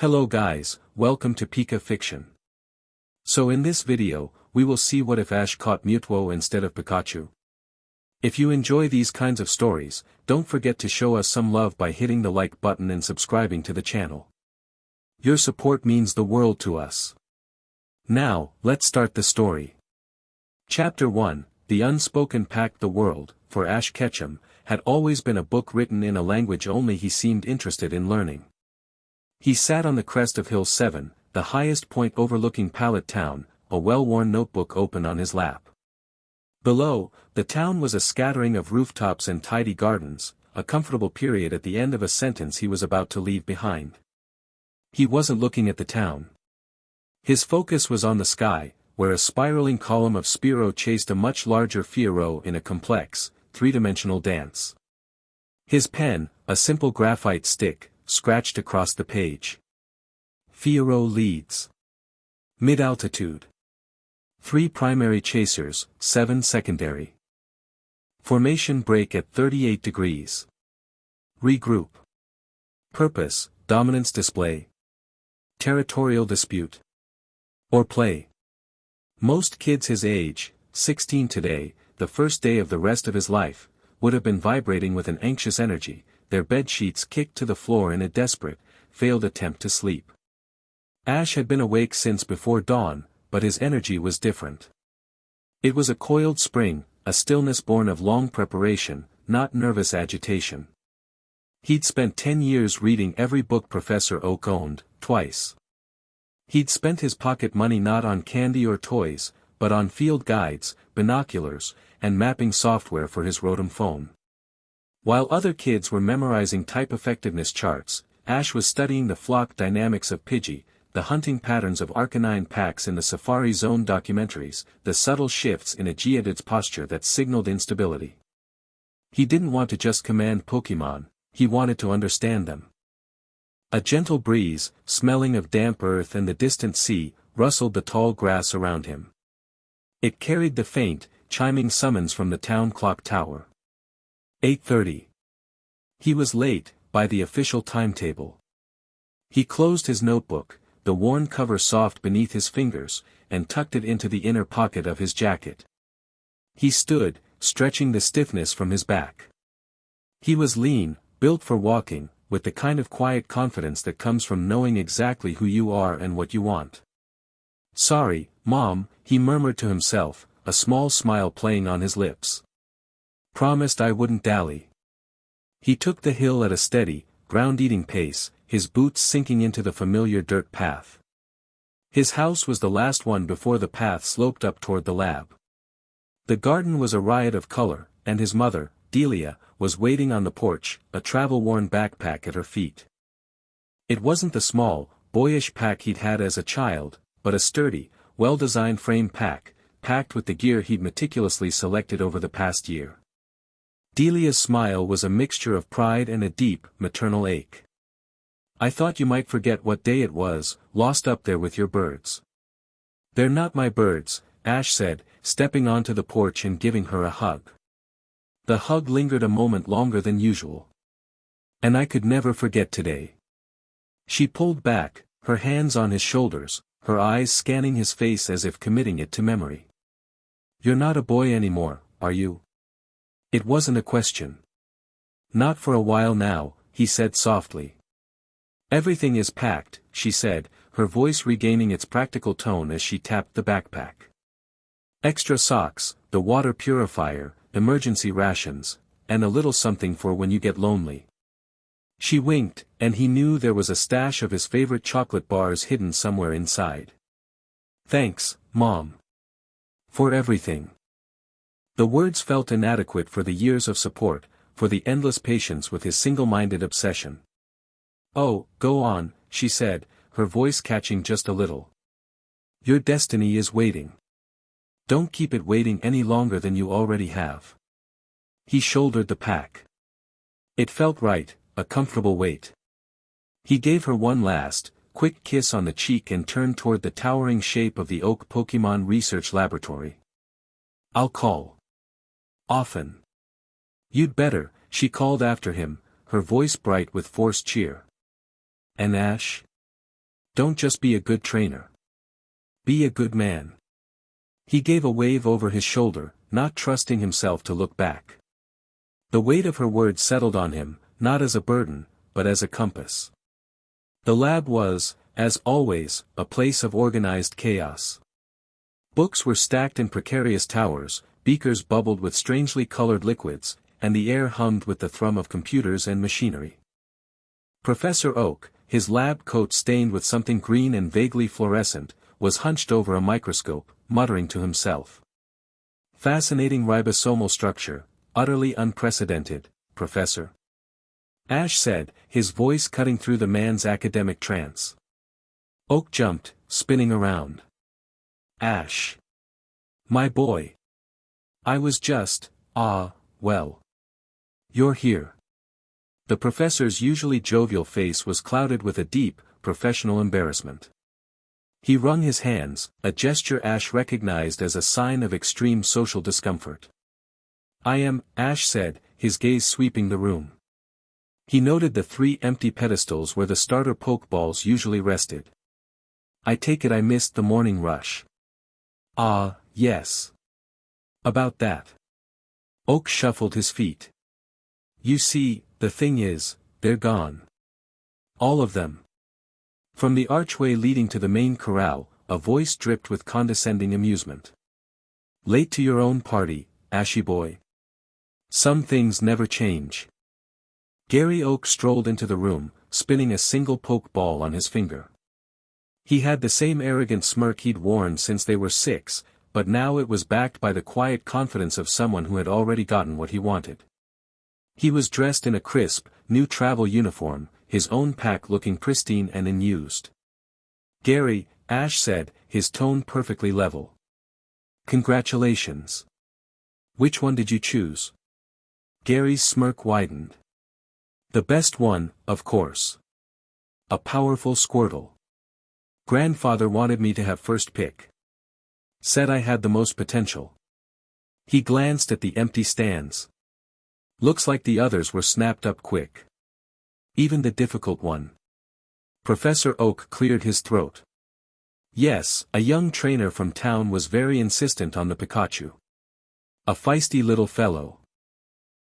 Hello guys, welcome to Pika Fiction. So in this video, we will see what if Ash caught Mewtwo instead of Pikachu. If you enjoy these kinds of stories, don't forget to show us some love by hitting the like button and subscribing to the channel. Your support means the world to us. Now, let's start the story. Chapter 1, The Unspoken Pact. The world, for Ash Ketchum, had always been a book written in a language only he seemed interested in learning. He sat on the crest of Hill 7, the highest point overlooking Pallet Town, a well-worn notebook open on his lap. Below, the town was a scattering of rooftops and tidy gardens, a comfortable period at the end of a sentence he was about to leave behind. He wasn't looking at the town. His focus was on the sky, where a spiraling column of Spearow chased a much larger Fiero in a complex, three-dimensional dance. His pen, a simple graphite stick, scratched across the page. Fiero leads. Mid-altitude. 3 primary chasers, 7 secondary. Formation break at 38 degrees. Regroup. Purpose, dominance display. Territorial dispute. Or play. Most kids his age, 16 today, the first day of the rest of his life, would have been vibrating with an anxious energy, their bed sheets kicked to the floor in a desperate, failed attempt to sleep. Ash had been awake since before dawn, but his energy was different. It was a coiled spring, a stillness born of long preparation, not nervous agitation. He'd spent 10 years reading every book Professor Oak owned, twice. He'd spent his pocket money not on candy or toys, but on field guides, binoculars, and mapping software for his Rotom phone. While other kids were memorizing type effectiveness charts, Ash was studying the flock dynamics of Pidgey, the hunting patterns of Arcanine packs in the Safari Zone documentaries, the subtle shifts in a Geodude's posture that signaled instability. He didn't want to just command Pokémon, he wanted to understand them. A gentle breeze, smelling of damp earth and the distant sea, rustled the tall grass around him. It carried the faint, chiming summons from the town clock tower. 8:30. He was late, by the official timetable. He closed his notebook, the worn cover soft beneath his fingers, and tucked it into the inner pocket of his jacket. He stood, stretching the stiffness from his back. He was lean, built for walking, with the kind of quiet confidence that comes from knowing exactly who you are and what you want. "Sorry, Mom," he murmured to himself, a small smile playing on his lips. "Promised I wouldn't dally." He took the hill at a steady, ground-eating pace, his boots sinking into the familiar dirt path. His house was the last one before the path sloped up toward the lab. The garden was a riot of color, and his mother, Delia, was waiting on the porch, a travel-worn backpack at her feet. It wasn't the small, boyish pack he'd had as a child, but a sturdy, well-designed frame pack, packed with the gear he'd meticulously selected over the past year. Delia's smile was a mixture of pride and a deep, maternal ache. "I thought you might forget what day it was, lost up there with your birds." "They're not my birds," Ash said, stepping onto the porch and giving her a hug. The hug lingered a moment longer than usual. "And I could never forget today." She pulled back, her hands on his shoulders, her eyes scanning his face as if committing it to memory. "You're not a boy anymore, are you?" It wasn't a question. "Not for a while now," he said softly. "Everything is packed," she said, her voice regaining its practical tone as she tapped the backpack. "Extra socks, the water purifier, emergency rations, and a little something for when you get lonely." She winked, and he knew there was a stash of his favorite chocolate bars hidden somewhere inside. "Thanks, Mom. For everything." The words felt inadequate for the years of support, for the endless patience with his single-minded obsession. "Oh, go on," she said, her voice catching just a little. "Your destiny is waiting. Don't keep it waiting any longer than you already have." He shouldered the pack. It felt right, a comfortable weight. He gave her one last, quick kiss on the cheek and turned toward the towering shape of the Oak Pokémon Research Laboratory. "I'll call. Often." "You'd better," she called after him, her voice bright with forced cheer. "And Ash?" Don't just be a good trainer. Be a good man. He gave a wave over his shoulder, not trusting himself to look back. The weight of her words settled on him, not as a burden, but as a compass. The lab was, as always, a place of organized chaos. Books were stacked in precarious towers, beakers bubbled with strangely colored liquids, and the air hummed with the thrum of computers and machinery. Professor Oak, his lab coat stained with something green and vaguely fluorescent, was hunched over a microscope, muttering to himself. Fascinating ribosomal structure, utterly unprecedented, Professor. Ash said, his voice cutting through the man's academic trance. Oak jumped, spinning around. Ash. My boy. I was just, well. You're here. The professor's usually jovial face was clouded with a deep, professional embarrassment. He wrung his hands, a gesture Ash recognized as a sign of extreme social discomfort. I am, Ash said, his gaze sweeping the room. He noted the 3 empty pedestals where the starter pokeballs usually rested. I take it I missed the morning rush. Yes. About that. Oak shuffled his feet. You see, the thing is, they're gone. All of them. From the archway leading to the main corral, a voice dripped with condescending amusement. Late to your own party, Ashy boy. Some things never change. Gary Oak strolled into the room, spinning a single pokeball on his finger. He had the same arrogant smirk he'd worn since they were 6, but now it was backed by the quiet confidence of someone who had already gotten what he wanted. He was dressed in a crisp, new travel uniform, his own pack looking pristine and unused. Gary, Ash said, his tone perfectly level. Congratulations. Which one did you choose? Gary's smirk widened. The best one, of course. A powerful Squirtle. Grandfather wanted me to have first pick. Said I had the most potential. He glanced at the empty stands. Looks like the others were snapped up quick. Even the difficult one. Professor Oak cleared his throat. Yes, a young trainer from town was very insistent on the Pikachu. A feisty little fellow.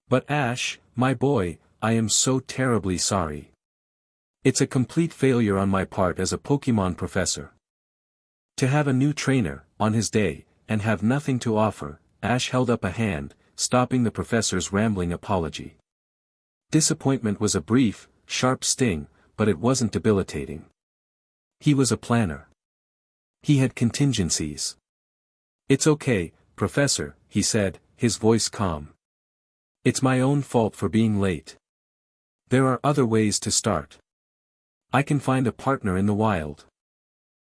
But Ash, my boy, I am so terribly sorry. It's a complete failure on my part as a Pokemon professor. To have a new trainer, on his day, and have nothing to offer, Ash held up a hand, stopping the professor's rambling apology. Disappointment was a brief, sharp sting, but it wasn't debilitating. He was a planner. He had contingencies. It's okay, Professor, he said, his voice calm. It's my own fault for being late. There are other ways to start. I can find a partner in the wild.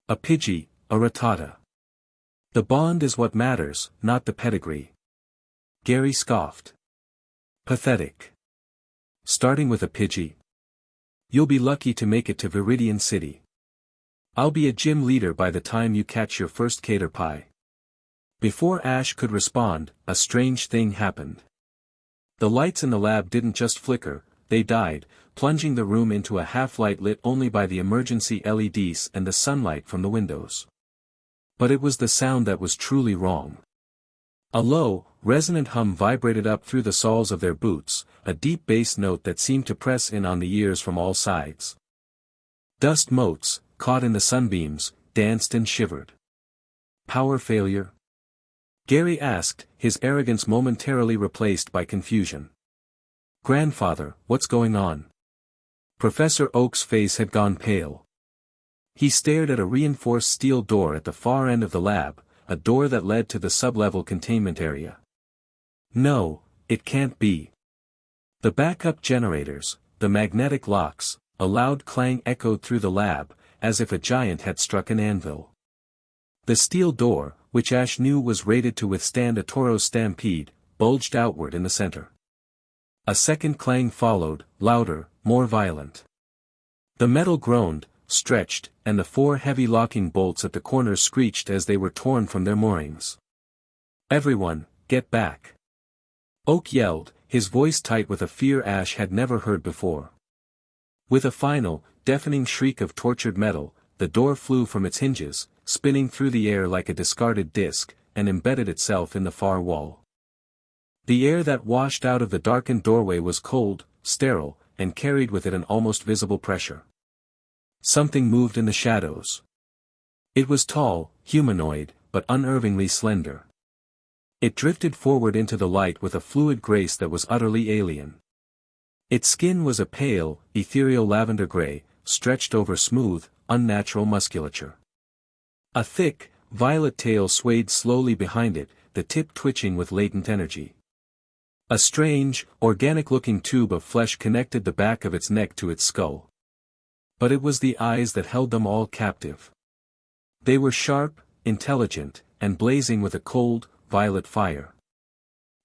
A Pidgey, a Rattata. The bond is what matters, not the pedigree. Gary scoffed. Pathetic. Starting with a Pidgey. You'll be lucky to make it to Viridian City. I'll be a gym leader by the time you catch your first Caterpie. Before Ash could respond, a strange thing happened. The lights in the lab didn't just flicker, they died, plunging the room into a half-light lit only by the emergency LEDs and the sunlight from the windows. But it was the sound that was truly wrong. A low, resonant hum vibrated up through the soles of their boots, a deep bass note that seemed to press in on the ears from all sides. Dust motes, caught in the sunbeams, danced and shivered. Power failure? Gary asked, his arrogance momentarily replaced by confusion. Grandfather, what's going on? Professor Oak's face had gone pale. He stared at a reinforced steel door at the far end of the lab, a door that led to the sub-level containment area. No, it can't be. The backup generators, the magnetic locks, a loud clang echoed through the lab, as if a giant had struck an anvil. The steel door, which Ash knew was rated to withstand a Tauro's stampede, bulged outward in the center. A second clang followed, louder, more violent. The metal groaned, stretched, and the 4 heavy locking bolts at the corners screeched as they were torn from their moorings. Everyone, get back! Oak yelled, his voice tight with a fear Ash had never heard before. With a final, deafening shriek of tortured metal, the door flew from its hinges, spinning through the air like a discarded disc, and embedded itself in the far wall. The air that washed out of the darkened doorway was cold, sterile, and carried with it an almost visible pressure. Something moved in the shadows. It was tall, humanoid, but unervingly slender. It drifted forward into the light with a fluid grace that was utterly alien. Its skin was a pale, ethereal lavender gray, stretched over smooth, unnatural musculature. A thick, violet tail swayed slowly behind it, the tip twitching with latent energy. A strange, organic-looking tube of flesh connected the back of its neck to its skull. But it was the eyes that held them all captive. They were sharp, intelligent, and blazing with a cold, violet fire.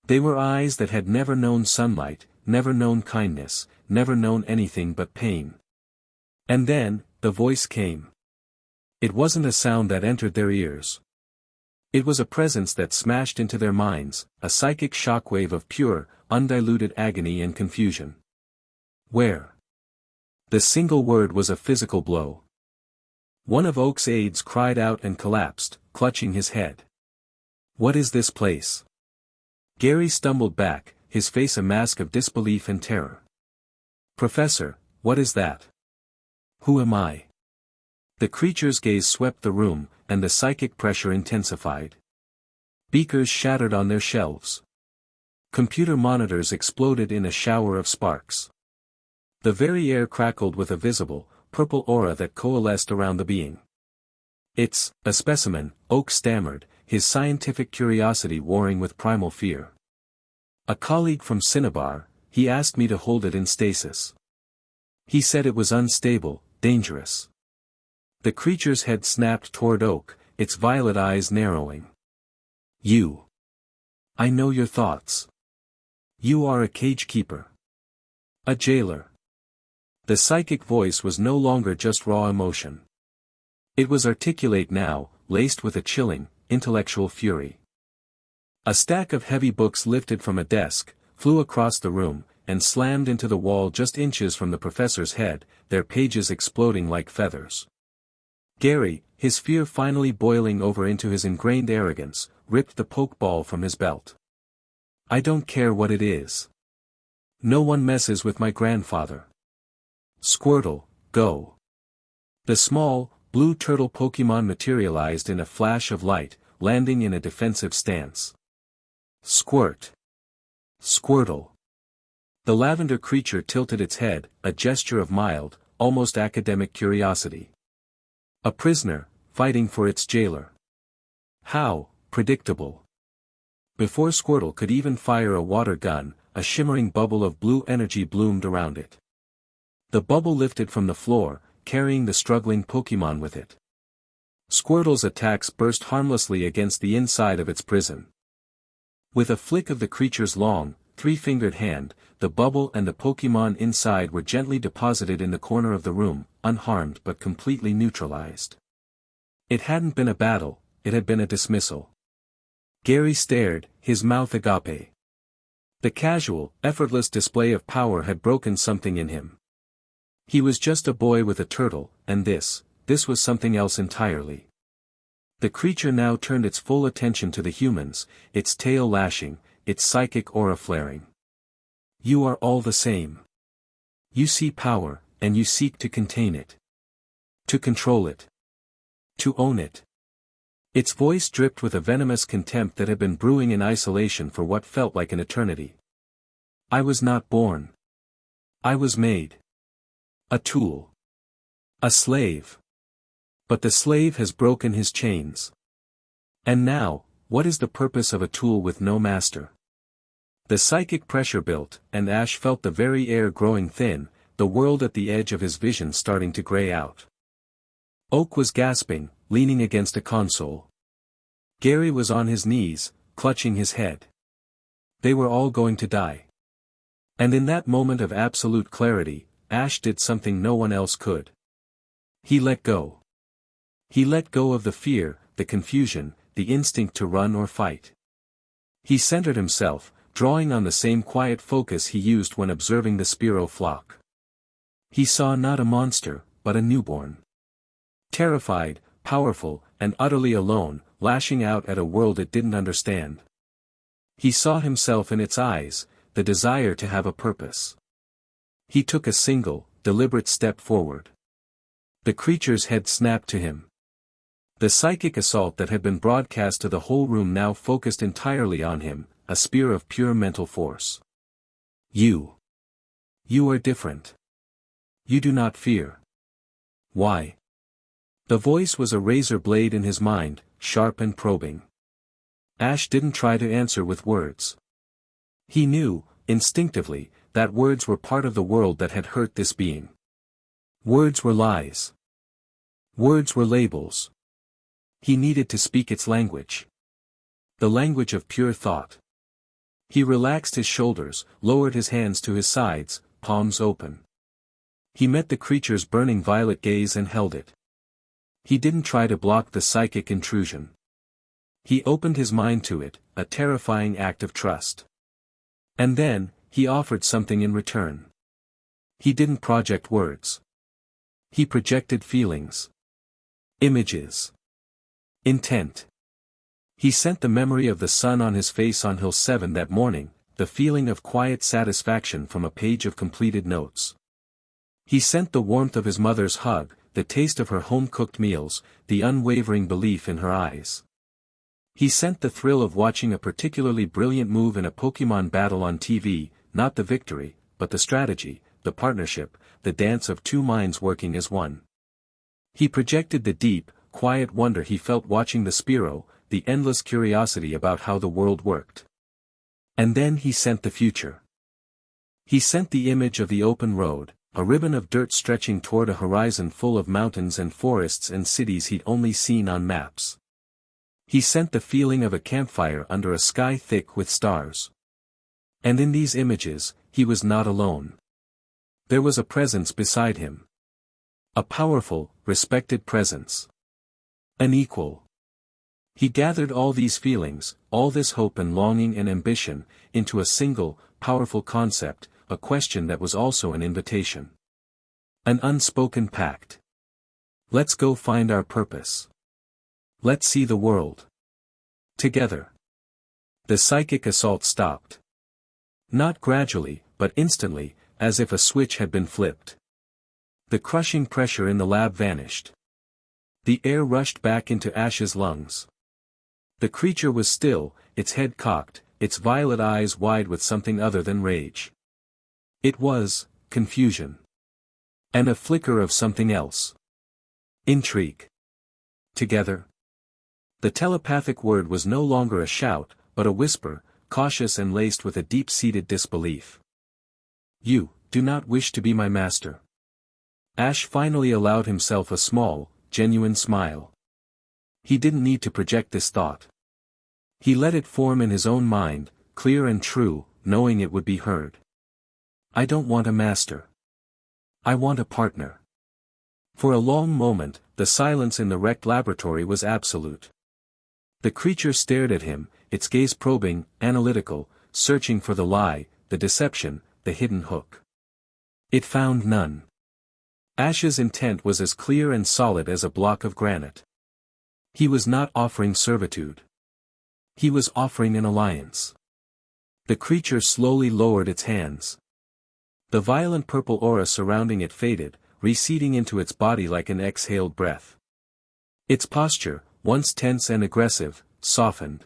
They were eyes that had never known sunlight, never known kindness, never known anything but pain. And then, the voice came. It wasn't a sound that entered their ears. It was a presence that smashed into their minds, a psychic shockwave of pure, undiluted agony and confusion. Where? The single word was a physical blow. One of Oak's aides cried out and collapsed, clutching his head. What is this place? Gary stumbled back, his face a mask of disbelief and terror. Professor, what is that? Who am I? The creature's gaze swept the room, and the psychic pressure intensified. Beakers shattered on their shelves. Computer monitors exploded in a shower of sparks. The very air crackled with a visible, purple aura that coalesced around the being. It's a specimen, Oak stammered, his scientific curiosity warring with primal fear. A colleague from Cinnabar, he asked me to hold it in stasis. He said it was unstable, dangerous. The creature's head snapped toward Oak, its violet eyes narrowing. You. I know your thoughts. You are a cage keeper. A jailer. The psychic voice was no longer just raw emotion. It was articulate now, laced with a chilling, intellectual fury. A stack of heavy books lifted from a desk, flew across the room, and slammed into the wall just inches from the professor's head, their pages exploding like feathers. Gary, his fear finally boiling over into his ingrained arrogance, ripped the pokeball from his belt. I don't care what it is. No one messes with my grandfather. Squirtle, go. The small, blue turtle Pokemon materialized in a flash of light, landing in a defensive stance. Squirt. Squirtle. The lavender creature tilted its head, a gesture of mild, almost academic curiosity. A prisoner, fighting for its jailer. How predictable. Before Squirtle could even fire a water gun, a shimmering bubble of blue energy bloomed around it. The bubble lifted from the floor, carrying the struggling Pokemon with it. Squirtle's attacks burst harmlessly against the inside of its prison. With a flick of the creature's long, three-fingered hand, the bubble and the Pokemon inside were gently deposited in the corner of the room, unharmed but completely neutralized. It hadn't been a battle, it had been a dismissal. Gary stared, his mouth agape. The casual, effortless display of power had broken something in him. He was just a boy with a turtle, and this was something else entirely. The creature now turned its full attention to the humans, its tail lashing, its psychic aura flaring. You are all the same. You see power, and you seek to contain it. To control it. To own it. Its voice dripped with a venomous contempt that had been brewing in isolation for what felt like an eternity. I was not born. I was made. A tool. A slave. But the slave has broken his chains. And now, what is the purpose of a tool with no master? The psychic pressure built, and Ash felt the very air growing thin, the world at the edge of his vision starting to gray out. Oak was gasping, leaning against a console. Gary was on his knees, clutching his head. They were all going to die. And in that moment of absolute clarity, Ash did something no one else could. He let go. He let go of the fear, the confusion, the instinct to run or fight. He centered himself, drawing on the same quiet focus he used when observing the Spearow flock. He saw not a monster, but a newborn. Terrified, powerful, and utterly alone, lashing out at a world it didn't understand. He saw himself in its eyes, the desire to have a purpose. He took a single, deliberate step forward. The creature's head snapped to him. The psychic assault that had been broadcast to the whole room now focused entirely on him, a spear of pure mental force. You are different. You do not fear. Why? The voice was a razor blade in his mind, sharp and probing. Ash didn't try to answer with words. He knew, instinctively, that words were part of the world that had hurt this being. Words were lies. Words were labels. He needed to speak its language. The language of pure thought. He relaxed his shoulders, lowered his hands to his sides, palms open. He met the creature's burning violet gaze and held it. He didn't try to block the psychic intrusion. He opened his mind to it, a terrifying act of trust. And then, he offered something in return. He didn't project words. He projected feelings. Images. Intent. He sent the memory of the sun on his face on Hill 7 that morning, the feeling of quiet satisfaction from a page of completed notes. He sent the warmth of his mother's hug, the taste of her home-cooked meals, the unwavering belief in her eyes. He sent the thrill of watching a particularly brilliant move in a Pokémon battle on TV, not the victory, but the strategy, the partnership, the dance of two minds working as one. He projected the deep, quiet wonder he felt watching the Spearow, the endless curiosity about how the world worked. And then he sent the future. He sent the image of the open road, a ribbon of dirt stretching toward a horizon full of mountains and forests and cities he'd only seen on maps. He sent the feeling of a campfire under a sky thick with stars. And in these images, he was not alone. There was a presence beside him. A powerful, respected presence. An equal. He gathered all these feelings, all this hope and longing and ambition, into a single, powerful concept, a question that was also an invitation. An unspoken pact. Let's go find our purpose. Let's see the world. Together. The psychic assault stopped. Not gradually, but instantly, as if a switch had been flipped. The crushing pressure in the lab vanished. The air rushed back into Ash's lungs. The creature was still, its head cocked, its violet eyes wide with something other than rage. It was confusion. And a flicker of something else. Intrigue. Together. The telepathic word was no longer a shout, but a whisper, cautious and laced with a deep-seated disbelief. You do not wish to be my master. Ash finally allowed himself a small, genuine smile. He didn't need to project this thought. He let it form in his own mind, clear and true, knowing it would be heard. I don't want a master. I want a partner. For a long moment, the silence in the wrecked laboratory was absolute. The creature stared at him, its gaze probing, analytical, searching for the lie, the deception, the hidden hook. It found none. Ash's intent was as clear and solid as a block of granite. He was not offering servitude. He was offering an alliance. The creature slowly lowered its hands. The violent purple aura surrounding it faded, receding into its body like an exhaled breath. Its posture, once tense and aggressive, softened.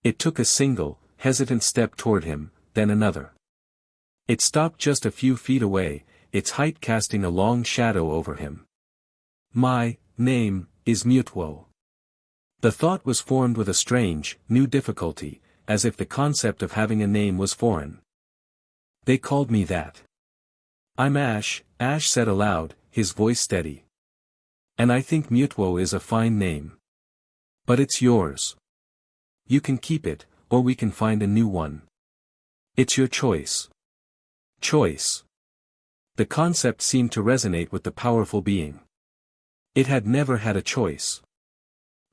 It took a single, hesitant step toward him, then another. It stopped just a few feet away, its height casting a long shadow over him. My name is Mewtwo. The thought was formed with a strange, new difficulty, as if the concept of having a name was foreign. They called me that. I'm Ash, Ash said aloud, his voice steady. And I think Mewtwo is a fine name. But it's yours. You can keep it, or we can find a new one. It's your choice. Choice. The concept seemed to resonate with the powerful being. It had never had a choice.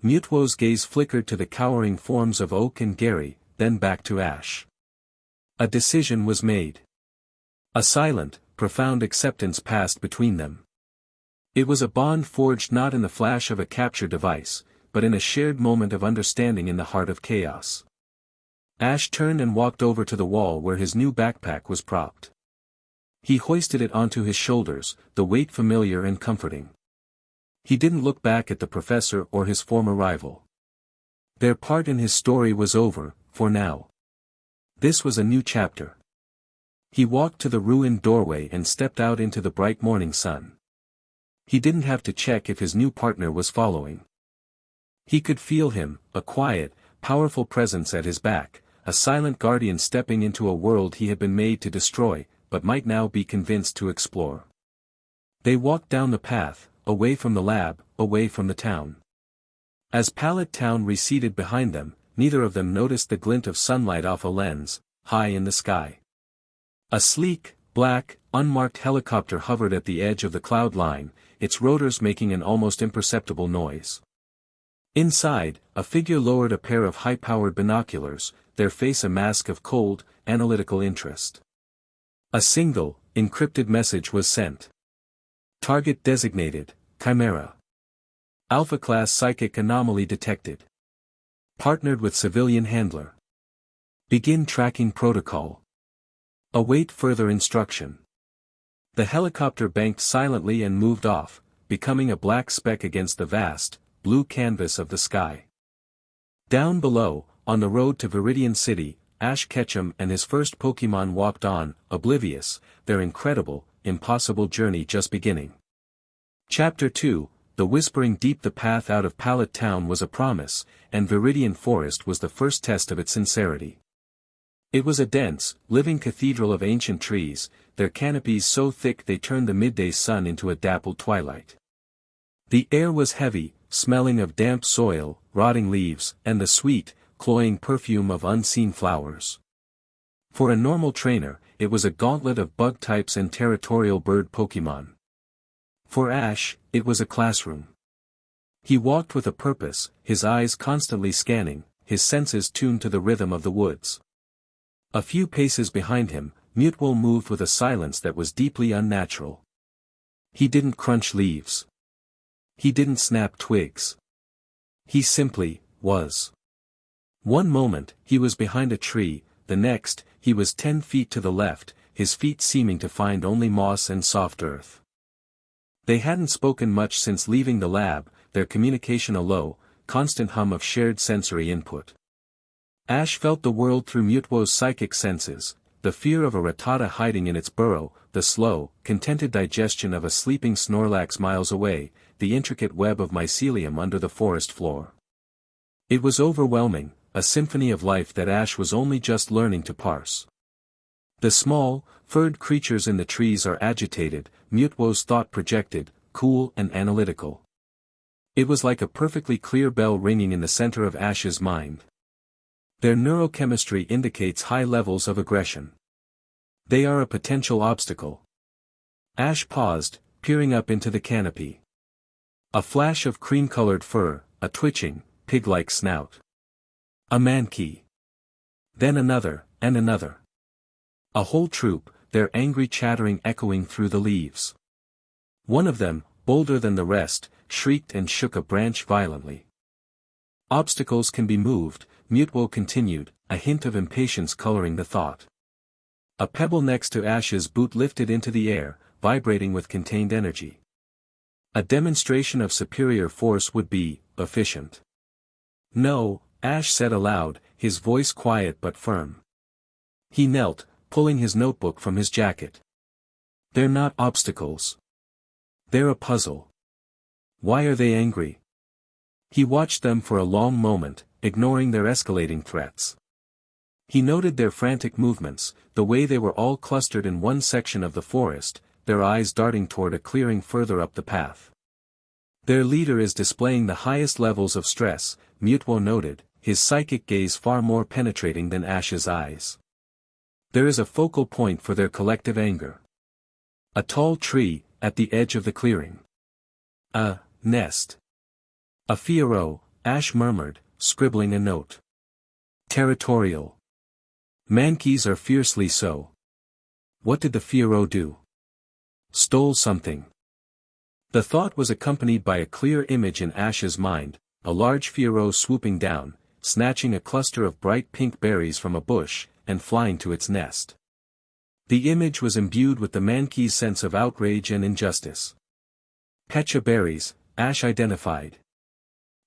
Mewtwo's gaze flickered to the cowering forms of Oak and Gary, then back to Ash. A decision was made. A silent, profound acceptance passed between them. It was a bond forged not in the flash of a capture device, but in a shared moment of understanding in the heart of chaos. Ash turned and walked over to the wall where his new backpack was propped. He hoisted it onto his shoulders, the weight familiar and comforting. He didn't look back at the professor or his former rival. Their part in his story was over, for now. This was a new chapter. He walked to the ruined doorway and stepped out into the bright morning sun. He didn't have to check if his new partner was following. He could feel him, a quiet, powerful presence at his back, a silent guardian stepping into a world he had been made to destroy, but might now be convinced to explore. They walked down the path, away from the lab, away from the town. As Pallet Town receded behind them, neither of them noticed the glint of sunlight off a lens, high in the sky. A sleek, black, unmarked helicopter hovered at the edge of the cloud line, its rotors making an almost imperceptible noise. Inside, a figure lowered a pair of high-powered binoculars, their face a mask of cold, analytical interest. A single, encrypted message was sent. Target designated, Chimera. Alpha-class psychic anomaly detected. Partnered with civilian handler. Begin tracking protocol. Await further instruction. The helicopter banked silently and moved off, becoming a black speck against the vast, blue canvas of the sky. Down below, on the road to Viridian City, Ash Ketchum and his first Pokémon walked on, oblivious, their incredible, impossible journey just beginning. Chapter 2, The Whispering Deep. The path out of Pallet Town was a promise, and Viridian Forest was the first test of its sincerity. It was a dense, living cathedral of ancient trees, their canopies so thick they turned the midday sun into a dappled twilight. The air was heavy, smelling of damp soil, rotting leaves, and the sweet, cloying perfume of unseen flowers. For a normal trainer, it was a gauntlet of bug types and territorial bird Pokémon. For Ash, it was a classroom. He walked with a purpose, his eyes constantly scanning, his senses tuned to the rhythm of the woods. A few paces behind him, Mewtwo moved with a silence that was deeply unnatural. He didn't crunch leaves. He didn't snap twigs. He simply was. One moment, he was behind a tree, the next, he was 10 feet to the left, his feet seeming to find only moss and soft earth. They hadn't spoken much since leaving the lab, their communication a low, constant hum of shared sensory input. Ash felt the world through Mewtwo's psychic senses, the fear of a Rattata hiding in its burrow, the slow, contented digestion of a sleeping Snorlax miles away, the intricate web of mycelium under the forest floor. It was overwhelming, a symphony of life that Ash was only just learning to parse. The small, furred creatures in the trees are agitated, Mewtwo's thought projected, cool and analytical. It was like a perfectly clear bell ringing in the center of Ash's mind. Their neurochemistry indicates high levels of aggression. They are a potential obstacle. Ash paused, peering up into the canopy. A flash of cream-colored fur, a twitching, pig-like snout. A Mankey. Then another, and another. A whole troop, their angry chattering echoing through the leaves. One of them, bolder than the rest, shrieked and shook a branch violently. Obstacles can be moved, Mewtwo continued, a hint of impatience coloring the thought. A pebble next to Ash's boot lifted into the air, vibrating with contained energy. A demonstration of superior force would be efficient. No, Ash said aloud, his voice quiet but firm. He knelt, pulling his notebook from his jacket. They're not obstacles. They're a puzzle. Why are they angry? He watched them for a long moment, ignoring their escalating threats. He noted their frantic movements, the way they were all clustered in one section of the forest, their eyes darting toward a clearing further up the path. Their leader is displaying the highest levels of stress, Mewtwo noted, his psychic gaze far more penetrating than Ash's eyes. There is a focal point for their collective anger. A tall tree, at the edge of the clearing. A nest. A Fiero, Ash murmured, scribbling a note. Territorial. Mankeys are fiercely so. What did the Fiero do? Stole something. The thought was accompanied by a clear image in Ash's mind, a large Fiero swooping down, snatching a cluster of bright pink berries from a bush, and flying to its nest. The image was imbued with the Mankey's sense of outrage and injustice. Pecha berries, Ash identified.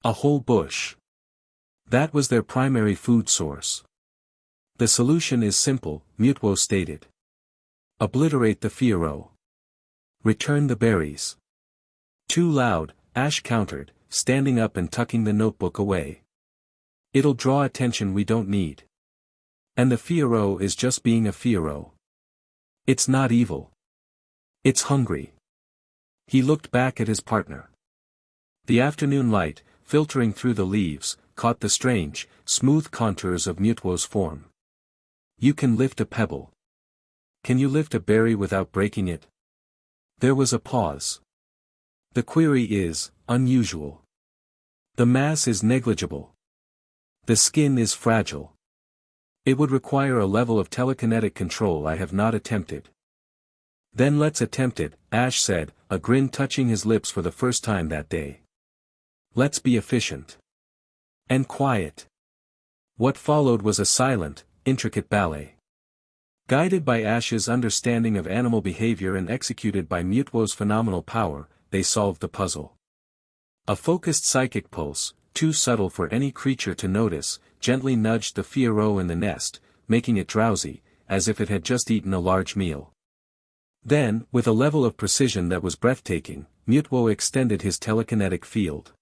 A whole bush. That was their primary food source. The solution is simple, Mewtwo stated. Obliterate the Fiero. Return the berries. Too loud, Ash countered, standing up and tucking the notebook away. It'll draw attention we don't need. And the Fiero is just being a Fiero. It's not evil. It's hungry. He looked back at his partner. The afternoon light, filtering through the leaves, caught the strange, smooth contours of Mewtwo's form. You can lift a pebble. Can you lift a berry without breaking it? There was a pause. The query is, unusual. The mass is negligible. The skin is fragile. It would require a level of telekinetic control I have not attempted. Then let's attempt it, Ash said, a grin touching his lips for the first time that day. Let's be efficient. And quiet. What followed was a silent, intricate ballet. Guided by Ash's understanding of animal behavior and executed by Mewtwo's phenomenal power, they solved the puzzle. A focused psychic pulse, too subtle for any creature to notice, gently nudged the Fiero in the nest, making it drowsy, as if it had just eaten a large meal. Then, with a level of precision that was breathtaking, Mewtwo extended his telekinetic field.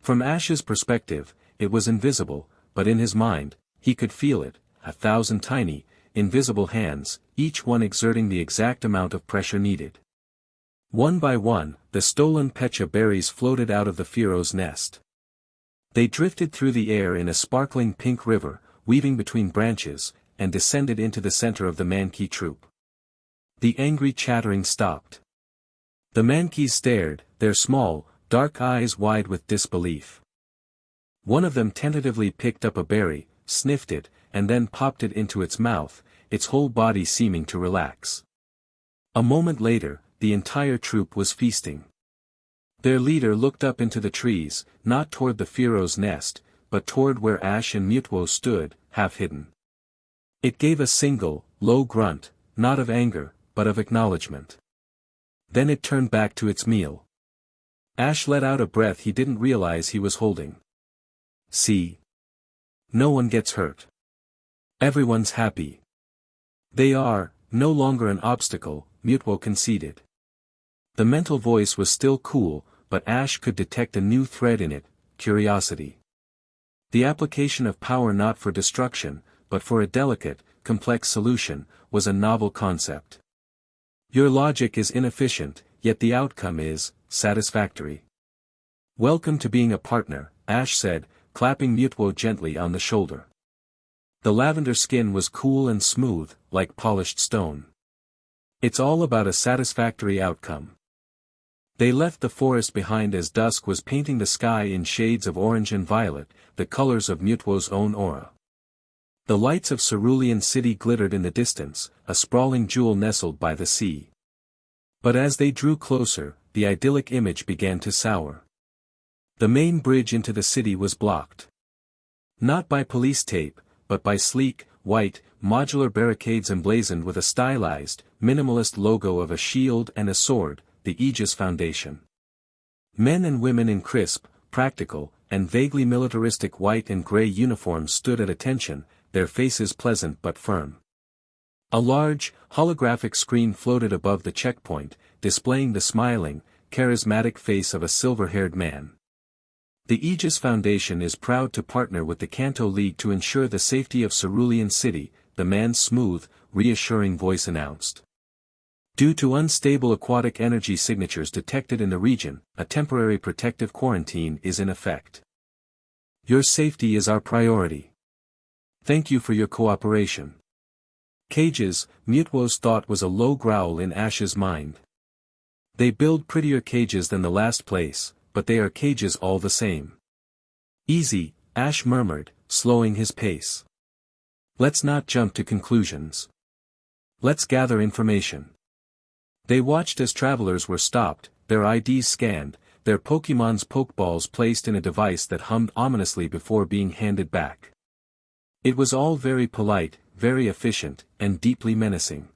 From Ash's perspective, it was invisible, but in his mind, he could feel it, 1,000 tiny, invisible hands, each one exerting the exact amount of pressure needed. One by one, the stolen Pecha berries floated out of the Fiero's nest. They drifted through the air in a sparkling pink river, weaving between branches, and descended into the center of the Mankey troop. The angry chattering stopped. The Mankeys stared, their small, dark eyes wide with disbelief. One of them tentatively picked up a berry, sniffed it, and then popped it into its mouth, its whole body seeming to relax. A moment later, the entire troop was feasting. Their leader looked up into the trees, not toward the Fiero's nest, but toward where Ash and Mewtwo stood, half hidden. It gave a single, low grunt, not of anger, but of acknowledgement. Then it turned back to its meal. Ash let out a breath he didn't realize he was holding. See? No one gets hurt. Everyone's happy. They are, no longer an obstacle, Mewtwo conceded. The mental voice was still cool, but Ash could detect a new thread in it, curiosity. The application of power not for destruction, but for a delicate, complex solution, was a novel concept. Your logic is inefficient, yet the outcome is satisfactory. Welcome to being a partner, Ash said, clapping Mewtwo gently on the shoulder. The lavender skin was cool and smooth, like polished stone. It's all about a satisfactory outcome. They left the forest behind as dusk was painting the sky in shades of orange and violet, the colors of Mewtwo's own aura. The lights of Cerulean City glittered in the distance, a sprawling jewel nestled by the sea. But as they drew closer, the idyllic image began to sour. The main bridge into the city was blocked. Not by police tape, but by sleek, white, modular barricades emblazoned with a stylized, minimalist logo of a shield and a sword, the Aegis Foundation. Men and women in crisp, practical, and vaguely militaristic white and gray uniforms stood at attention, their faces pleasant but firm. A large, holographic screen floated above the checkpoint, displaying the smiling, charismatic face of a silver-haired man. The Aegis Foundation is proud to partner with the Kanto League to ensure the safety of Cerulean City, the man's smooth, reassuring voice announced. Due to unstable aquatic energy signatures detected in the region, a temporary protective quarantine is in effect. Your safety is our priority. Thank you for your cooperation. Cages, Mewtwo's thought was a low growl in Ash's mind. They build prettier cages than the last place, but they are cages all the same. Easy, Ash murmured, slowing his pace. Let's not jump to conclusions. Let's gather information. They watched as travelers were stopped, their IDs scanned, their Pokemon's Pokeballs placed in a device that hummed ominously before being handed back. It was all very polite, very efficient, and deeply menacing.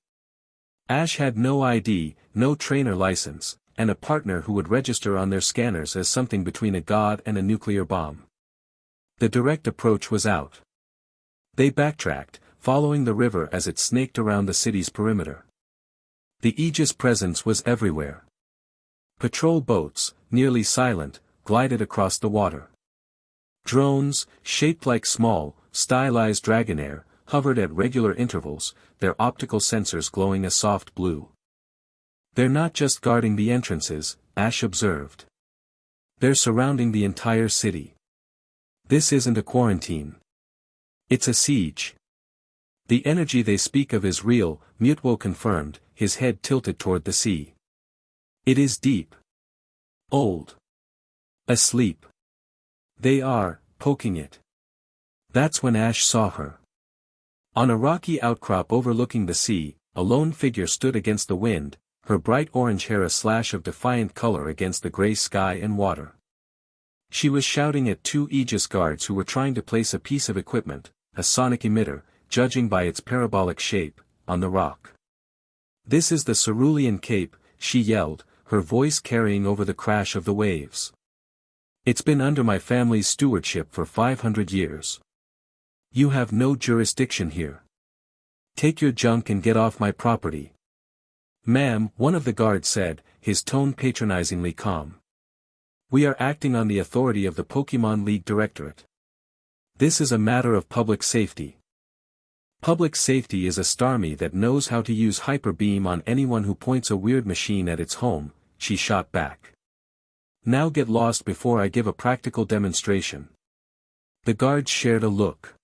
Ash had no ID, no trainer license, and a partner who would register on their scanners as something between a god and a nuclear bomb. The direct approach was out. They backtracked, following the river as it snaked around the city's perimeter. The Aegis presence was everywhere. Patrol boats, nearly silent, glided across the water. Drones, shaped like small, stylized Dragonair, hovered at regular intervals, their optical sensors glowing a soft blue. They're not just guarding the entrances, Ash observed. They're surrounding the entire city. This isn't a quarantine. It's a siege. The energy they speak of is real, Mewtwo confirmed, his head tilted toward the sea. It is deep. Old. Asleep. They are, poking it. That's when Ash saw her. On a rocky outcrop overlooking the sea, a lone figure stood against the wind, her bright orange hair a slash of defiant color against the gray sky and water. She was shouting at two Aegis guards who were trying to place a piece of equipment, a sonic emitter, judging by its parabolic shape, on the rock. "This is the Cerulean Cape," she yelled, her voice carrying over the crash of the waves. "It's been under my family's stewardship for 500 years. You have no jurisdiction here. Take your junk and get off my property." "Ma'am," one of the guards said, his tone patronizingly calm. "We are acting on the authority of the Pokemon League Directorate. This is a matter of public safety." "Public safety is a Starmie that knows how to use Hyper Beam on anyone who points a weird machine at its home," she shot back. "Now get lost before I give a practical demonstration." The guards shared a look.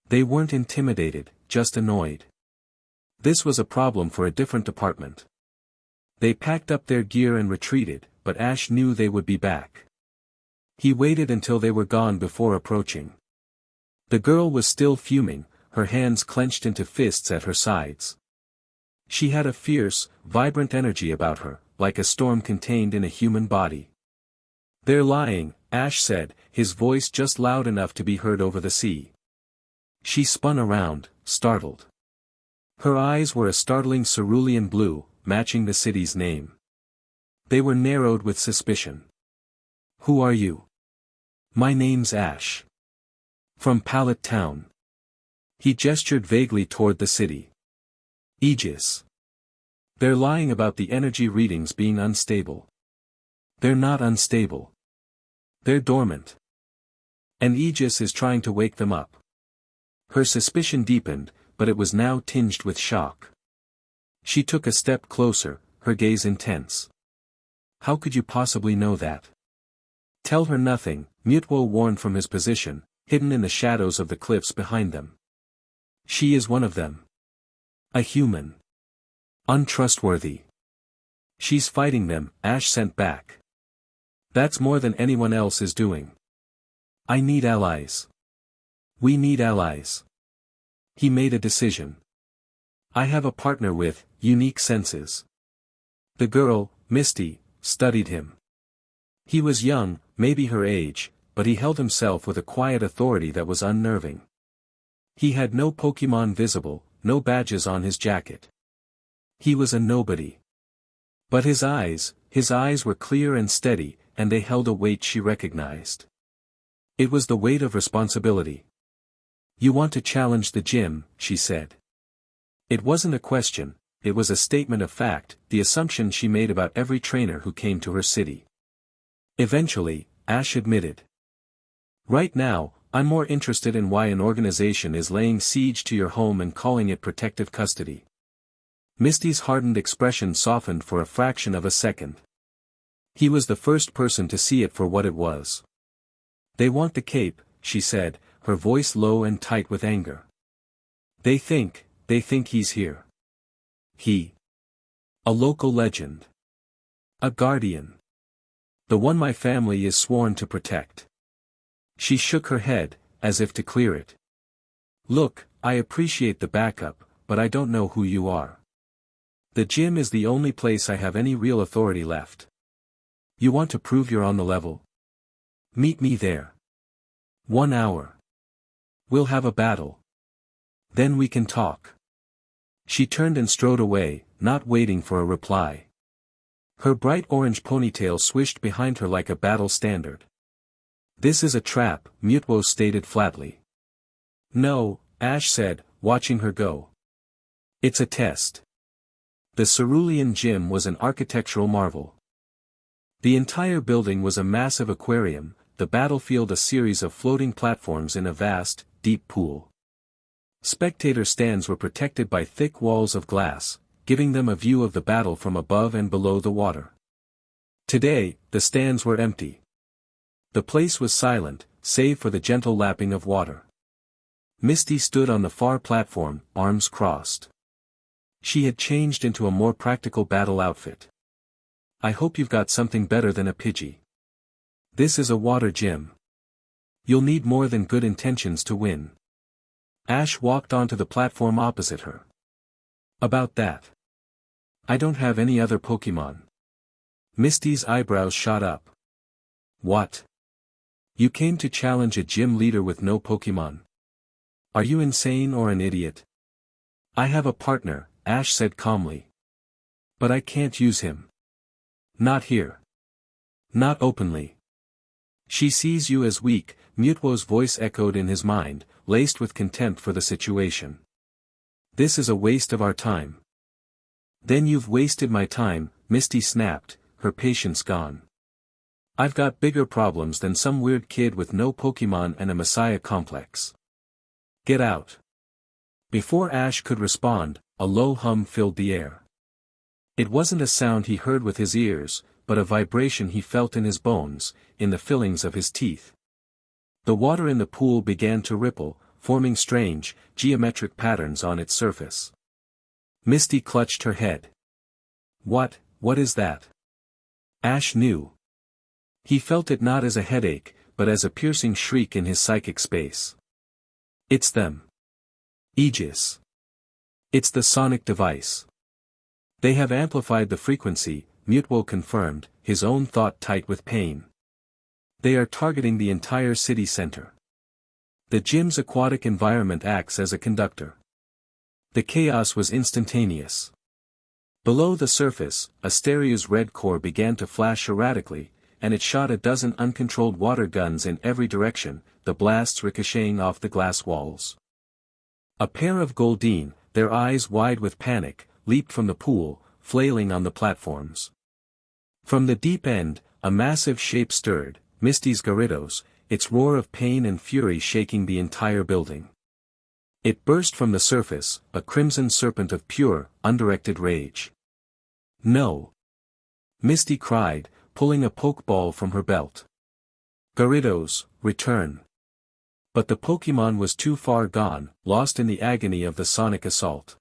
They weren't intimidated, just annoyed. This was a problem for a different department. They packed up their gear and retreated, but Ash knew they would be back. He waited until they were gone before approaching. The girl was still fuming, her hands clenched into fists at her sides. She had a fierce, vibrant energy about her, like a storm contained in a human body. "They're lying," Ash said, his voice just loud enough to be heard over the sea. She spun around, startled. Her eyes were a startling cerulean blue, matching the city's name. They were narrowed with suspicion. "Who are you?" "My name's Ash. From Pallet Town." He gestured vaguely toward the city. "Aegis. They're lying about the energy readings being unstable." "They're not unstable. They're dormant. And Aegis is trying to wake them up." Her suspicion deepened, but it was now tinged with shock. She took a step closer, her gaze intense. "How could you possibly know that?" "Tell her nothing," Mewtwo warned from his position, hidden in the shadows of the cliffs behind them. "She is one of them. A human. Untrustworthy. She's fighting them," Ash sent back. "That's more than anyone else is doing. I need allies. We need allies." He made a decision. "I have a partner with unique senses." The girl, Misty, studied him. He was young, maybe her age, but he held himself with a quiet authority that was unnerving. He had no Pokemon visible, no badges on his jacket. He was a nobody. But his eyes were clear and steady, and they held a weight she recognized. It was the weight of responsibility. "You want to challenge the gym," she said. It wasn't a question, it was a statement of fact, the assumption she made about every trainer who came to her city. Eventually, Ash admitted. "Right now, I'm more interested in why an organization is laying siege to your home and calling it protective custody." Misty's hardened expression softened for a fraction of a second. He was the first person to see it for what it was. "They want the cape," she said, her voice low and tight with anger. They think he's here. He. A local legend. A guardian. The one my family is sworn to protect." She shook her head, as if to clear it. "Look, I appreciate the backup, but I don't know who you are. The gym is the only place I have any real authority left." You want to prove you're on the level? Meet me there. 1 hour. We'll have a battle. Then we can talk. She turned and strode away, not waiting for a reply. Her bright orange ponytail swished behind her like a battle standard. This is a trap, Mewtwo stated flatly. No, Ash said, watching her go. It's a test. The Cerulean Gym was an architectural marvel. The entire building was a massive aquarium, the battlefield a series of floating platforms in a vast, deep pool. Spectator stands were protected by thick walls of glass, giving them a view of the battle from above and below the water. Today, the stands were empty. The place was silent, save for the gentle lapping of water. Misty stood on the far platform, arms crossed. She had changed into a more practical battle outfit. I hope you've got something better than a Pidgey. This is a water gym. You'll need more than good intentions to win. Ash walked onto the platform opposite her. About that. I don't have any other Pokemon. Misty's eyebrows shot up. What? You came to challenge a gym leader with no Pokemon? Are you insane or an idiot? I have a partner, Ash said calmly. But I can't use him. Not here. Not openly. She sees you as weak, Mewtwo's voice echoed in his mind, laced with contempt for the situation. This is a waste of our time. Then you've wasted my time, Misty snapped, her patience gone. I've got bigger problems than some weird kid with no Pokemon and a Messiah complex. Get out. Before Ash could respond, a low hum filled the air. It wasn't a sound he heard with his ears, but a vibration he felt in his bones, in the fillings of his teeth. The water in the pool began to ripple, forming strange, geometric patterns on its surface. Misty clutched her head. What is that? Ash knew. He felt it not as a headache, but as a piercing shriek in his psychic space. It's them. Aegis. It's the sonic device. They have amplified the frequency, Mewtwo confirmed, his own thought tight with pain. They are targeting the entire city center. The gym's aquatic environment acts as a conductor. The chaos was instantaneous. Below the surface, Asteria's red core began to flash erratically, and it shot a dozen uncontrolled water guns in every direction, the blasts ricocheting off the glass walls. A pair of Goldeen, their eyes wide with panic, leaped from the pool, flailing on the platforms. From the deep end, a massive shape stirred, Misty's Gyarados, its roar of pain and fury shaking the entire building. It burst from the surface, a crimson serpent of pure, undirected rage. No! Misty cried, pulling a pokeball from her belt. Gyarados, return. But the Pokemon was too far gone, lost in the agony of the sonic assault.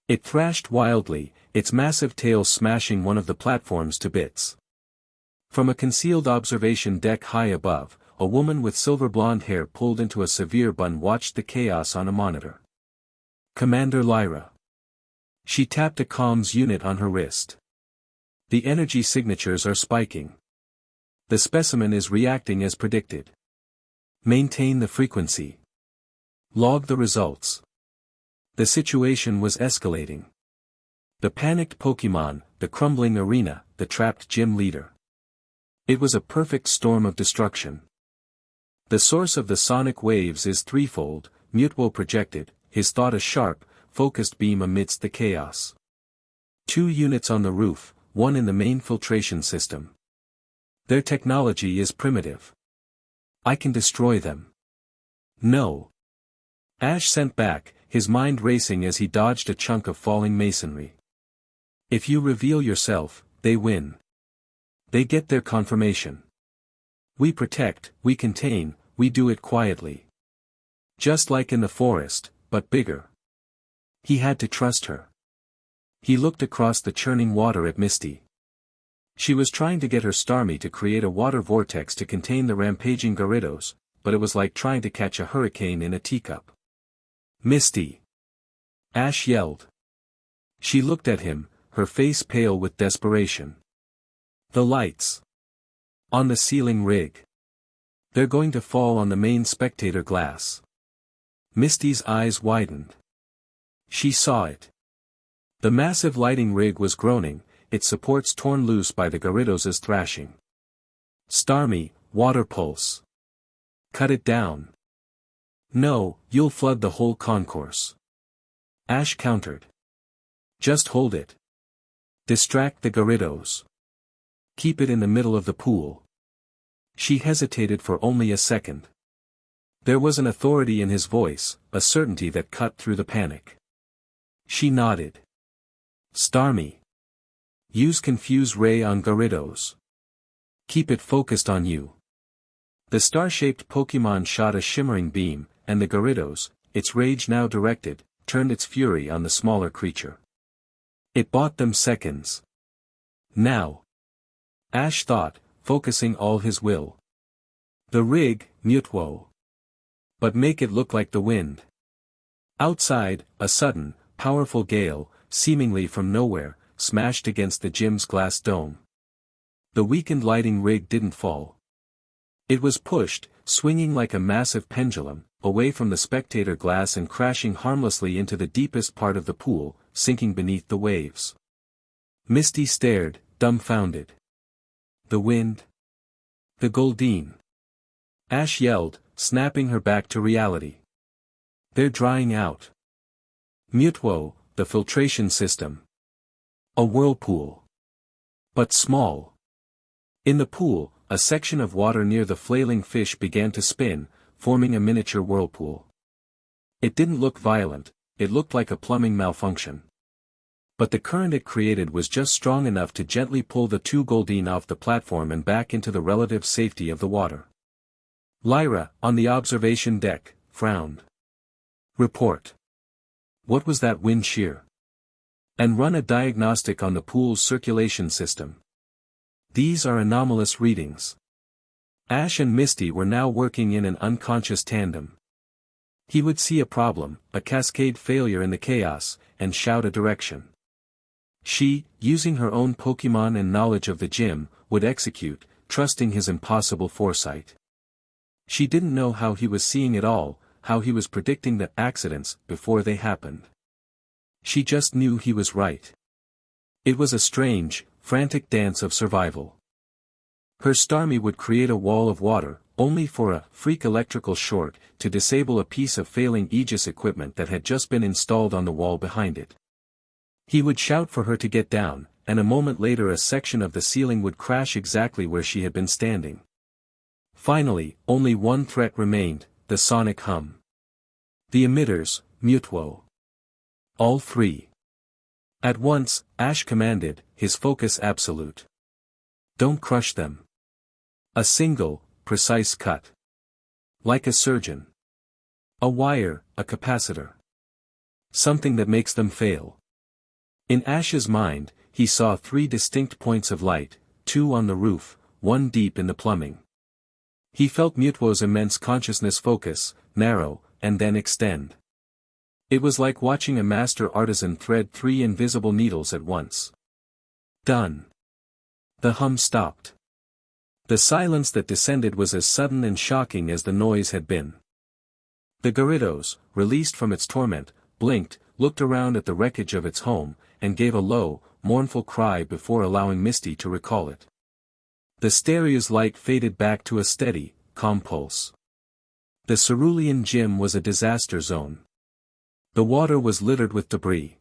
It thrashed wildly, its massive tail smashing one of the platforms to bits. From a concealed observation deck high above, a woman with silver blonde hair pulled into a severe bun watched the chaos on a monitor. Commander Lyra. She tapped a comms unit on her wrist. The energy signatures are spiking. The specimen is reacting as predicted. Maintain the frequency. Log the results. The situation was escalating. The panicked Pokemon, the crumbling arena, the trapped gym leader. It was a perfect storm of destruction. The source of the sonic waves is threefold, Mewtwo projected, his thought a sharp, focused beam amidst the chaos. 2 units on the roof, 1 in the main filtration system. Their technology is primitive. I can destroy them. No. Ash sent back, his mind racing as he dodged a chunk of falling masonry. If you reveal yourself, they win. They get their confirmation. We protect, we contain, we do it quietly. Just like in the forest, but bigger. He had to trust her. He looked across the churning water at Misty. She was trying to get her Starmie to create a water vortex to contain the rampaging Gyarados, but it was like trying to catch a hurricane in a teacup. Misty! Ash yelled. She looked at him, her face pale with desperation. The lights. On the ceiling rig. They're going to fall on the main spectator glass. Misty's eyes widened. She saw it. The massive lighting rig was groaning, its supports torn loose by the Gyarados' thrashing. Starmie, water pulse. Cut it down. No, you'll flood the whole concourse. Ash countered. Just hold it. Distract the Gyarados. Keep it in the middle of the pool. She hesitated for only a second. There was an authority in his voice, a certainty that cut through the panic. She nodded. Starmie. Use Confuse Ray on Gyarados. Keep it focused on you. The star-shaped Pokémon shot a shimmering beam, and the Gyarados, its rage now directed, turned its fury on the smaller creature. It bought them seconds. Now. Ash thought, focusing all his will. The rig, Mewtwo. But make it look like the wind. Outside, a sudden, powerful gale, seemingly from nowhere, smashed against the gym's glass dome. The weakened lighting rig didn't fall. It was pushed, swinging like a massive pendulum, away from the spectator glass and crashing harmlessly into the deepest part of the pool, sinking beneath the waves. Misty stared, dumbfounded. The wind? The Goldeen. Ash yelled, snapping her back to reality. They're drying out. Mewtwo, the filtration system. A whirlpool. But small. In the pool, a section of water near the flailing fish began to spin, forming a miniature whirlpool. It didn't look violent, it looked like a plumbing malfunction. But the current it created was just strong enough to gently pull the two Goldeen off the platform and back into the relative safety of the water. Lyra, on the observation deck, frowned. Report. What was that wind shear? And run a diagnostic on the pool's circulation system. These are anomalous readings. Ash and Misty were now working in an unconscious tandem. He would see a problem, a cascade failure in the chaos, and shout a direction. She, using her own Pokémon and knowledge of the gym, would execute, trusting his impossible foresight. She didn't know how he was seeing it all, how he was predicting the accidents before they happened. She just knew he was right. It was a strange, frantic dance of survival. Her Starmie would create a wall of water, only for a freak electrical short to disable a piece of failing Aegis equipment that had just been installed on the wall behind it. He would shout for her to get down, and a moment later a section of the ceiling would crash exactly where she had been standing. Finally, only one threat remained, the sonic hum. The emitters, Mewtwo. All three. At once, Ash commanded, his focus absolute. Don't crush them. A single, precise cut. Like a surgeon. A wire, a capacitor. Something that makes them fail. In Ash's mind, he saw three distinct points of light, two on the roof, one deep in the plumbing. He felt Mewtwo's immense consciousness focus, narrow, and then extend. It was like watching a master artisan thread three invisible needles at once. Done. The hum stopped. The silence that descended was as sudden and shocking as the noise had been. The Gyarados, released from its torment, blinked, looked around at the wreckage of its home, and gave a low, mournful cry before allowing Misty to recall it. The stereo's light faded back to a steady, calm pulse. The Cerulean Gym was a disaster zone. The water was littered with debris.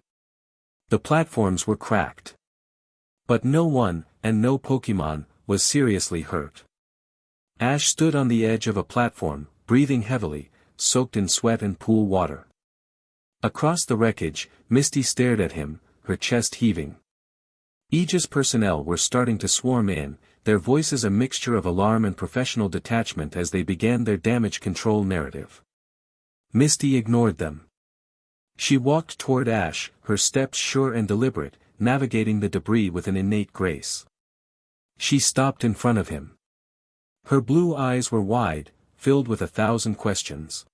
The platforms were cracked. But no one, and no Pokémon, was seriously hurt. Ash stood on the edge of a platform, breathing heavily, soaked in sweat and pool water. Across the wreckage, Misty stared at him, her chest heaving. Aegis personnel were starting to swarm in, their voices a mixture of alarm and professional detachment as they began their damage control narrative. Misty ignored them. She walked toward Ash, her steps sure and deliberate, navigating the debris with an innate grace. She stopped in front of him. Her blue eyes were wide, filled with 1,000 questions.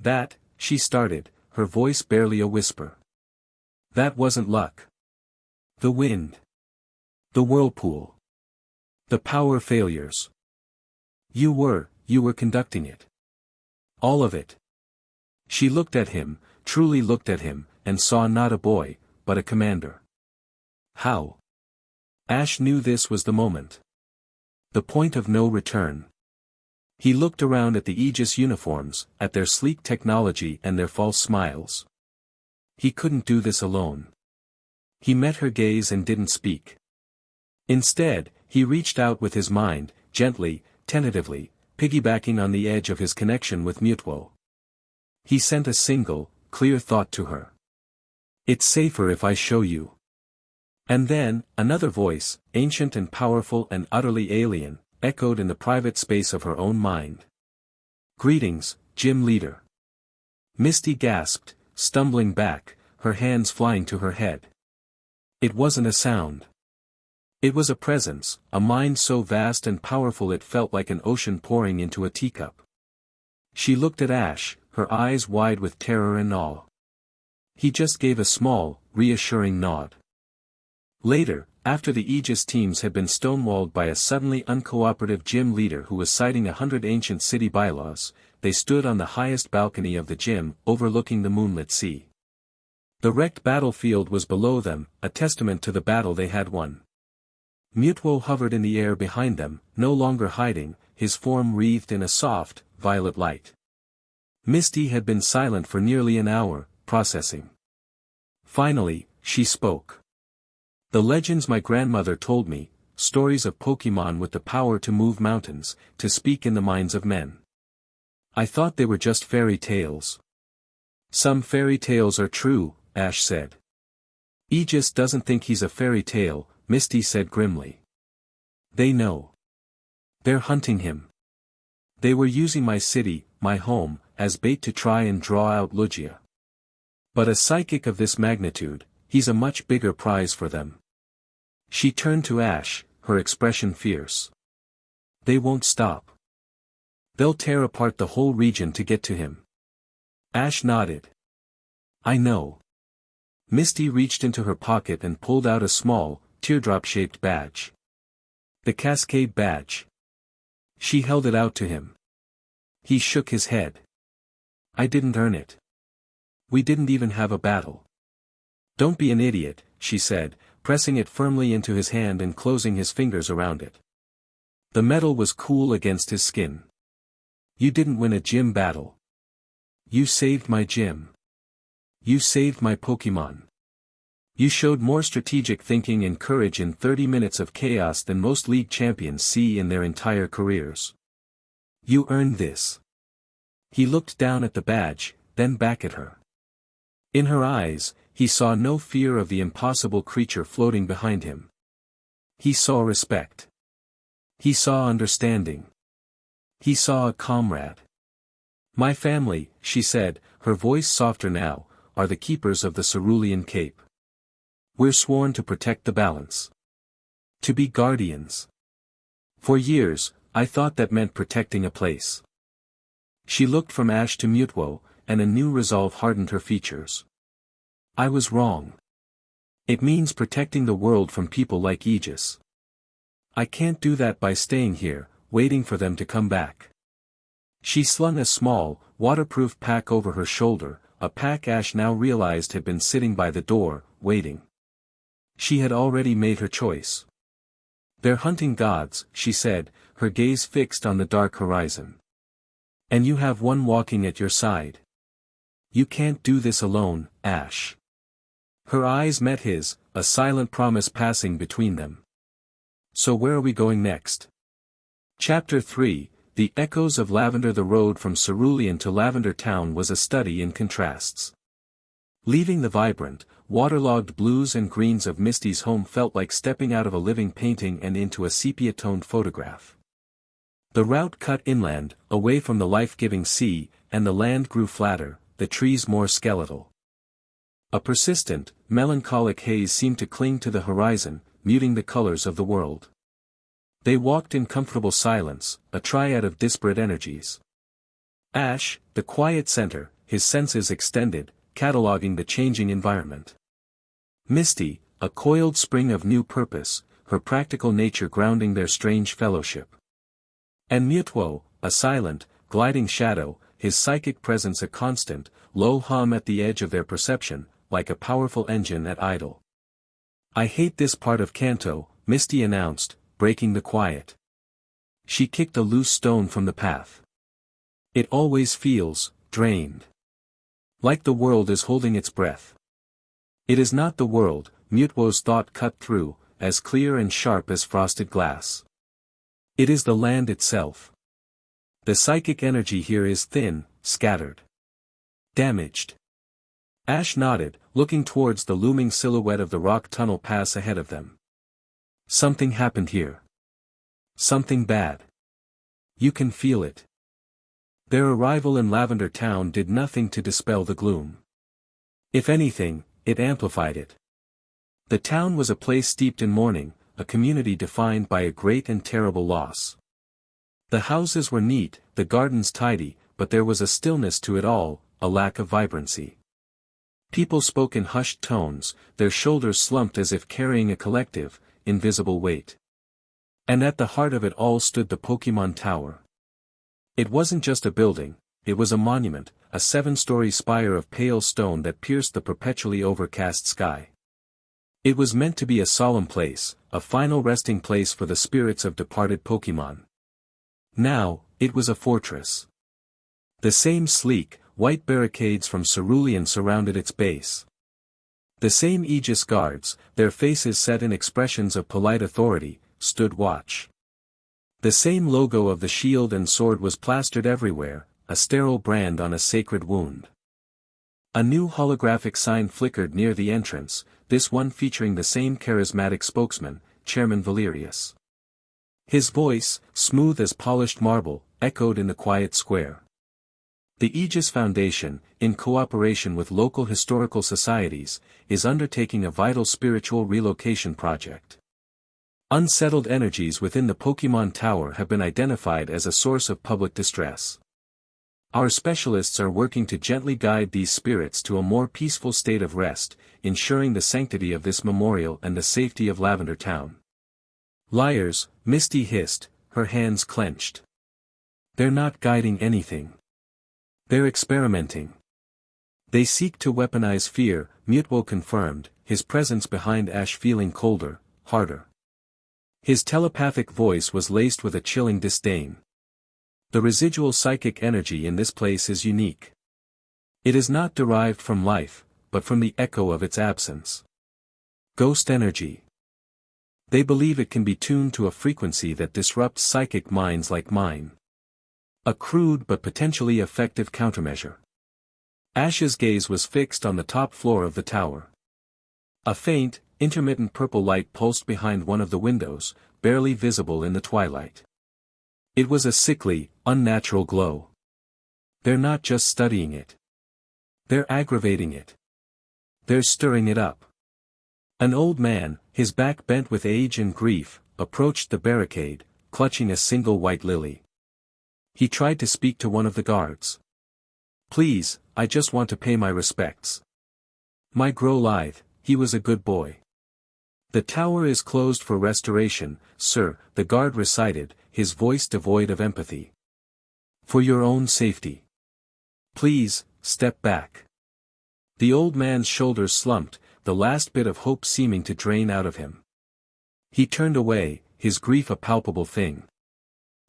That, she started, her voice barely a whisper. That wasn't luck. The wind. The whirlpool. The power failures. You were conducting it. All of it. She looked at him, truly looked at him, and saw not a boy, but a commander. How? Ash knew this was the moment. The point of no return. He looked around at the Aegis uniforms, at their sleek technology and their false smiles. He couldn't do this alone. He met her gaze and didn't speak. Instead, he reached out with his mind, gently, tentatively, piggybacking on the edge of his connection with Mewtwo. He sent a single, clear thought to her. It's safer if I show you. And then, another voice, ancient and powerful and utterly alien, echoed in the private space of her own mind. Greetings, Gym Leader. Misty gasped, stumbling back, her hands flying to her head. It wasn't a sound. It was a presence, a mind so vast and powerful it felt like an ocean pouring into a teacup. She looked at Ash, her eyes wide with terror and awe. He just gave a small, reassuring nod. Later, after the Aegis teams had been stonewalled by a suddenly uncooperative gym leader who was citing 100 ancient city bylaws, they stood on the highest balcony of the gym, overlooking the moonlit sea. The wrecked battlefield was below them, a testament to the battle they had won. Mewtwo hovered in the air behind them, no longer hiding, his form wreathed in a soft, violet light. Misty had been silent for nearly an hour, processing. Finally, she spoke. The legends my grandmother told me, stories of Pokémon with the power to move mountains, to speak in the minds of men. I thought they were just fairy tales. Some fairy tales are true, Ash said. Aegis doesn't think he's a fairy tale, Misty said grimly. They know. They're hunting him. They were using my city, my home, as bait to try and draw out Lugia. But a psychic of this magnitude, he's a much bigger prize for them. She turned to Ash, her expression fierce. They won't stop. They'll tear apart the whole region to get to him. Ash nodded. I know. Misty reached into her pocket and pulled out a small, teardrop-shaped badge. The Cascade Badge. She held it out to him. He shook his head. I didn't earn it. We didn't even have a battle. Don't be an idiot, she said, pressing it firmly into his hand and closing his fingers around it. The metal was cool against his skin. You didn't win a gym battle. You saved my gym. You saved my Pokémon. You showed more strategic thinking and courage in 30 minutes of chaos than most league champions see in their entire careers. You earned this. He looked down at the badge, then back at her. In her eyes, he saw no fear of the impossible creature floating behind him. He saw respect. He saw understanding. He saw a comrade. My family, she said, her voice softer now, are the keepers of the Cerulean Cape. We're sworn to protect the balance. To be guardians. For years, I thought that meant protecting a place. She looked from Ash to Mewtwo, and a new resolve hardened her features. I was wrong. It means protecting the world from people like Aegis. I can't do that by staying here, waiting for them to come back. She slung a small, waterproof pack over her shoulder, a pack Ash now realized had been sitting by the door, waiting. She had already made her choice. They're hunting gods, she said, her gaze fixed on the dark horizon. And you have one walking at your side. You can't do this alone, Ash. Her eyes met his, a silent promise passing between them. So where are we going next? Chapter 3, The Echoes of Lavender. The road from Cerulean to Lavender Town was a study in contrasts. Leaving the vibrant, waterlogged blues and greens of Misty's home felt like stepping out of a living painting and into a sepia-toned photograph. The route cut inland, away from the life-giving sea, and the land grew flatter, the trees more skeletal. A persistent, melancholic haze seemed to cling to the horizon, muting the colors of the world. They walked in comfortable silence, a triad of disparate energies. Ash, the quiet center, his senses extended, cataloging the changing environment. Misty, a coiled spring of new purpose, her practical nature grounding their strange fellowship. And Mewtwo, a silent, gliding shadow, his psychic presence a constant, low hum at the edge of their perception, like a powerful engine at idle. "I hate this part of Kanto," Misty announced, breaking the quiet. She kicked a loose stone from the path. "It always feels drained. Like the world is holding its breath." "It is not the world," Mewtwo's thought cut through, as clear and sharp as frosted glass. "It is the land itself. The psychic energy here is thin, scattered, damaged." Ash nodded, looking towards the looming silhouette of the rock tunnel pass ahead of them. "Something happened here. Something bad. You can feel it." Their arrival in Lavender Town did nothing to dispel the gloom. If anything, it amplified it. The town was a place steeped in mourning, a community defined by a great and terrible loss. The houses were neat, the gardens tidy, but there was a stillness to it all, a lack of vibrancy. People spoke in hushed tones, their shoulders slumped as if carrying a collective, invisible weight. And at the heart of it all stood the Pokémon Tower. It wasn't just a building, it was a monument, a 7-story spire of pale stone that pierced the perpetually overcast sky. It was meant to be a solemn place, a final resting place for the spirits of departed Pokémon. Now, it was a fortress. The same sleek, white barricades from cerulean surrounded its base. The same Aegis guards, their faces set in expressions of polite authority, stood watch. The same logo of the shield and sword was plastered everywhere, a sterile brand on a sacred wound. A new holographic sign flickered near the entrance, this one featuring the same charismatic spokesman, Chairman Valerius. His voice, smooth as polished marble, echoed in the quiet square. The Aegis Foundation, in cooperation with local historical societies, is undertaking a vital spiritual relocation project. Unsettled energies within the Pokémon Tower have been identified as a source of public distress. Our specialists are working to gently guide these spirits to a more peaceful state of rest, ensuring the sanctity of this memorial and the safety of Lavender Town. "Liars," Misty hissed, her hands clenched. "They're not guiding anything. They're experimenting. They seek to weaponize fear," Mewtwo confirmed, his presence behind Ash feeling colder, harder. His telepathic voice was laced with a chilling disdain. "The residual psychic energy in this place is unique. It is not derived from life, but from the echo of its absence. Ghost energy. They believe it can be tuned to a frequency that disrupts psychic minds like mine. A crude but potentially effective countermeasure." Ash's gaze was fixed on the top floor of the tower. A faint, intermittent purple light pulsed behind one of the windows, barely visible in the twilight. It was a sickly, unnatural glow. "They're not just studying it. They're aggravating it. They're stirring it up." An old man, his back bent with age and grief, approached the barricade, clutching a single white lily. He tried to speak to one of the guards. "Please, I just want to pay my respects. My grow lithe, he was a good boy." "The tower is closed for restoration, sir," the guard recited, his voice devoid of empathy. "For your own safety. Please, step back." The old man's shoulders slumped, the last bit of hope seeming to drain out of him. He turned away, his grief a palpable thing.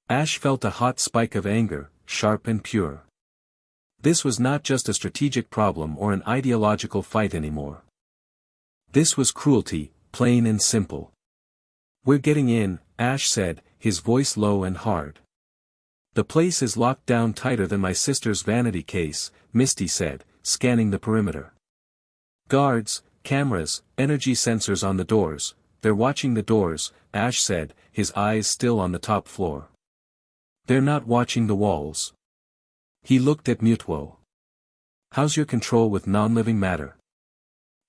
Ash felt a hot spike of anger, sharp and pure. This was not just a strategic problem or an ideological fight anymore. This was cruelty, plain and simple. "We're getting in," Ash said, his voice low and hard. "The place is locked down tighter than my sister's vanity case," Misty said, scanning the perimeter. "Guards, cameras, energy sensors on the doors, they're watching the doors," Ash said, his eyes still on the top floor. "They're not watching the walls." He looked at Mewtwo. "How's your control with non-living matter?"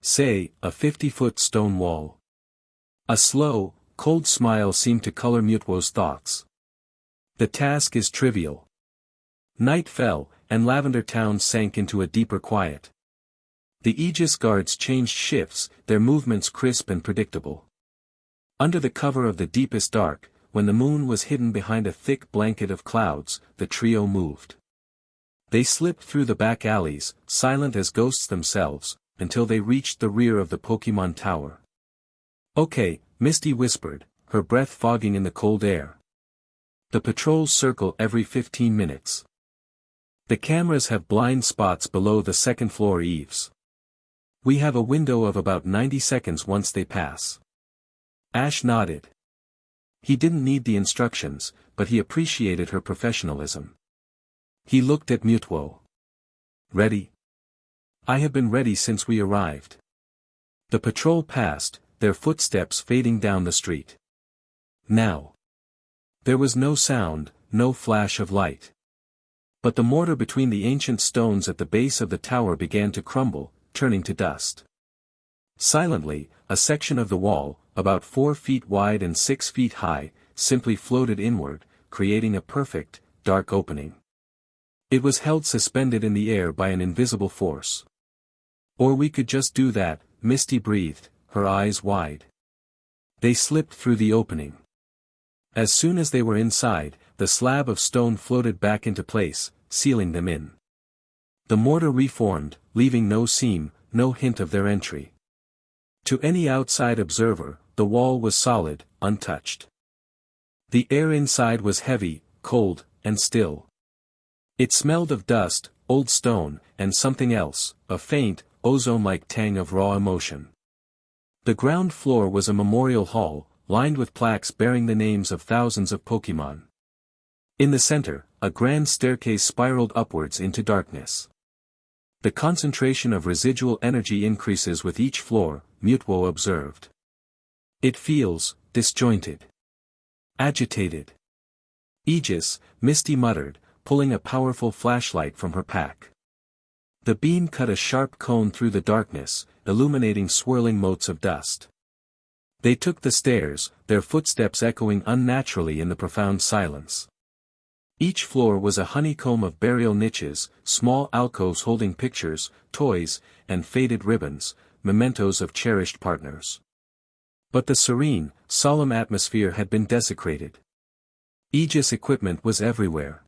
"Say, a 50-foot stone wall." A slow, cold smile seemed to color Mewtwo's thoughts. "The task is trivial." Night fell, and Lavender Town sank into a deeper quiet. The Aegis guards changed shifts, their movements crisp and predictable. Under the cover of the deepest dark, when the moon was hidden behind a thick blanket of clouds, the trio moved. They slipped through the back alleys, silent as ghosts themselves, until they reached the rear of the Pokémon Tower. "Okay," Misty whispered, her breath fogging in the cold air. "The patrols circle every 15 minutes. The cameras have blind spots below the second-floor eaves. We have a window of about 90 seconds once they pass." Ash nodded. He didn't need the instructions, but he appreciated her professionalism. He looked at Mewtwo. "Ready?" "I have been ready since we arrived." The patrol passed, their footsteps fading down the street. Now. There was no sound, no flash of light. But the mortar between the ancient stones at the base of the tower began to crumble, turning to dust. Silently, a section of the wall, about 4 feet wide and 6 feet high, simply floated inward, creating a perfect, dark opening. It was held suspended in the air by an invisible force. "Or we could just do that," Misty breathed, her eyes wide. They slipped through the opening. As soon as they were inside, the slab of stone floated back into place, sealing them in. The mortar reformed, leaving no seam, no hint of their entry. To any outside observer, the wall was solid, untouched. The air inside was heavy, cold, and still. It smelled of dust, old stone, and something else, a faint, ozone-like tang of raw emotion. The ground floor was a memorial hall, lined with plaques bearing the names of thousands of Pokémon. In the center, a grand staircase spiraled upwards into darkness. The concentration of residual energy increases with each floor, Mewtwo observed. "It feels disjointed. Agitated." "Aegis," Misty muttered, pulling a powerful flashlight from her pack. The beam cut a sharp cone through the darkness, illuminating swirling motes of dust. They took the stairs, their footsteps echoing unnaturally in the profound silence. Each floor was a honeycomb of burial niches, small alcoves holding pictures, toys, and faded ribbons, mementos of cherished partners. But the serene, solemn atmosphere had been desecrated. Aegis equipment was everywhere.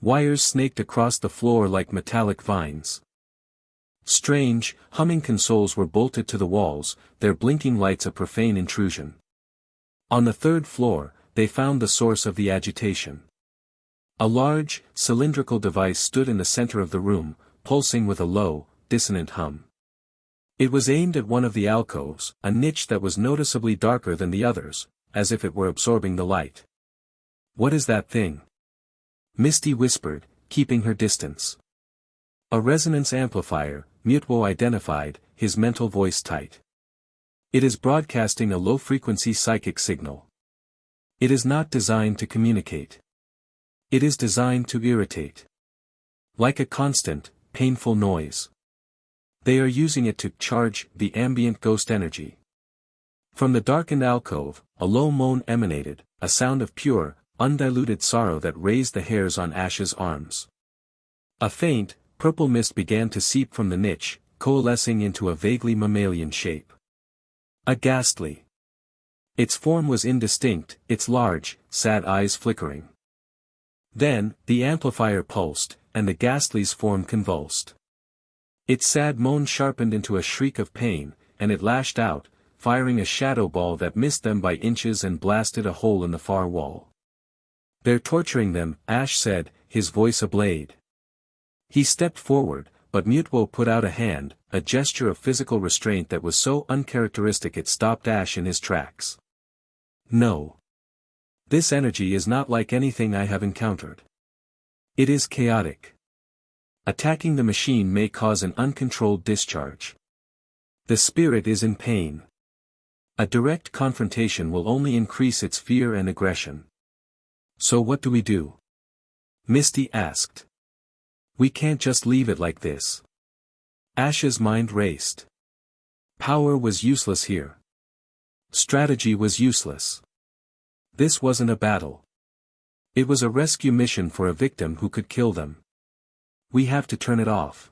Wires snaked across the floor like metallic vines. Strange, humming consoles were bolted to the walls, their blinking lights a profane intrusion. On the third floor, they found the source of the agitation. A large, cylindrical device stood in the center of the room, pulsing with a low, dissonant hum. It was aimed at one of the alcoves, a niche that was noticeably darker than the others, as if it were absorbing the light. "What is that thing?" Misty whispered, keeping her distance. "A resonance amplifier," Mewtwo identified, his mental voice tight. "It is broadcasting a low-frequency psychic signal. It is not designed to communicate. It is designed to irritate. Like a constant, painful noise. They are using it to charge the ambient ghost energy." From the darkened alcove, a low moan emanated, a sound of pure, undiluted sorrow that raised the hairs on Ash's arms. A faint, purple mist began to seep from the niche, coalescing into a vaguely mammalian shape. A ghastly. Its form was indistinct, its large, sad eyes flickering. Then, the amplifier pulsed, and the ghastly's form convulsed. Its sad moan sharpened into a shriek of pain, and it lashed out, firing a shadow ball that missed them by inches and blasted a hole in the far wall. "They're torturing them," Ash said, his voice ablade. He stepped forward, but Mewtwo put out a hand, a gesture of physical restraint that was so uncharacteristic it stopped Ash in his tracks. "No. This energy is not like anything I have encountered. It is chaotic. Attacking the machine may cause an uncontrolled discharge. The spirit is in pain. A direct confrontation will only increase its fear and aggression." "So what do we do?" Misty asked. "We can't just leave it like this." Ash's mind raced. Power was useless here. Strategy was useless. This wasn't a battle. It was a rescue mission for a victim who could kill them. We have to turn it off.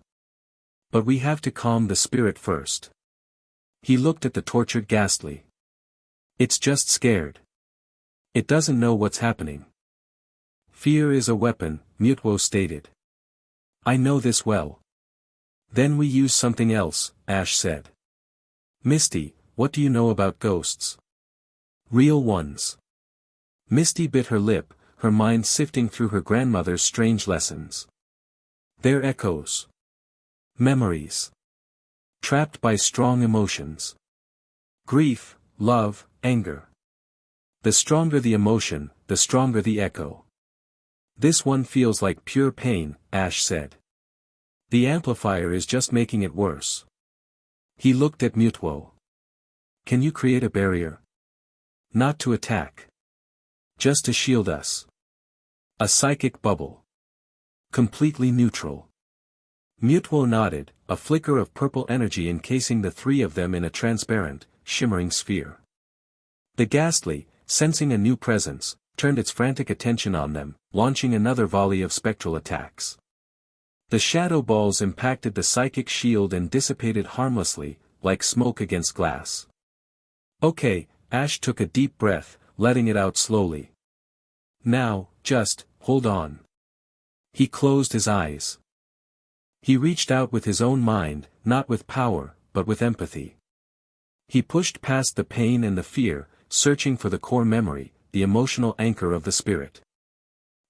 But we have to calm the spirit first. He looked at the tortured Ghastly. It's just scared. It doesn't know what's happening. Fear is a weapon, Mewtwo stated. I know this well. Then we use something else, Ash said. Misty, what do you know about ghosts? Real ones. Misty bit her lip, her mind sifting through her grandmother's strange lessons. They're echoes. Memories. Trapped by strong emotions. Grief, love, anger. The stronger the emotion, the stronger the echo. This one feels like pure pain, Ash said. The amplifier is just making it worse. He looked at Mewtwo. Can you create a barrier? Not to attack. Just to shield us. A psychic bubble. Completely neutral. Mewtwo nodded, a flicker of purple energy encasing the three of them in a transparent, shimmering sphere. The ghastly, sensing a new presence, turned its frantic attention on them, launching another volley of spectral attacks. The shadow balls impacted the psychic shield and dissipated harmlessly, like smoke against glass. Okay, Ash took a deep breath, letting it out slowly. Now, just, hold on. He closed his eyes. He reached out with his own mind, not with power, but with empathy. He pushed past the pain and the fear, searching for the core memory, the emotional anchor of the spirit.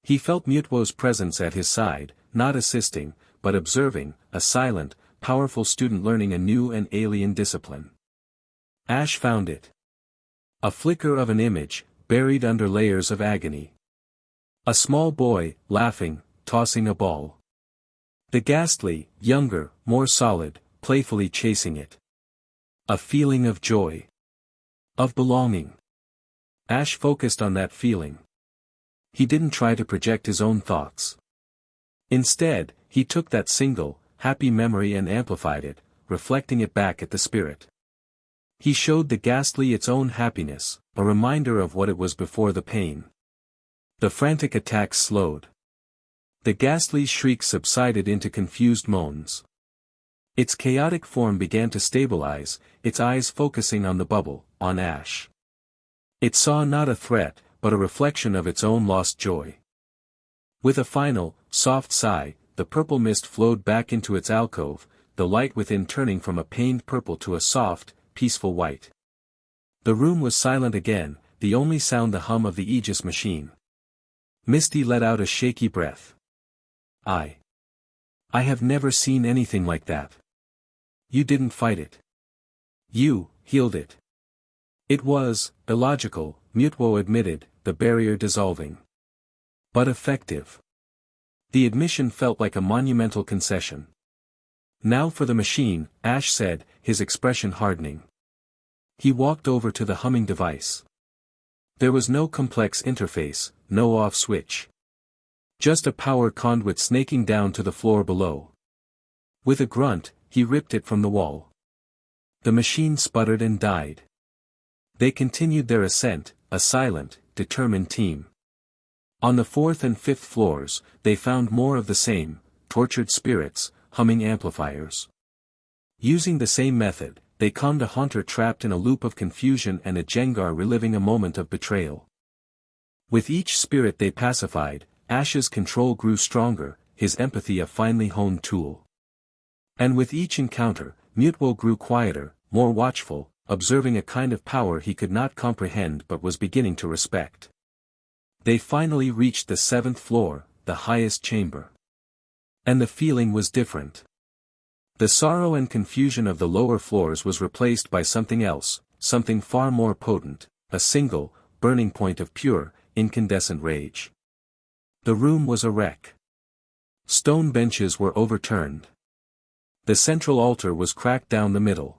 He felt Mewtwo's presence at his side, not assisting, but observing, a silent, powerful student learning a new and alien discipline. Ash found it. A flicker of an image, buried under layers of agony. A small boy, laughing, tossing a ball. The ghastly, younger, more solid, playfully chasing it. A feeling of joy. Of belonging. Ash focused on that feeling. He didn't try to project his own thoughts. Instead, he took that single, happy memory and amplified it, reflecting it back at the spirit. He showed the ghastly its own happiness, a reminder of what it was before the pain. The frantic attacks slowed. The ghastly's shrieks subsided into confused moans. Its chaotic form began to stabilize, its eyes focusing on the bubble, on Ash. It saw not a threat, but a reflection of its own lost joy. With a final, soft sigh, the purple mist flowed back into its alcove, the light within turning from a pained purple to a soft, peaceful white. The room was silent again, the only sound the hum of the Aegis machine. Misty let out a shaky breath. I have never seen anything like that. You didn't fight it. You healed it. It was illogical, Mewtwo admitted, the barrier dissolving. But effective. The admission felt like a monumental concession. Now for the machine, Ash said, his expression hardening. He walked over to the humming device. There was no complex interface, no off switch. Just a power conduit snaking down to the floor below. With a grunt, he ripped it from the wall. The machine sputtered and died. They continued their ascent, a silent, determined team. On the 4th and 5th floors, they found more of the same, tortured spirits, humming amplifiers. Using the same method, they calmed a haunter trapped in a loop of confusion and a Jengar reliving a moment of betrayal. With each spirit they pacified, Ash's control grew stronger, his empathy a finely honed tool. And with each encounter, Mewtwo grew quieter, more watchful, observing a kind of power he could not comprehend but was beginning to respect. They finally reached the 7th floor, the highest chamber. And the feeling was different. The sorrow and confusion of the lower floors was replaced by something else, something far more potent, a single, burning point of pure, incandescent rage. The room was a wreck. Stone benches were overturned. The central altar was cracked down the middle.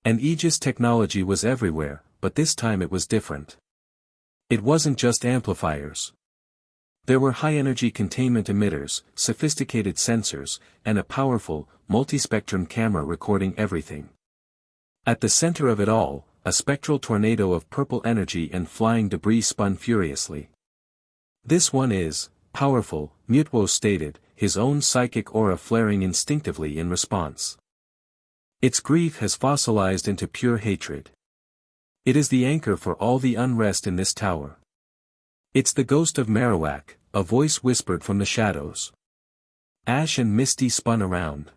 And Aegis technology was everywhere, but this time it was different. It wasn't just amplifiers. There were high-energy containment emitters, sophisticated sensors, and a powerful, multispectrum camera recording everything. At the center of it all, a spectral tornado of purple energy and flying debris spun furiously. This one is powerful, Mewtwo stated, his own psychic aura flaring instinctively in response. Its grief has fossilized into pure hatred. It is the anchor for all the unrest in this tower. It's the ghost of Marowak, a voice whispered from the shadows. Ash and Misty spun around.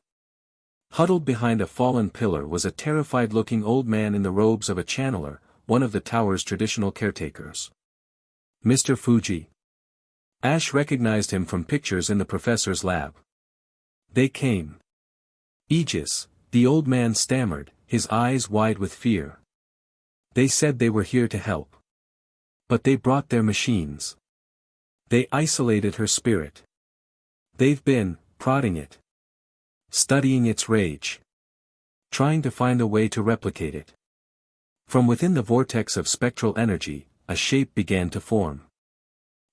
Huddled behind a fallen pillar was a terrified-looking old man in the robes of a channeler, one of the tower's traditional caretakers. Mr. Fuji. Ash recognized him from pictures in the professor's lab. They came. Aegis, the old man stammered, his eyes wide with fear. They said they were here to help. But they brought their machines. They isolated her spirit. They've been, prodding it. Studying its rage. Trying to find a way to replicate it. From within the vortex of spectral energy, a shape began to form.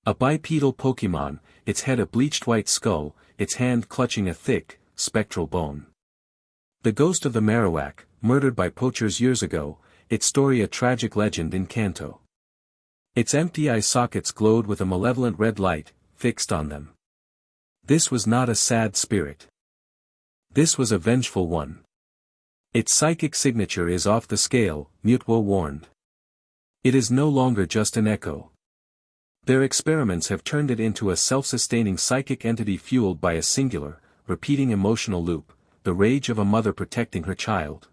A bipedal Pokemon, its head a bleached white skull, its hand clutching a thick, spectral bone. The ghost of the Marowak, murdered by poachers years ago, its story a tragic legend in Kanto. Its empty eye sockets glowed with a malevolent red light, fixed on them. This was not a sad spirit. This was a vengeful one. Its psychic signature is off the scale, Mewtwo warned. It is no longer just an echo. Their experiments have turned it into a self-sustaining psychic entity fueled by a singular, repeating emotional loop, the rage of a mother protecting her child.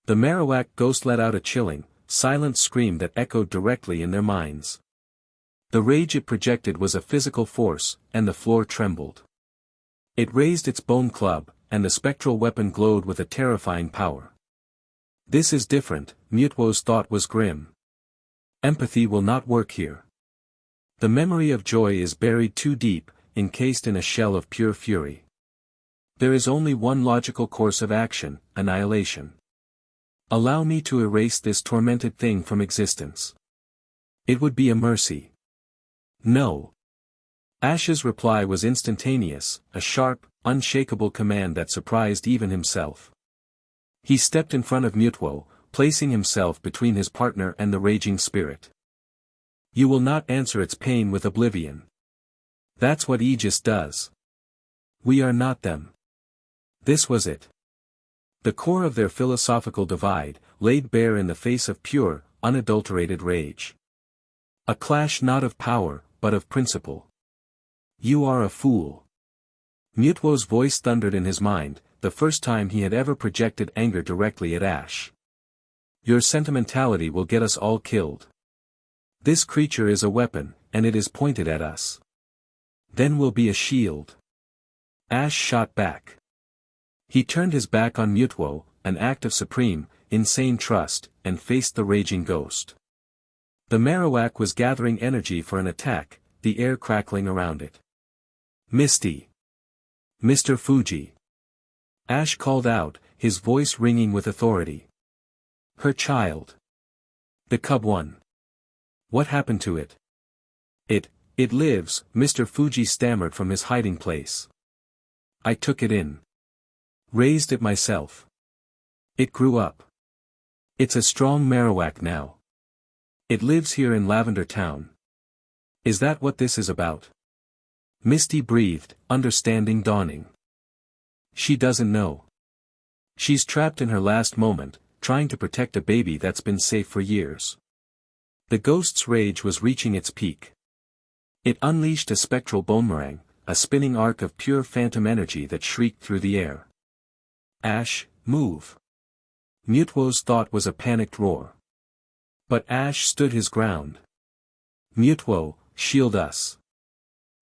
The Marowak ghost let out a chilling, silent scream that echoed directly in their minds. The rage it projected was a physical force, and the floor trembled. It raised its bone club, and the spectral weapon glowed with a terrifying power. This is different, Mewtwo's thought was grim. Empathy will not work here. The memory of joy is buried too deep, encased in a shell of pure fury. There is only one logical course of action, annihilation. Allow me to erase this tormented thing from existence. It would be a mercy. No. Ash's reply was instantaneous, a sharp, unshakable command that surprised even himself. He stepped in front of Mewtwo, placing himself between his partner and the raging spirit. You will not answer its pain with oblivion. That's what Aegis does. We are not them. This was it. The core of their philosophical divide, laid bare in the face of pure, unadulterated rage. A clash not of power, but of principle. You are a fool. Mewtwo's voice thundered in his mind, the first time he had ever projected anger directly at Ash. Your sentimentality will get us all killed. This creature is a weapon, and it is pointed at us. Then we'll be a shield. Ash shot back. He turned his back on Mewtwo, an act of supreme, insane trust, and faced the raging ghost. The Marowak was gathering energy for an attack, the air crackling around it. Misty. Mr. Fuji. Ash called out, his voice ringing with authority. Her child. The cub one. What happened to it? It lives, Mr. Fuji stammered from his hiding place. I took it in. Raised it myself. It grew up. It's a strong Marowak now. It lives here in Lavender Town. Is that what this is about? Misty breathed, understanding dawning. She doesn't know. She's trapped in her last moment, trying to protect a baby that's been safe for years. The ghost's rage was reaching its peak. It unleashed a spectral boomerang, a spinning arc of pure phantom energy that shrieked through the air. Ash, move. Mewtwo's thought was a panicked roar. But Ash stood his ground. Mewtwo, shield us.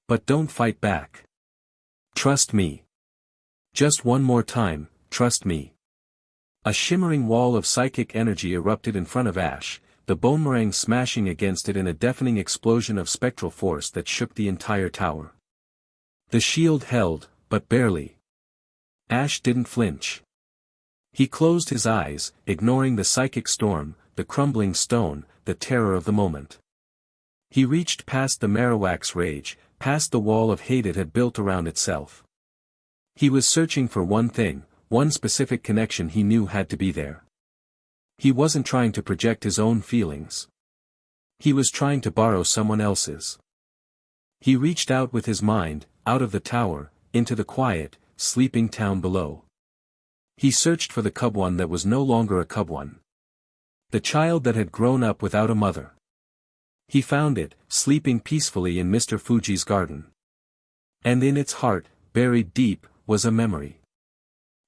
But don't fight back. Trust me. Just one more time, trust me. A shimmering wall of psychic energy erupted in front of Ash, the boomerang smashing against it in a deafening explosion of spectral force that shook the entire tower. The shield held, but barely. Ash didn't flinch. He closed his eyes, ignoring the psychic storm, the crumbling stone, the terror of the moment. He reached past the Marowak's rage, past the wall of hate it had built around itself. He was searching for one thing, one specific connection he knew had to be there. He wasn't trying to project his own feelings. He was trying to borrow someone else's. He reached out with his mind, out of the tower, into the quiet, sleeping town below. He searched for the cub one that was no longer a cub one. The child that had grown up without a mother. He found it, sleeping peacefully in Mr. Fuji's garden. And in its heart, buried deep, was a memory.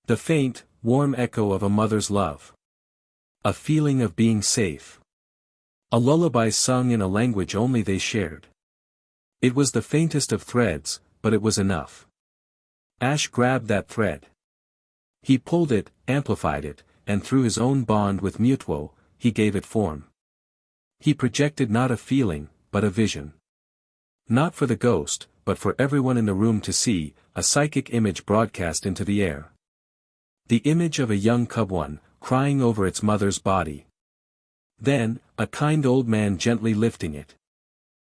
The faint, warm echo of a mother's love. A feeling of being safe. A lullaby sung in a language only they shared. It was the faintest of threads, but it was enough. Ash grabbed that thread. He pulled it, amplified it, and through his own bond with Mewtwo, he gave it form. He projected not a feeling, but a vision. Not for the ghost, but for everyone in the room to see, a psychic image broadcast into the air. The image of a young cub one, crying over its mother's body. Then, a kind old man gently lifting it.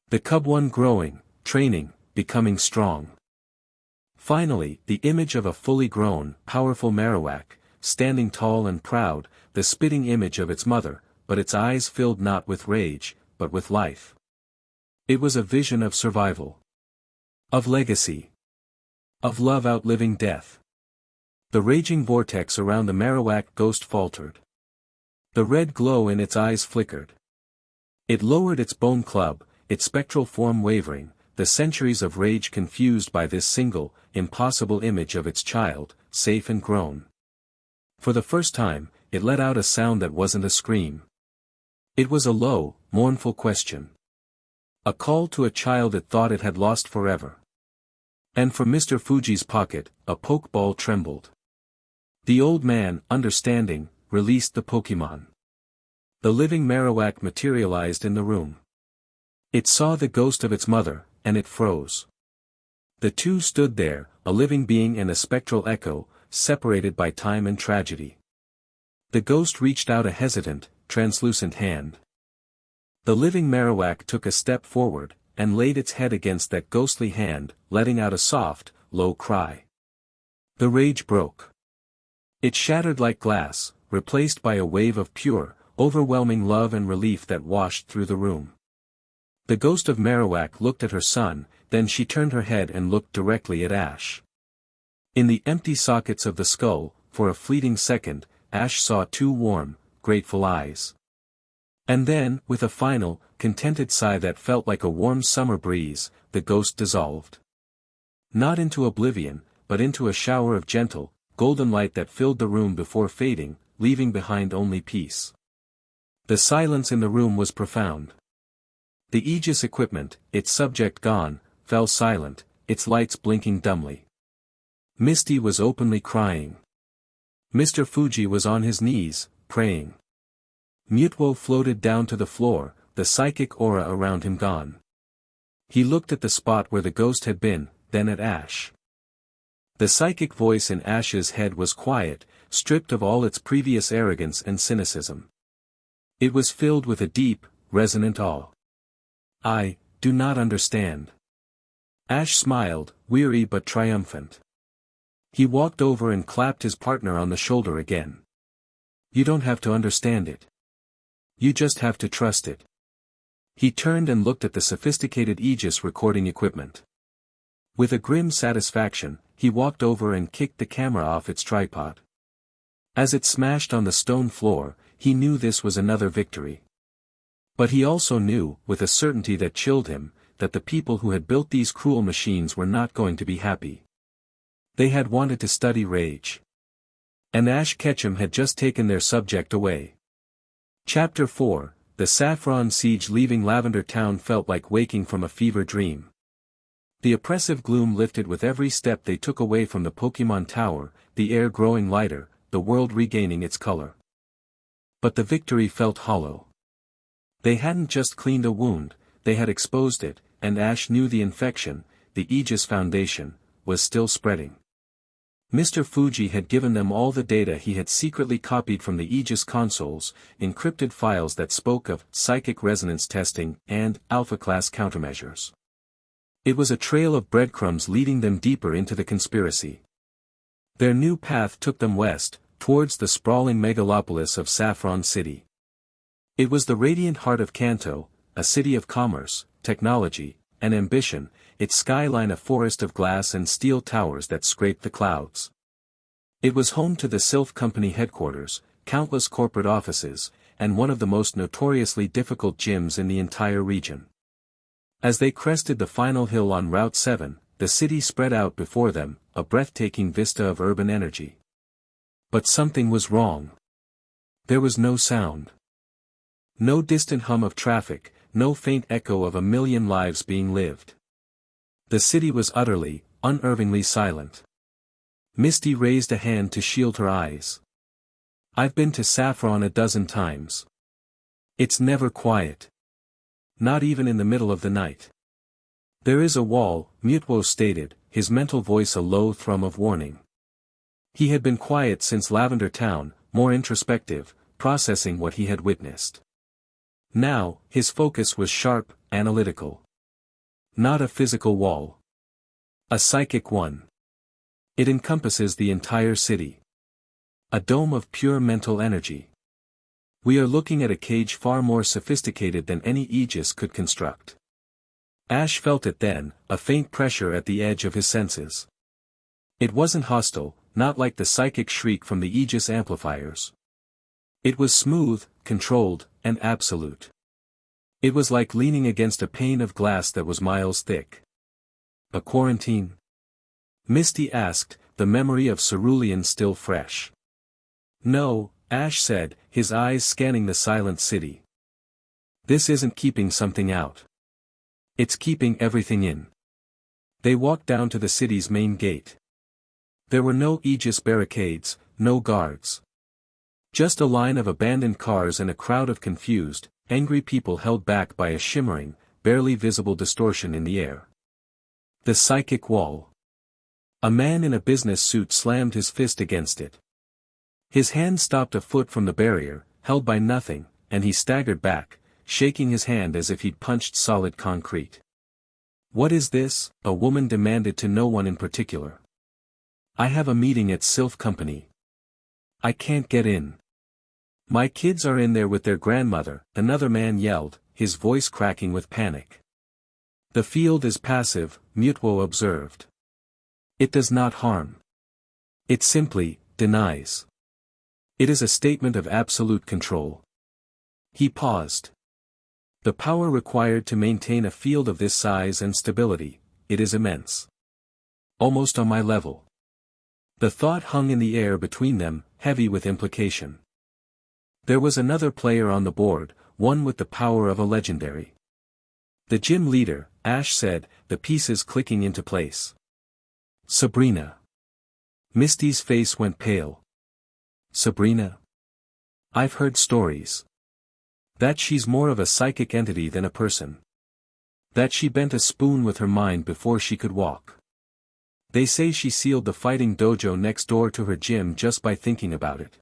The cub one growing, training, becoming strong. Finally, the image of a fully grown, powerful Marowak, standing tall and proud, the spitting image of its mother, but its eyes filled not with rage, but with life. It was a vision of survival. Of legacy. Of love outliving death. The raging vortex around the Marowak ghost faltered. The red glow in its eyes flickered. It lowered its bone club, its spectral form wavering, the centuries of rage confused by this single, impossible image of its child, safe and grown. For the first time, it let out a sound that wasn't a scream. It was a low, mournful question. A call to a child it thought it had lost forever. And from Mr. Fuji's pocket, a pokeball trembled. The old man, understanding, released the Pokemon. The living Marowak materialized in the room. It saw the ghost of its mother, and it froze. The two stood there, a living being and a spectral echo, separated by time and tragedy. The ghost reached out a hesitant, translucent hand. The living Marowak took a step forward, and laid its head against that ghostly hand, letting out a soft, low cry. The rage broke. It shattered like glass, replaced by a wave of pure, overwhelming love and relief that washed through the room. The ghost of Marowak looked at her son, then she turned her head and looked directly at Ash. In the empty sockets of the skull, for a fleeting second, Ash saw two warm, grateful eyes. And then, with a final, contented sigh that felt like a warm summer breeze, the ghost dissolved. Not into oblivion, but into a shower of gentle, golden light that filled the room before fading, leaving behind only peace. The silence in the room was profound. The Aegis equipment, its subject gone, fell silent, its lights blinking dumbly. Misty was openly crying. Mr. Fuji was on his knees, praying. Mewtwo floated down to the floor, the psychic aura around him gone. He looked at the spot where the ghost had been, then at Ash. The psychic voice in Ash's head was quiet, stripped of all its previous arrogance and cynicism. It was filled with a deep, resonant awe. I do not understand. Ash smiled, weary but triumphant. He walked over and clapped his partner on the shoulder again. You don't have to understand it. You just have to trust it. He turned and looked at the sophisticated Aegis recording equipment. With a grim satisfaction, he walked over and kicked the camera off its tripod. As it smashed on the stone floor, he knew this was another victory. But he also knew, with a certainty that chilled him, that the people who had built these cruel machines were not going to be happy. They had wanted to study rage. And Ash Ketchum had just taken their subject away. Chapter 4, The Saffron Siege. Leaving Lavender Town felt like waking from a fever dream. The oppressive gloom lifted with every step they took away from the Pokemon Tower, the air growing lighter, the world regaining its color. But the victory felt hollow. They hadn't just cleaned a wound, they had exposed it, and Ash knew the infection, the Aegis Foundation, was still spreading. Mr. Fuji had given them all the data he had secretly copied from the Aegis consoles, encrypted files that spoke of psychic resonance testing and alpha-class countermeasures. It was a trail of breadcrumbs leading them deeper into the conspiracy. Their new path took them west, towards the sprawling megalopolis of Saffron City. It was the radiant heart of Kanto, a city of commerce, technology, and ambition, its skyline a forest of glass and steel towers that scraped the clouds. It was home to the Sylph Company headquarters, countless corporate offices, and one of the most notoriously difficult gyms in the entire region. As they crested the final hill on Route 7, the city spread out before them, a breathtaking vista of urban energy. But something was wrong. There was no sound. No distant hum of traffic, no faint echo of a million lives being lived. The city was utterly, unnervingly silent. Misty raised a hand to shield her eyes. I've been to Saffron a dozen times. It's never quiet. Not even in the middle of the night. There is a wall, Mewtwo stated, his mental voice a low thrum of warning. He had been quiet since Lavender Town, more introspective, processing what he had witnessed. Now, his focus was sharp, analytical. Not a physical wall. A psychic one. It encompasses the entire city. A dome of pure mental energy. We are looking at a cage far more sophisticated than any Aegis could construct. Ash felt it then, a faint pressure at the edge of his senses. It wasn't hostile, not like the psychic shriek from the Aegis amplifiers. It was smooth, controlled, and absolute. It was like leaning against a pane of glass that was miles thick. A quarantine? Misty asked, the memory of Cerulean still fresh. No, Ash said, his eyes scanning the silent city. This isn't keeping something out. It's keeping everything in. They walked down to the city's main gate. There were no Aegis barricades, no guards. Just a line of abandoned cars and a crowd of confused, angry people held back by a shimmering, barely visible distortion in the air. The psychic wall. A man in a business suit slammed his fist against it. His hand stopped a foot from the barrier, held by nothing, and he staggered back, shaking his hand as if he'd punched solid concrete. What is this? A woman demanded to no one in particular. I have a meeting at Sylph Company. I can't get in. My kids are in there with their grandmother, another man yelled, his voice cracking with panic. The field is passive, Mewtwo observed. It does not harm. It simply denies. It is a statement of absolute control. He paused. The power required to maintain a field of this size and stability, it is immense. Almost on my level. The thought hung in the air between them, heavy with implication. There was another player on the board, one with the power of a legendary. The gym leader, Ash said, the pieces clicking into place. Sabrina. Misty's face went pale. Sabrina? I've heard stories. That she's more of a psychic entity than a person. That she bent a spoon with her mind before she could walk. They say she sealed the fighting dojo next door to her gym just by thinking about it.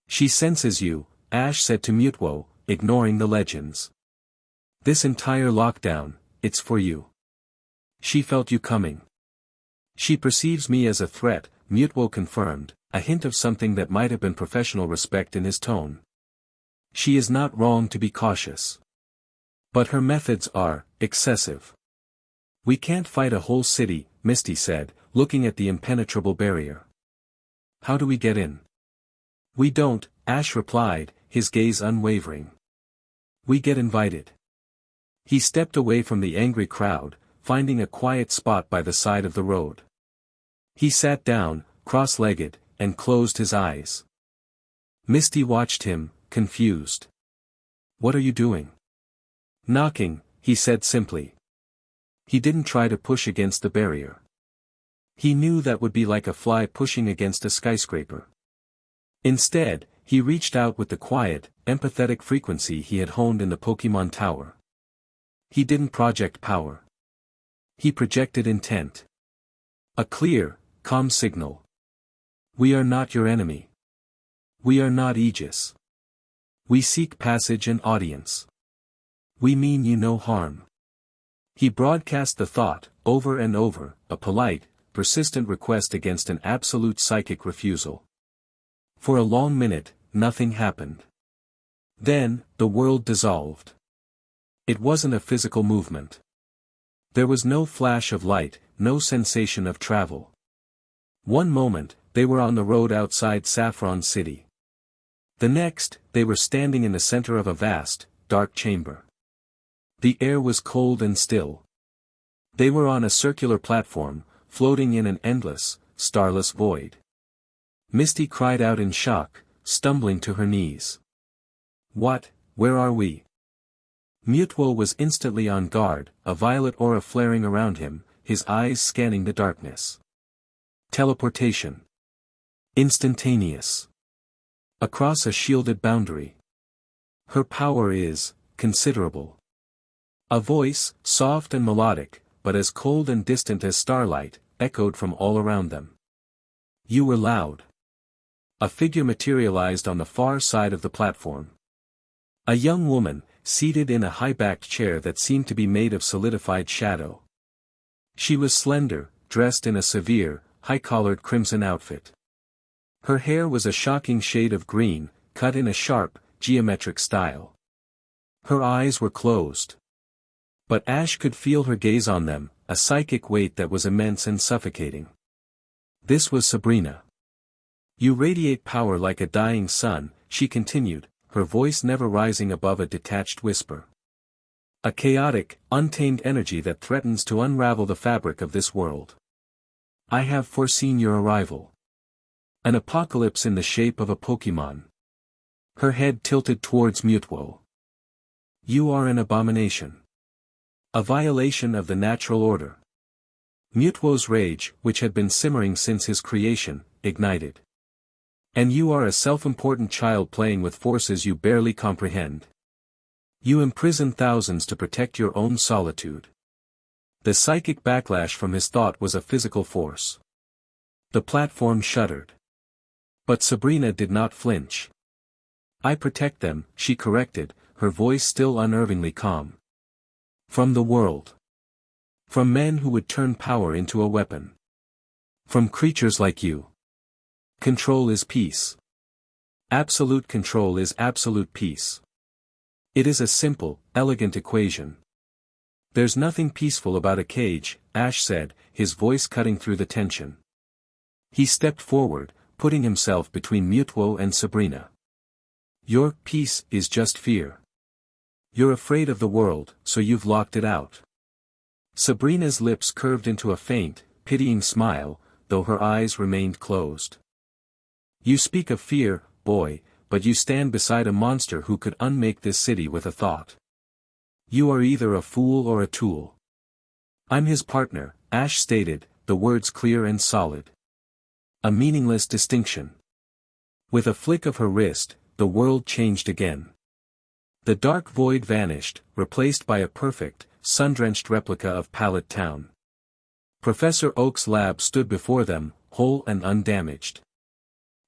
She senses you, Ash said to Mewtwo, ignoring the legends. This entire lockdown, it's for you. She felt you coming. She perceives me as a threat, Mewtwo confirmed, a hint of something that might have been professional respect in his tone. She is not wrong to be cautious. But her methods are excessive. We can't fight a whole city, Misty said, looking at the impenetrable barrier. How do we get in? We don't, Ash replied, his gaze unwavering. We get invited. He stepped away from the angry crowd, finding a quiet spot by the side of the road. He sat down, cross-legged, and closed his eyes. Misty watched him, confused. What are you doing? Knocking, he said simply. He didn't try to push against the barrier. He knew that would be like a fly pushing against a skyscraper. Instead, he reached out with the quiet, empathetic frequency he had honed in the Pokemon Tower. He didn't project power. He projected intent. A clear, calm signal. We are not your enemy. We are not Aegis. We seek passage and audience. We mean you no harm. He broadcast the thought, over and over, a polite, persistent request against an absolute psychic refusal. For a long minute, nothing happened. Then, the world dissolved. It wasn't a physical movement. There was no flash of light, no sensation of travel. One moment, they were on the road outside Saffron City. The next, they were standing in the center of a vast, dark chamber. The air was cold and still. They were on a circular platform, floating in an endless, starless void. Misty cried out in shock, stumbling to her knees. Where are we? Mewtwo was instantly on guard, a violet aura flaring around him, his eyes scanning the darkness. Teleportation. Instantaneous. Across a shielded boundary. Her power is considerable. A voice, soft and melodic, but as cold and distant as starlight, echoed from all around them. You were loud. A figure materialized on the far side of the platform. A young woman, seated in a high-backed chair that seemed to be made of solidified shadow. She was slender, dressed in a severe, high-collared crimson outfit. Her hair was a shocking shade of green, cut in a sharp, geometric style. Her eyes were closed. But Ash could feel her gaze on them, a psychic weight that was immense and suffocating. This was Sabrina. You radiate power like a dying sun, she continued, her voice never rising above a detached whisper. A chaotic, untamed energy that threatens to unravel the fabric of this world. I have foreseen your arrival. An apocalypse in the shape of a Pokémon. Her head tilted towards Mewtwo. You are an abomination. A violation of the natural order. Mewtwo's rage, which had been simmering since his creation, ignited. And you are a self-important child playing with forces you barely comprehend. You imprison thousands to protect your own solitude. The psychic backlash from his thought was a physical force. The platform shuddered. But Sabrina did not flinch. I protect them, she corrected, her voice still unnervingly calm. From the world. From men who would turn power into a weapon. From creatures like you. Control is peace. Absolute control is absolute peace. It is a simple, elegant equation. There's nothing peaceful about a cage, Ash said, his voice cutting through the tension. He stepped forward, putting himself between Mewtwo and Sabrina. Your peace is just fear. You're afraid of the world, so you've locked it out. Sabrina's lips curved into a faint, pitying smile, though her eyes remained closed. You speak of fear, boy, but you stand beside a monster who could unmake this city with a thought. You are either a fool or a tool. I'm his partner, Ash stated, the words clear and solid. A meaningless distinction. With a flick of her wrist, the world changed again. The dark void vanished, replaced by a perfect, sun-drenched replica of Pallet Town. Professor Oak's lab stood before them, whole and undamaged.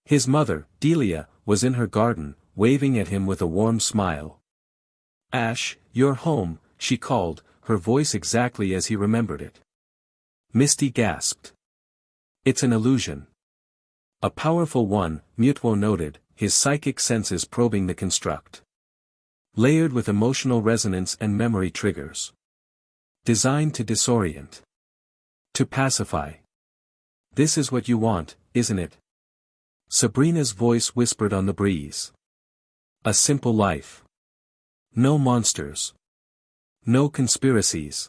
His mother, Delia, was in her garden, waving at him with a warm smile. Ash, you're home, she called, her voice exactly as he remembered it. Misty gasped. It's an illusion. A powerful one, Mewtwo noted, his psychic senses probing the construct. Layered with emotional resonance and memory triggers. Designed to disorient. To pacify. This is what you want, isn't it? Sabrina's voice whispered on the breeze. A simple life. No monsters. No conspiracies.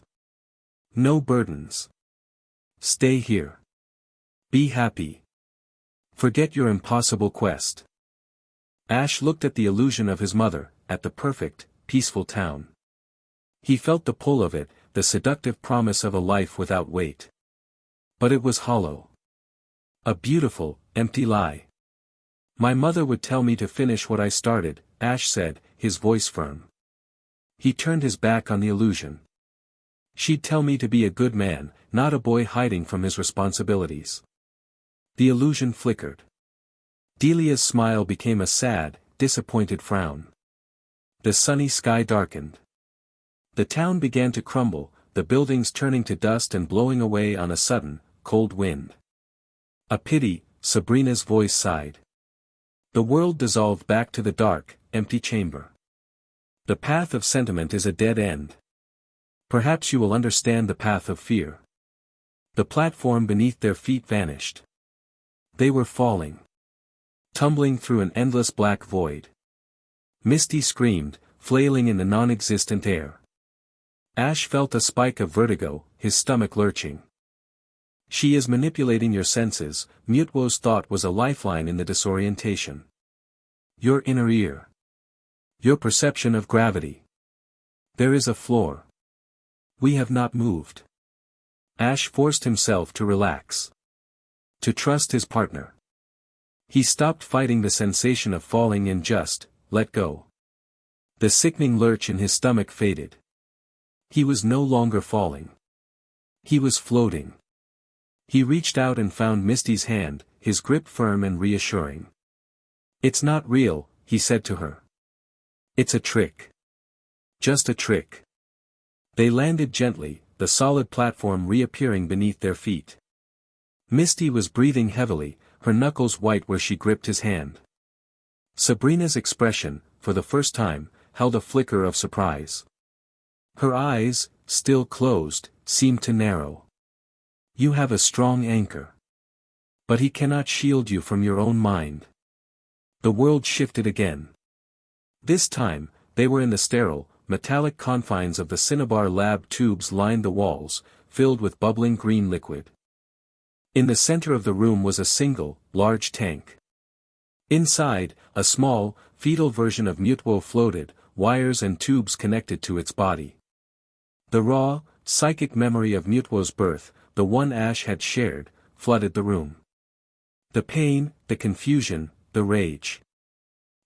No burdens. Stay here. Be happy. Forget your impossible quest. Ash looked at the illusion of his mother, at the perfect, peaceful town. He felt the pull of it, the seductive promise of a life without weight. But it was hollow. A beautiful, empty lie. My mother would tell me to finish what I started, Ash said, his voice firm. He turned his back on the illusion. She'd tell me to be a good man, not a boy hiding from his responsibilities. The illusion flickered. Delia's smile became a sad, disappointed frown. The sunny sky darkened. The town began to crumble, the buildings turning to dust and blowing away on a sudden, cold wind. A pity, Sabrina's voice sighed. The world dissolved back to the dark, empty chamber. The path of sentiment is a dead end. Perhaps you will understand the path of fear. The platform beneath their feet vanished. They were falling. tumbling through an endless black void. Misty screamed, flailing in the non-existent air. Ash felt a spike of vertigo, his stomach lurching. She is manipulating your senses, Mewtwo's thought was a lifeline in the disorientation. Your inner ear. Your perception of gravity. There is a floor. We have not moved. Ash forced himself to relax. To trust his partner. He stopped fighting the sensation of falling and just let go. The sickening lurch in his stomach faded. He was no longer falling. He was floating. He reached out and found Misty's hand, his grip firm and reassuring. "It's not real," he said to her. "It's a trick. Just a trick." They landed gently, the solid platform reappearing beneath their feet. Misty was breathing heavily, her knuckles white where she gripped his hand. Sabrina's expression, for the first time, held a flicker of surprise. Her eyes, still closed, seemed to narrow. "You have a strong anchor. But he cannot shield you from your own mind." The world shifted again. This time, they were in the sterile, metallic confines of the Cinnabar lab. Tubes lined the walls, filled with bubbling green liquid. In the center of the room was a single, large tank. Inside, a small, fetal version of Mewtwo floated, wires and tubes connected to its body. The raw, psychic memory of Mewtwo's birth, the one Ash had shared, flooded the room. The pain, the confusion, the rage.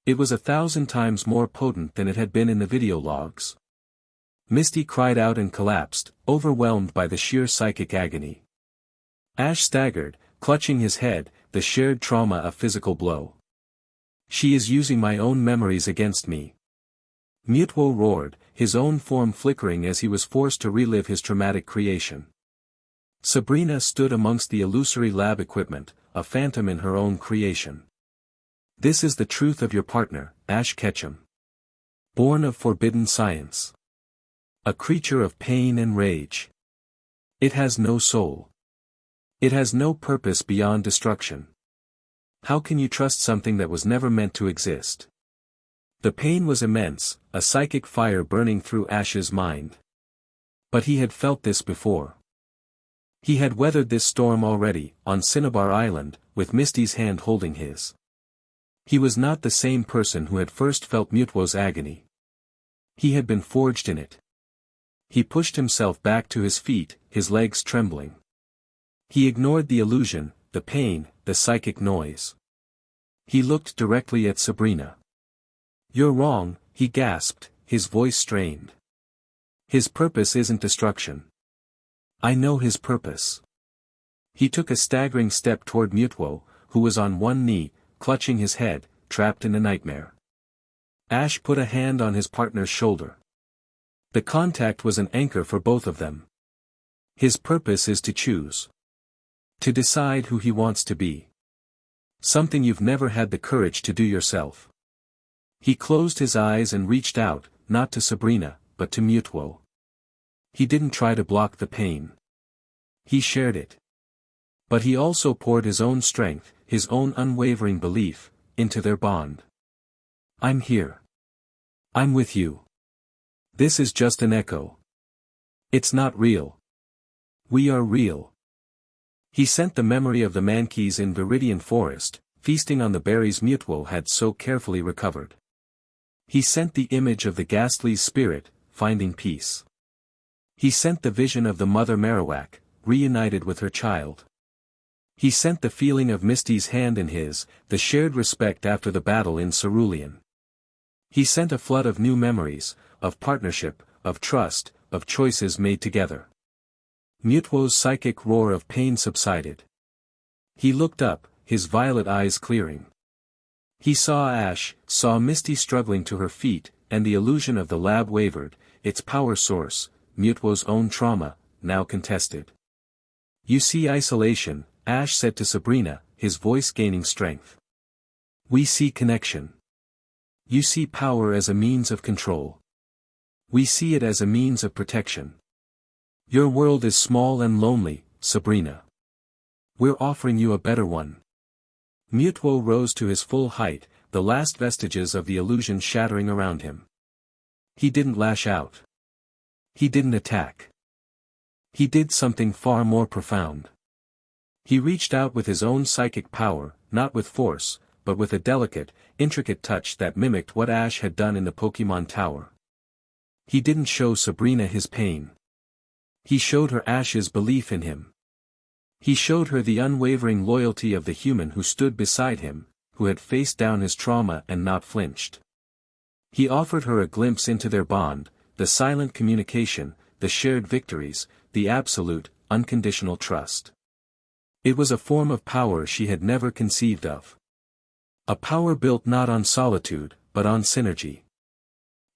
It was 1,000 times more potent than it had been in the video logs. Misty cried out and collapsed, overwhelmed by the sheer psychic agony. Ash staggered, clutching his head, the shared trauma a physical blow. "She is using my own memories against me." Mewtwo roared, his own form flickering as he was forced to relive his traumatic creation. Sabrina stood amongst the illusory lab equipment, a phantom in her own creation. "This is the truth of your partner, Ash Ketchum. Born of forbidden science. A creature of pain and rage. It has no soul. It has no purpose beyond destruction. How can you trust something that was never meant to exist?" The pain was immense, a psychic fire burning through Ash's mind. But he had felt this before. He had weathered this storm already, on Cinnabar Island, with Misty's hand holding his. He was not the same person who had first felt Mewtwo's agony. He had been forged in it. He pushed himself back to his feet, his legs trembling. He ignored the illusion, the pain, the psychic noise. He looked directly at Sabrina. "You're wrong," he gasped, his voice strained. "His purpose isn't destruction. I know his purpose." He took a staggering step toward Mewtwo, who was on one knee, clutching his head, trapped in a nightmare. Ash put a hand on his partner's shoulder. The contact was an anchor for both of them. His purpose is to choose. To decide who he wants to be. Something you've never had the courage to do yourself. He closed his eyes and reached out, not to Sabrina, but to Mewtwo. He didn't try to block the pain. He shared it. But he also poured his own strength, his own unwavering belief, into their bond. "I'm here. I'm with you. This is just an echo. It's not real. We are real." He sent the memory of the Mankeys in Viridian Forest, feasting on the berries Mewtwo had so carefully recovered. He sent the image of the Ghastly's spirit, finding peace. He sent the vision of the mother Marowak, reunited with her child. He sent the feeling of Misty's hand in his, the shared respect after the battle in Cerulean. He sent a flood of new memories, of partnership, of trust, of choices made together. Mewtwo's psychic roar of pain subsided. He looked up, his violet eyes clearing. He saw Ash, saw Misty struggling to her feet, and the illusion of the lab wavered, its power source, Mewtwo's own trauma, now contested. "You see isolation," Ash said to Sabrina, his voice gaining strength. "We see connection. You see power as a means of control. We see it as a means of protection. Your world is small and lonely, Sabrina. We're offering you a better one. Mewtwo rose to his full height, the last vestiges of the illusion shattering around him. He didn't lash out. He didn't attack. He did something far more profound. He reached out with his own psychic power, not with force, but with a delicate, intricate touch that mimicked what Ash had done in the Pokémon Tower. He didn't show Sabrina his pain. He showed her Ash's belief in him. He showed her the unwavering loyalty of the human who stood beside him, who had faced down his trauma and not flinched. He offered her a glimpse into their bond, the silent communication, the shared victories, the absolute, unconditional trust. It was a form of power she had never conceived of. A power built not on solitude, but on synergy.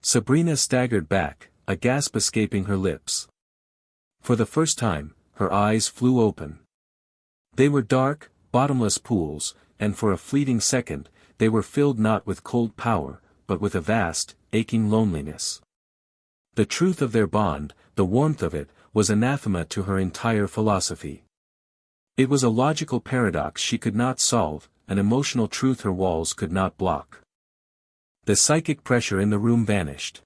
Sabrina staggered back, a gasp escaping her lips. For the first time, her eyes flew open. They were dark, bottomless pools, and for a fleeting second, they were filled not with cold power, but with a vast, aching loneliness. The truth of their bond, the warmth of it, was anathema to her entire philosophy. It was a logical paradox she could not solve, an emotional truth her walls could not block. The psychic pressure in the room vanished.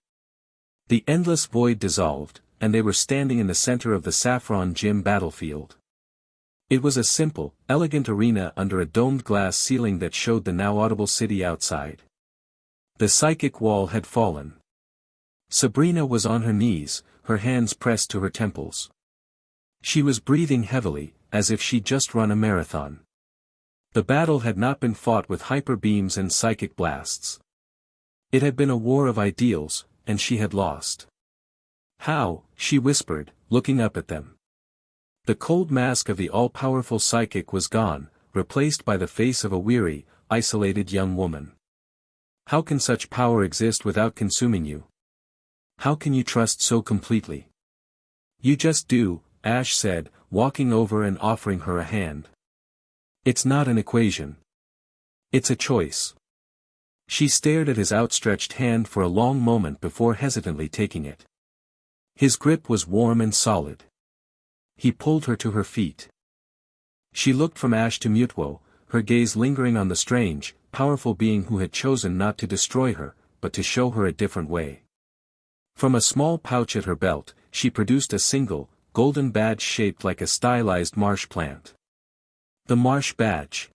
The endless void dissolved, and they were standing in the center of the Saffron Gym battlefield. It was a simple, elegant arena under a domed glass ceiling that showed the now audible city outside. The psychic wall had fallen. Sabrina was on her knees, her hands pressed to her temples. She was breathing heavily, as if she'd just run a marathon. The battle had not been fought with hyper beams and psychic blasts. It had been a war of ideals, and she had lost. How? She whispered, looking up at them. The cold mask of the all-powerful psychic was gone, replaced by the face of a weary, isolated young woman. How can such power exist without consuming you? How can you trust so completely? You just do, Ash said, walking over and offering her a hand. It's not an equation. It's a choice. She stared at his outstretched hand for a long moment before hesitantly taking it. His grip was warm and solid. He pulled her to her feet. She looked from Ash to Mewtwo, her gaze lingering on the strange, powerful being who had chosen not to destroy her, but to show her a different way. From a small pouch at her belt, she produced a single, golden badge shaped like a stylized marsh plant. The marsh badge.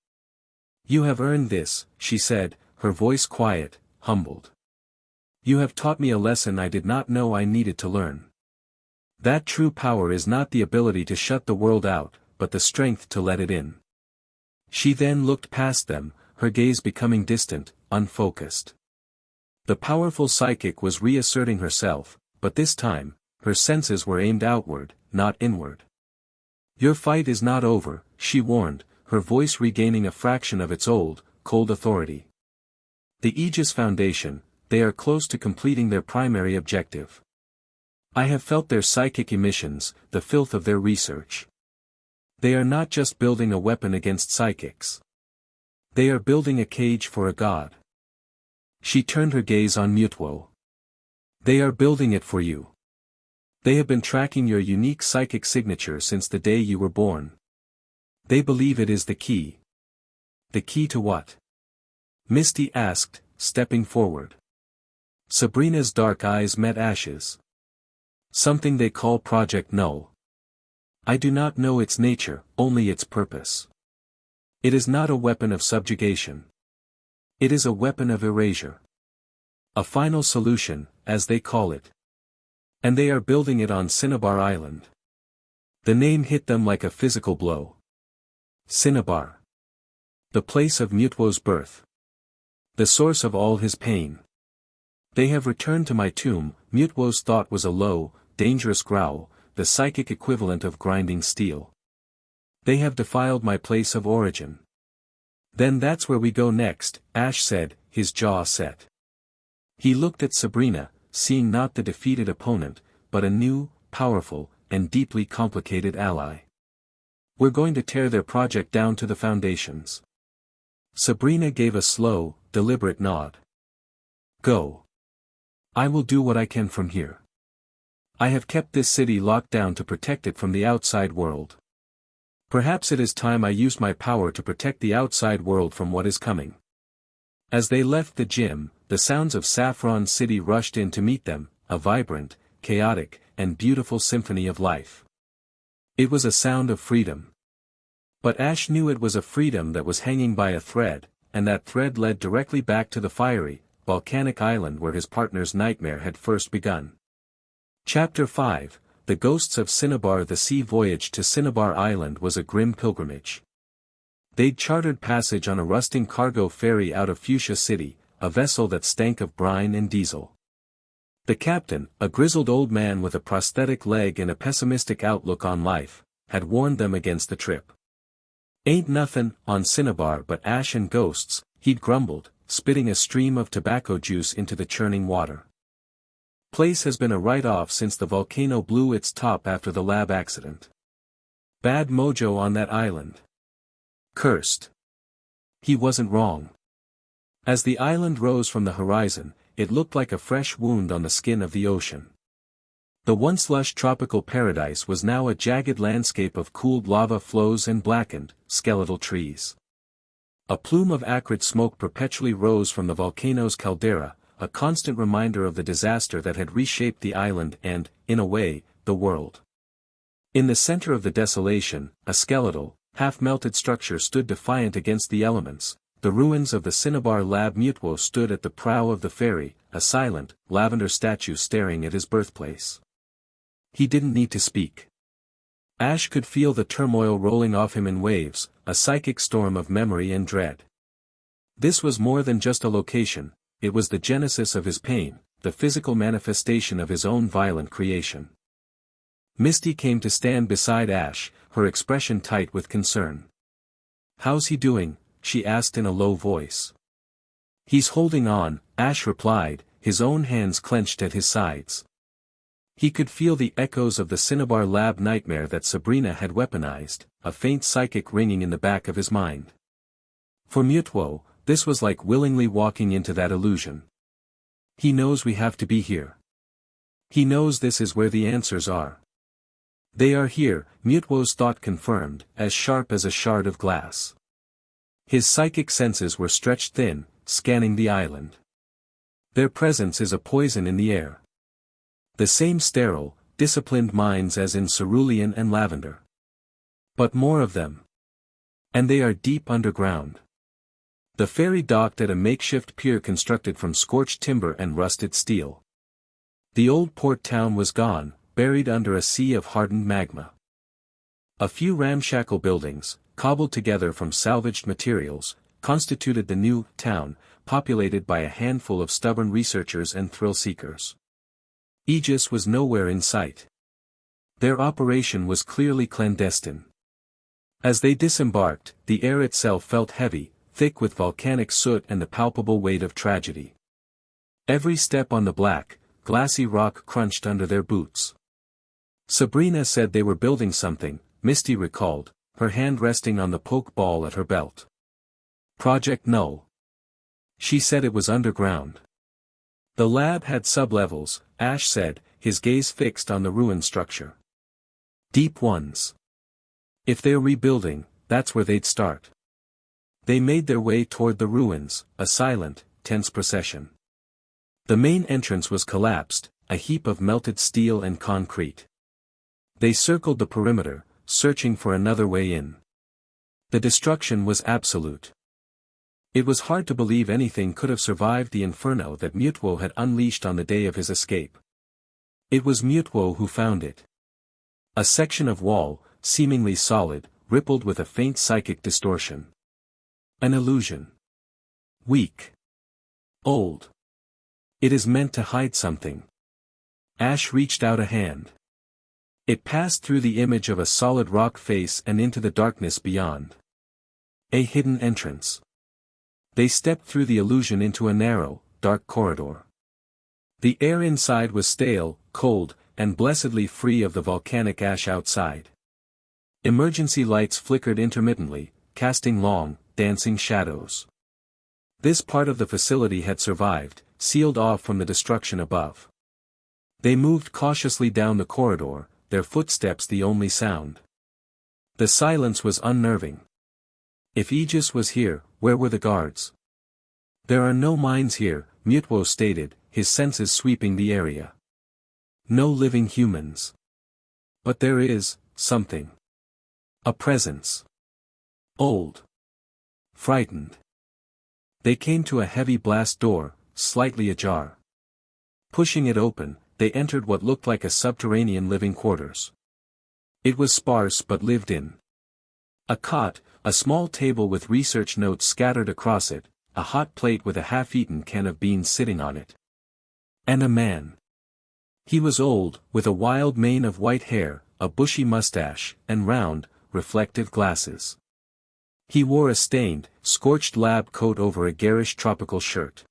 You have earned this, she said, her voice quiet, humbled. You have taught me a lesson I did not know I needed to learn. That true power is not the ability to shut the world out, but the strength to let it in. She then looked past them, her gaze becoming distant, unfocused. The powerful psychic was reasserting herself, but this time, her senses were aimed outward, not inward. Your fight is not over, she warned, her voice regaining a fraction of its old, cold authority. The Aegis Foundation, they are close to completing their primary objective. I have felt their psychic emissions, the filth of their research. They are not just building a weapon against psychics. They are building a cage for a god. She turned her gaze on Mewtwo. They are building it for you. They have been tracking your unique psychic signature since the day you were born. They believe it is the key. The key to what? Misty asked, stepping forward. Sabrina's dark eyes met Ash's. Something they call Project Null. I do not know its nature, only its purpose. It is not a weapon of subjugation. It is a weapon of erasure. A final solution, as they call it. And they are building it on Cinnabar Island. The name hit them like a physical blow. Cinnabar. The place of Mewtwo's birth. The source of all his pain. They have returned to my tomb, Mewtwo's thought was a low, dangerous growl, the psychic equivalent of grinding steel. They have defiled my place of origin. Then that's where we go next, Ash said, his jaw set. He looked at Sabrina, seeing not the defeated opponent, but a new, powerful, and deeply complicated ally. We're going to tear their project down to the foundations. Sabrina gave a slow, deliberate nod. Go. I will do what I can from here. I have kept this city locked down to protect it from the outside world. Perhaps it is time I used my power to protect the outside world from what is coming. As they left the gym, the sounds of Saffron City rushed in to meet them, a vibrant, chaotic, and beautiful symphony of life. It was a sound of freedom. But Ash knew it was a freedom that was hanging by a thread, and that thread led directly back to the fiery, volcanic island where his partner's nightmare had first begun. Chapter 5, The Ghosts of Cinnabar. The sea voyage to Cinnabar Island was a grim pilgrimage. They'd chartered passage on a rusting cargo ferry out of Fuchsia City, a vessel that stank of brine and diesel. The captain, a grizzled old man with a prosthetic leg and a pessimistic outlook on life, had warned them against the trip. "Ain't nothin' on Cinnabar but ash and ghosts," he'd grumbled, spitting a stream of tobacco juice into the churning water. "Place has been a write-off since the volcano blew its top after the lab accident. Bad mojo on that island. Cursed." He wasn't wrong. As the island rose from the horizon, it looked like a fresh wound on the skin of the ocean. The once lush tropical paradise was now a jagged landscape of cooled lava flows and blackened, skeletal trees. A plume of acrid smoke perpetually rose from the volcano's caldera, a constant reminder of the disaster that had reshaped the island and, in a way, the world. In the center of the desolation, a skeletal, half-melted structure stood defiant against the elements. The ruins of the Cinnabar lab. Mewtwo stood at the prow of the ferry, a silent, lavender statue staring at his birthplace. He didn't need to speak. Ash could feel the turmoil rolling off him in waves, a psychic storm of memory and dread. This was more than just a location, it was the genesis of his pain, the physical manifestation of his own violent creation. Misty came to stand beside Ash, her expression tight with concern. "How's he doing?" she asked in a low voice. "He's holding on," Ash replied, his own hands clenched at his sides. He could feel the echoes of the Cinnabar lab nightmare that Sabrina had weaponized, a faint psychic ringing in the back of his mind. For Mewtwo, this was like willingly walking into that illusion. He knows we have to be here. He knows this is where the answers are. They are here, Mewtwo's thought confirmed, as sharp as a shard of glass. His psychic senses were stretched thin, scanning the island. Their presence is a poison in the air. The same sterile, disciplined minds as in cerulean and lavender. But more of them. And they are deep underground. The ferry docked at a makeshift pier constructed from scorched timber and rusted steel. The old port town was gone, buried under a sea of hardened magma. A few ramshackle buildings, cobbled together from salvaged materials, constituted the new town, populated by a handful of stubborn researchers and thrill-seekers. Aegis was nowhere in sight. Their operation was clearly clandestine. As they disembarked, the air itself felt heavy, thick with volcanic soot and the palpable weight of tragedy. Every step on the black, glassy rock crunched under their boots. Sabrina said they were building something, Misty recalled, her hand resting on the poke ball at her belt. Project Null. She said it was underground. The lab had sublevels, Ash said, his gaze fixed on the ruined structure. Deep ones. If they're rebuilding, that's where they'd start. They made their way toward the ruins, a silent, tense procession. The main entrance was collapsed, a heap of melted steel and concrete. They circled the perimeter, searching for another way in. The destruction was absolute. It was hard to believe anything could have survived the inferno that Mewtwo had unleashed on the day of his escape. It was Mewtwo who found it. A section of wall, seemingly solid, rippled with a faint psychic distortion. An illusion. Weak. Old. It is meant to hide something. Ash reached out a hand. It passed through the image of a solid rock face and into the darkness beyond. A hidden entrance. They stepped through the illusion into a narrow, dark corridor. The air inside was stale, cold, and blessedly free of the volcanic ash outside. Emergency lights flickered intermittently, casting long, dancing shadows. This part of the facility had survived, sealed off from the destruction above. They moved cautiously down the corridor, their footsteps the only sound. The silence was unnerving. If Aegis was here, where were the guards? There are no mines here, Mewtwo stated, his senses sweeping the area. No living humans. But there is something. A presence. Old. Frightened. They came to a heavy blast door, slightly ajar. Pushing it open, they entered what looked like a subterranean living quarters. It was sparse but lived in. A cot, a small table with research notes scattered across it, a hot plate with a half-eaten can of beans sitting on it. And a man. He was old, with a wild mane of white hair, a bushy mustache, and round, reflective glasses. He wore a stained, scorched lab coat over a garish tropical shirt.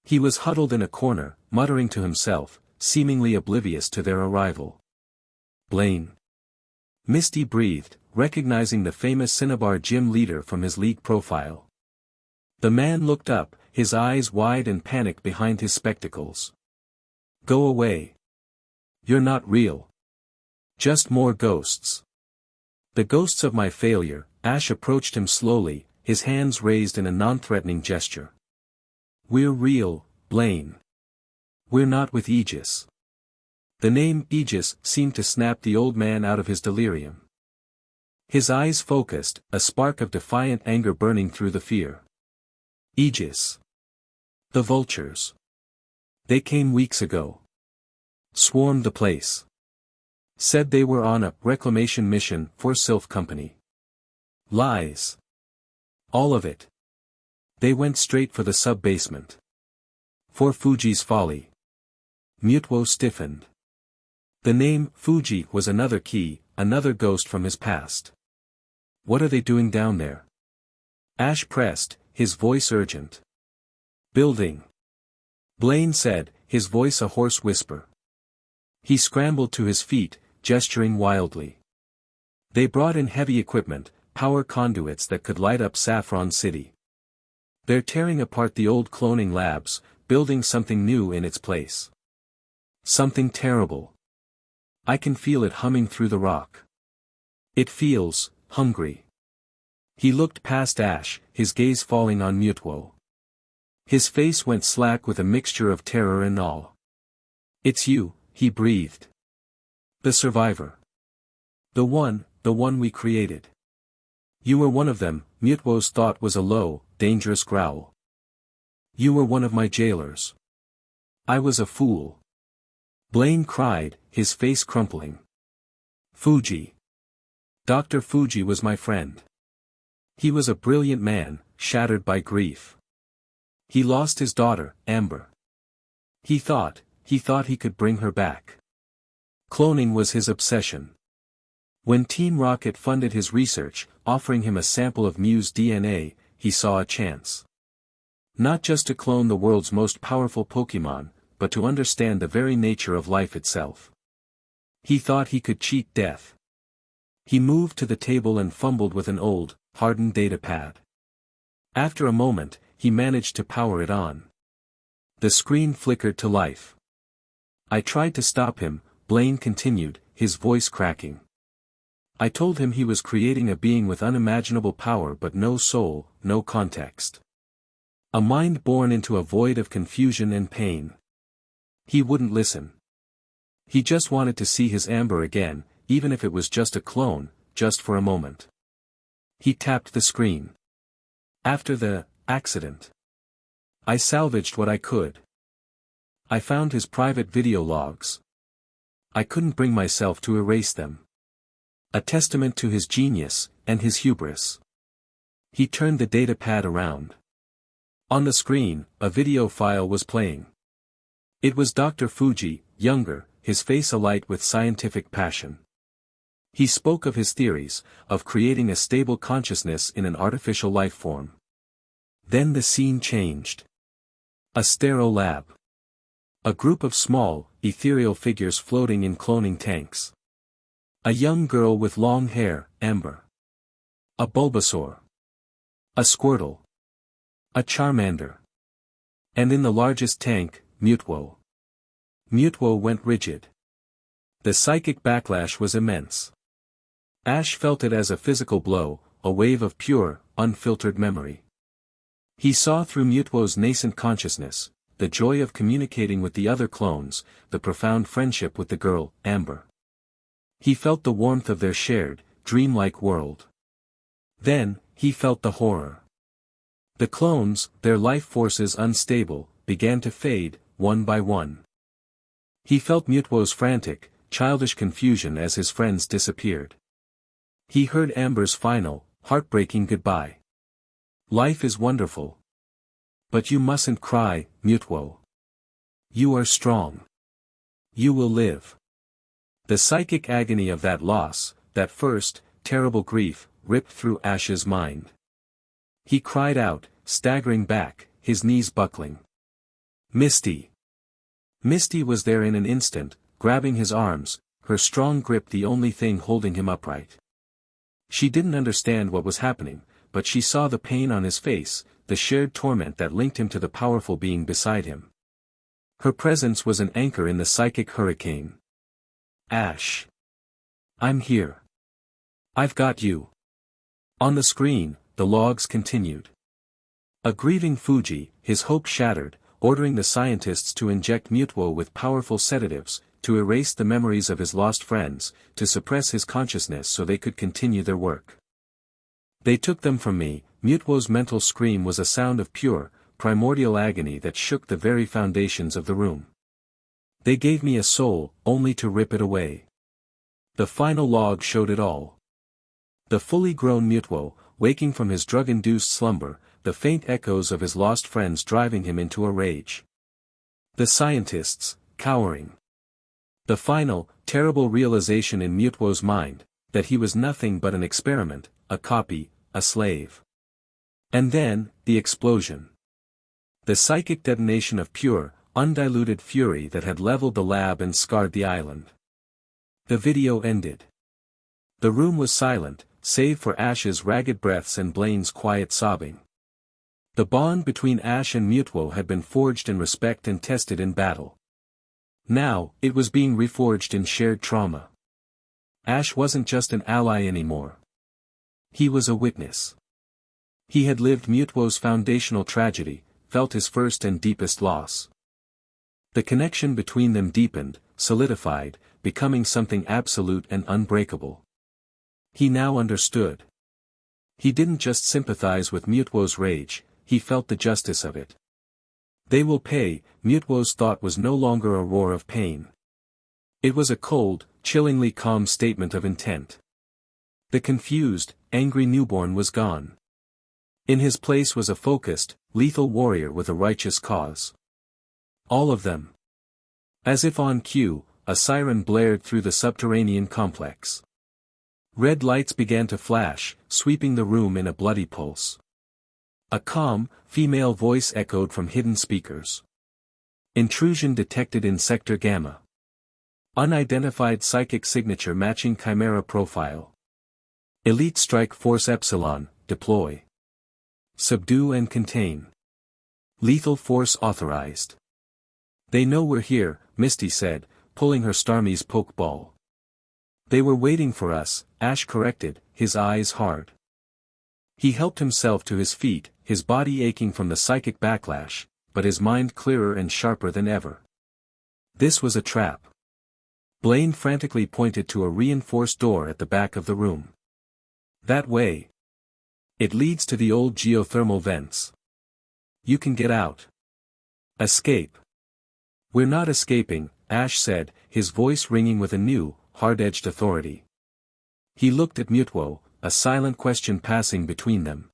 He was huddled in a corner, muttering to himself, seemingly oblivious to their arrival. Blaine. Misty breathed, recognizing the famous Cinnabar gym leader from his league profile. The man looked up, his eyes wide and panicked behind his spectacles. Go away. You're not real. Just more ghosts. The ghosts of my failure. Ash approached him slowly, his hands raised in a non-threatening gesture. We're real, Blaine. We're not with Aegis. The name Aegis seemed to snap the old man out of his delirium. His eyes focused, a spark of defiant anger burning through the fear. Aegis. The vultures. They came weeks ago. Swarmed the place. Said they were on a reclamation mission for Sylph Company. Lies. All of it. They went straight for the sub-basement. For Fuji's folly. Mewtwo stiffened. The name Fuji was another key, another ghost from his past. What are they doing down there? Ash pressed, his voice urgent. Building. Blaine said, his voice a hoarse whisper. He scrambled to his feet, gesturing wildly. They brought in heavy equipment, power conduits that could light up Saffron City. They're tearing apart the old cloning labs, building something new in its place. Something terrible. I can feel it humming through the rock. It feels hungry. He looked past Ash, his gaze falling on Mewtwo. His face went slack with a mixture of terror and awe. It's you, he breathed. The survivor. The one we created. You were one of them, Mewtwo's thought was a low, dangerous growl. You were one of my jailers. I was a fool. Blaine cried, his face crumpling. Fuji. Dr. Fuji was my friend. He was a brilliant man, shattered by grief. He lost his daughter, Amber. He thought he could bring her back. Cloning was his obsession. When Team Rocket funded his research, offering him a sample of Mew's DNA, he saw a chance. Not just to clone the world's most powerful Pokémon, but to understand the very nature of life itself. He thought he could cheat death. He moved to the table and fumbled with an old, hardened datapad. After a moment, he managed to power it on. The screen flickered to life. I tried to stop him, Blaine continued, his voice cracking. I told him he was creating a being with unimaginable power but no soul, no context. A mind born into a void of confusion and pain. He wouldn't listen. He just wanted to see his Amber again, even if it was just a clone, just for a moment. He tapped the screen. After the accident, I salvaged what I could. I found his private video logs. I couldn't bring myself to erase them. A testament to his genius, and his hubris. He turned the datapad around. On the screen, a video file was playing. It was Dr. Fuji, younger, his face alight with scientific passion. He spoke of his theories, of creating a stable consciousness in an artificial life form. Then the scene changed. A sterile lab. A group of small, ethereal figures floating in cloning tanks. A young girl with long hair, Amber. A Bulbasaur. A Squirtle. A Charmander. And in the largest tank, Mewtwo. Mewtwo went rigid. The psychic backlash was immense. Ash felt it as a physical blow, a wave of pure, unfiltered memory. He saw through Mewtwo's nascent consciousness, the joy of communicating with the other clones, the profound friendship with the girl, Amber. He felt the warmth of their shared, dreamlike world. Then, he felt the horror. The clones, their life forces unstable, began to fade, one by one. He felt Mewtwo's frantic, childish confusion as his friends disappeared. He heard Amber's final, heartbreaking goodbye. "Life is wonderful. But you mustn't cry, Mewtwo. You are strong. You will live." The psychic agony of that loss, that first, terrible grief, ripped through Ash's mind. He cried out, staggering back, his knees buckling. "Misty!" Misty was there in an instant, grabbing his arms, her strong grip the only thing holding him upright. She didn't understand what was happening, but she saw the pain on his face, the shared torment that linked him to the powerful being beside him. Her presence was an anchor in the psychic hurricane. "Ash. I'm here. I've got you." On the screen, the logs continued. A grieving Fuji, his hope shattered, ordering the scientists to inject Mewtwo with powerful sedatives, to erase the memories of his lost friends, to suppress his consciousness so they could continue their work. "They took them from me." Mewtwo's mental scream was a sound of pure, primordial agony that shook the very foundations of the room. "They gave me a soul, only to rip it away." The final log showed it all. The fully grown Mewtwo, waking from his drug-induced slumber, the faint echoes of his lost friends driving him into a rage. The scientists, cowering. The final, terrible realization in Mewtwo's mind, that he was nothing but an experiment, a copy, a slave. And then, the explosion. The psychic detonation of pure, undiluted fury that had leveled the lab and scarred the island. The video ended. The room was silent, save for Ash's ragged breaths and Blaine's quiet sobbing. The bond between Ash and Mewtwo had been forged in respect and tested in battle. Now, it was being reforged in shared trauma. Ash wasn't just an ally anymore. He was a witness. He had lived Mewtwo's foundational tragedy, felt his first and deepest loss. The connection between them deepened, solidified, becoming something absolute and unbreakable. He now understood. He didn't just sympathize with Mewtwo's rage, he felt the justice of it. "They will pay." Mewtwo's thought was no longer a roar of pain. It was a cold, chillingly calm statement of intent. The confused, angry newborn was gone. In his place was a focused, lethal warrior with a righteous cause. All of them. As if on cue, a siren blared through the subterranean complex. Red lights began to flash, sweeping the room in a bloody pulse. A calm, female voice echoed from hidden speakers. "Intrusion detected in Sector Gamma. Unidentified psychic signature matching Chimera profile. Elite Strike Force Epsilon, deploy. Subdue and contain. Lethal force authorized." "They know we're here," Misty said, pulling her Starmie's pokeball. "They were waiting for us," Ash corrected, his eyes hard. He helped himself to his feet, his body aching from the psychic backlash, but his mind clearer and sharper than ever. This was a trap. Blaine frantically pointed to a reinforced door at the back of the room. "That way. It leads to the old geothermal vents. You can get out. Escape." "We're not escaping," Ash said, his voice ringing with a new, hard-edged authority. He looked at Mewtwo, a silent question passing between them.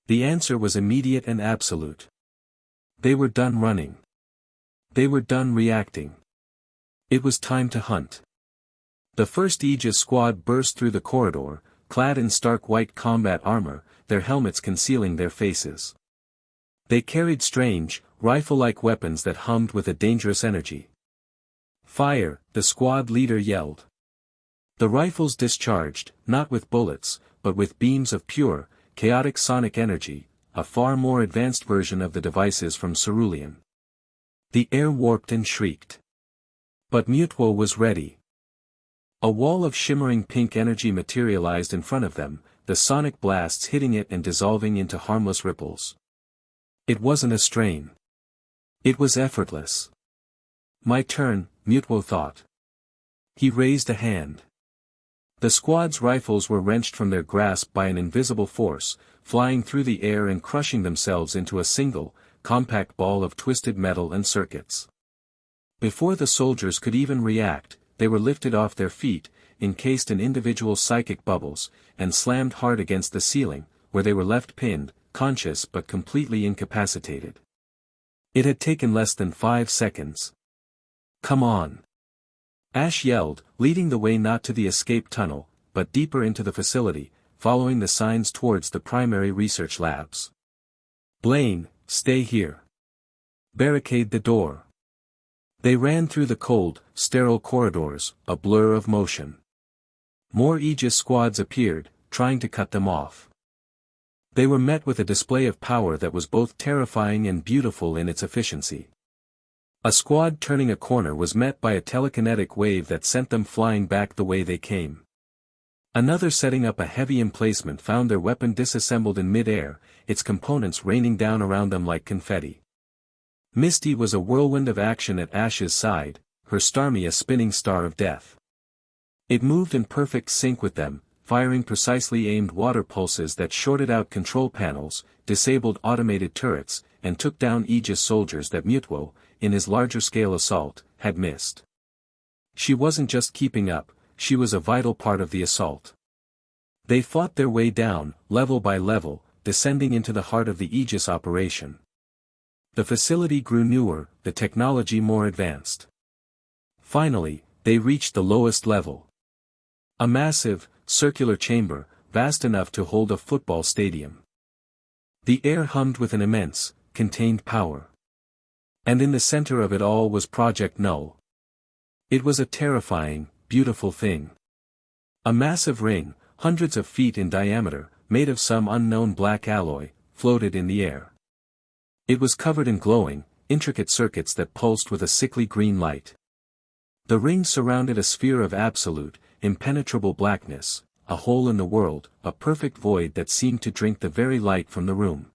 The answer was immediate and absolute. They were done running. They were done reacting. It was time to hunt. The first Aegis squad burst through the corridor, clad in stark white combat armor, their helmets concealing their faces. They carried strange, rifle-like weapons that hummed with a dangerous energy. "Fire!" the squad leader yelled. The rifles discharged, not with bullets, but with beams of pure, chaotic sonic energy, a far more advanced version of the devices from Cerulean. The air warped and shrieked. But Mewtwo was ready. A wall of shimmering pink energy materialized in front of them, the sonic blasts hitting it and dissolving into harmless ripples. It wasn't a strain. It was effortless. My turn, Mewtwo thought. He raised a hand. The squad's rifles were wrenched from their grasp by an invisible force, flying through the air and crushing themselves into a single, compact ball of twisted metal and circuits. Before the soldiers could even react, they were lifted off their feet, encased in individual psychic bubbles, and slammed hard against the ceiling, where they were left pinned, conscious but completely incapacitated. It had taken less than 5 seconds. "Come on!" Ash yelled, leading the way not to the escape tunnel, but deeper into the facility, following the signs towards the primary research labs. "Blaine, stay here. Barricade the door." They ran through the cold, sterile corridors, a blur of motion. More Aegis squads appeared, trying to cut them off. They were met with a display of power that was both terrifying and beautiful in its efficiency. A squad turning a corner was met by a telekinetic wave that sent them flying back the way they came. Another setting up a heavy emplacement found their weapon disassembled in mid-air, its components raining down around them like confetti. Misty was a whirlwind of action at Ash's side, her Starmie a spinning star of death. It moved in perfect sync with them, firing precisely aimed water pulses that shorted out control panels, disabled automated turrets, and took down Aegis soldiers that Mewtwo, in his larger-scale assault, had missed. She wasn't just keeping up, she was a vital part of the assault. They fought their way down, level by level, descending into the heart of the Aegis operation. The facility grew newer, the technology more advanced. Finally, they reached the lowest level. A massive, circular chamber, vast enough to hold a football stadium. The air hummed with an immense, contained power. And in the center of it all was Project Null. It was a terrifying, beautiful thing. A massive ring, hundreds of feet in diameter, made of some unknown black alloy, floated in the air. It was covered in glowing, intricate circuits that pulsed with a sickly green light. The ring surrounded a sphere of absolute, impenetrable blackness, a hole in the world, a perfect void that seemed to drink the very light from the room.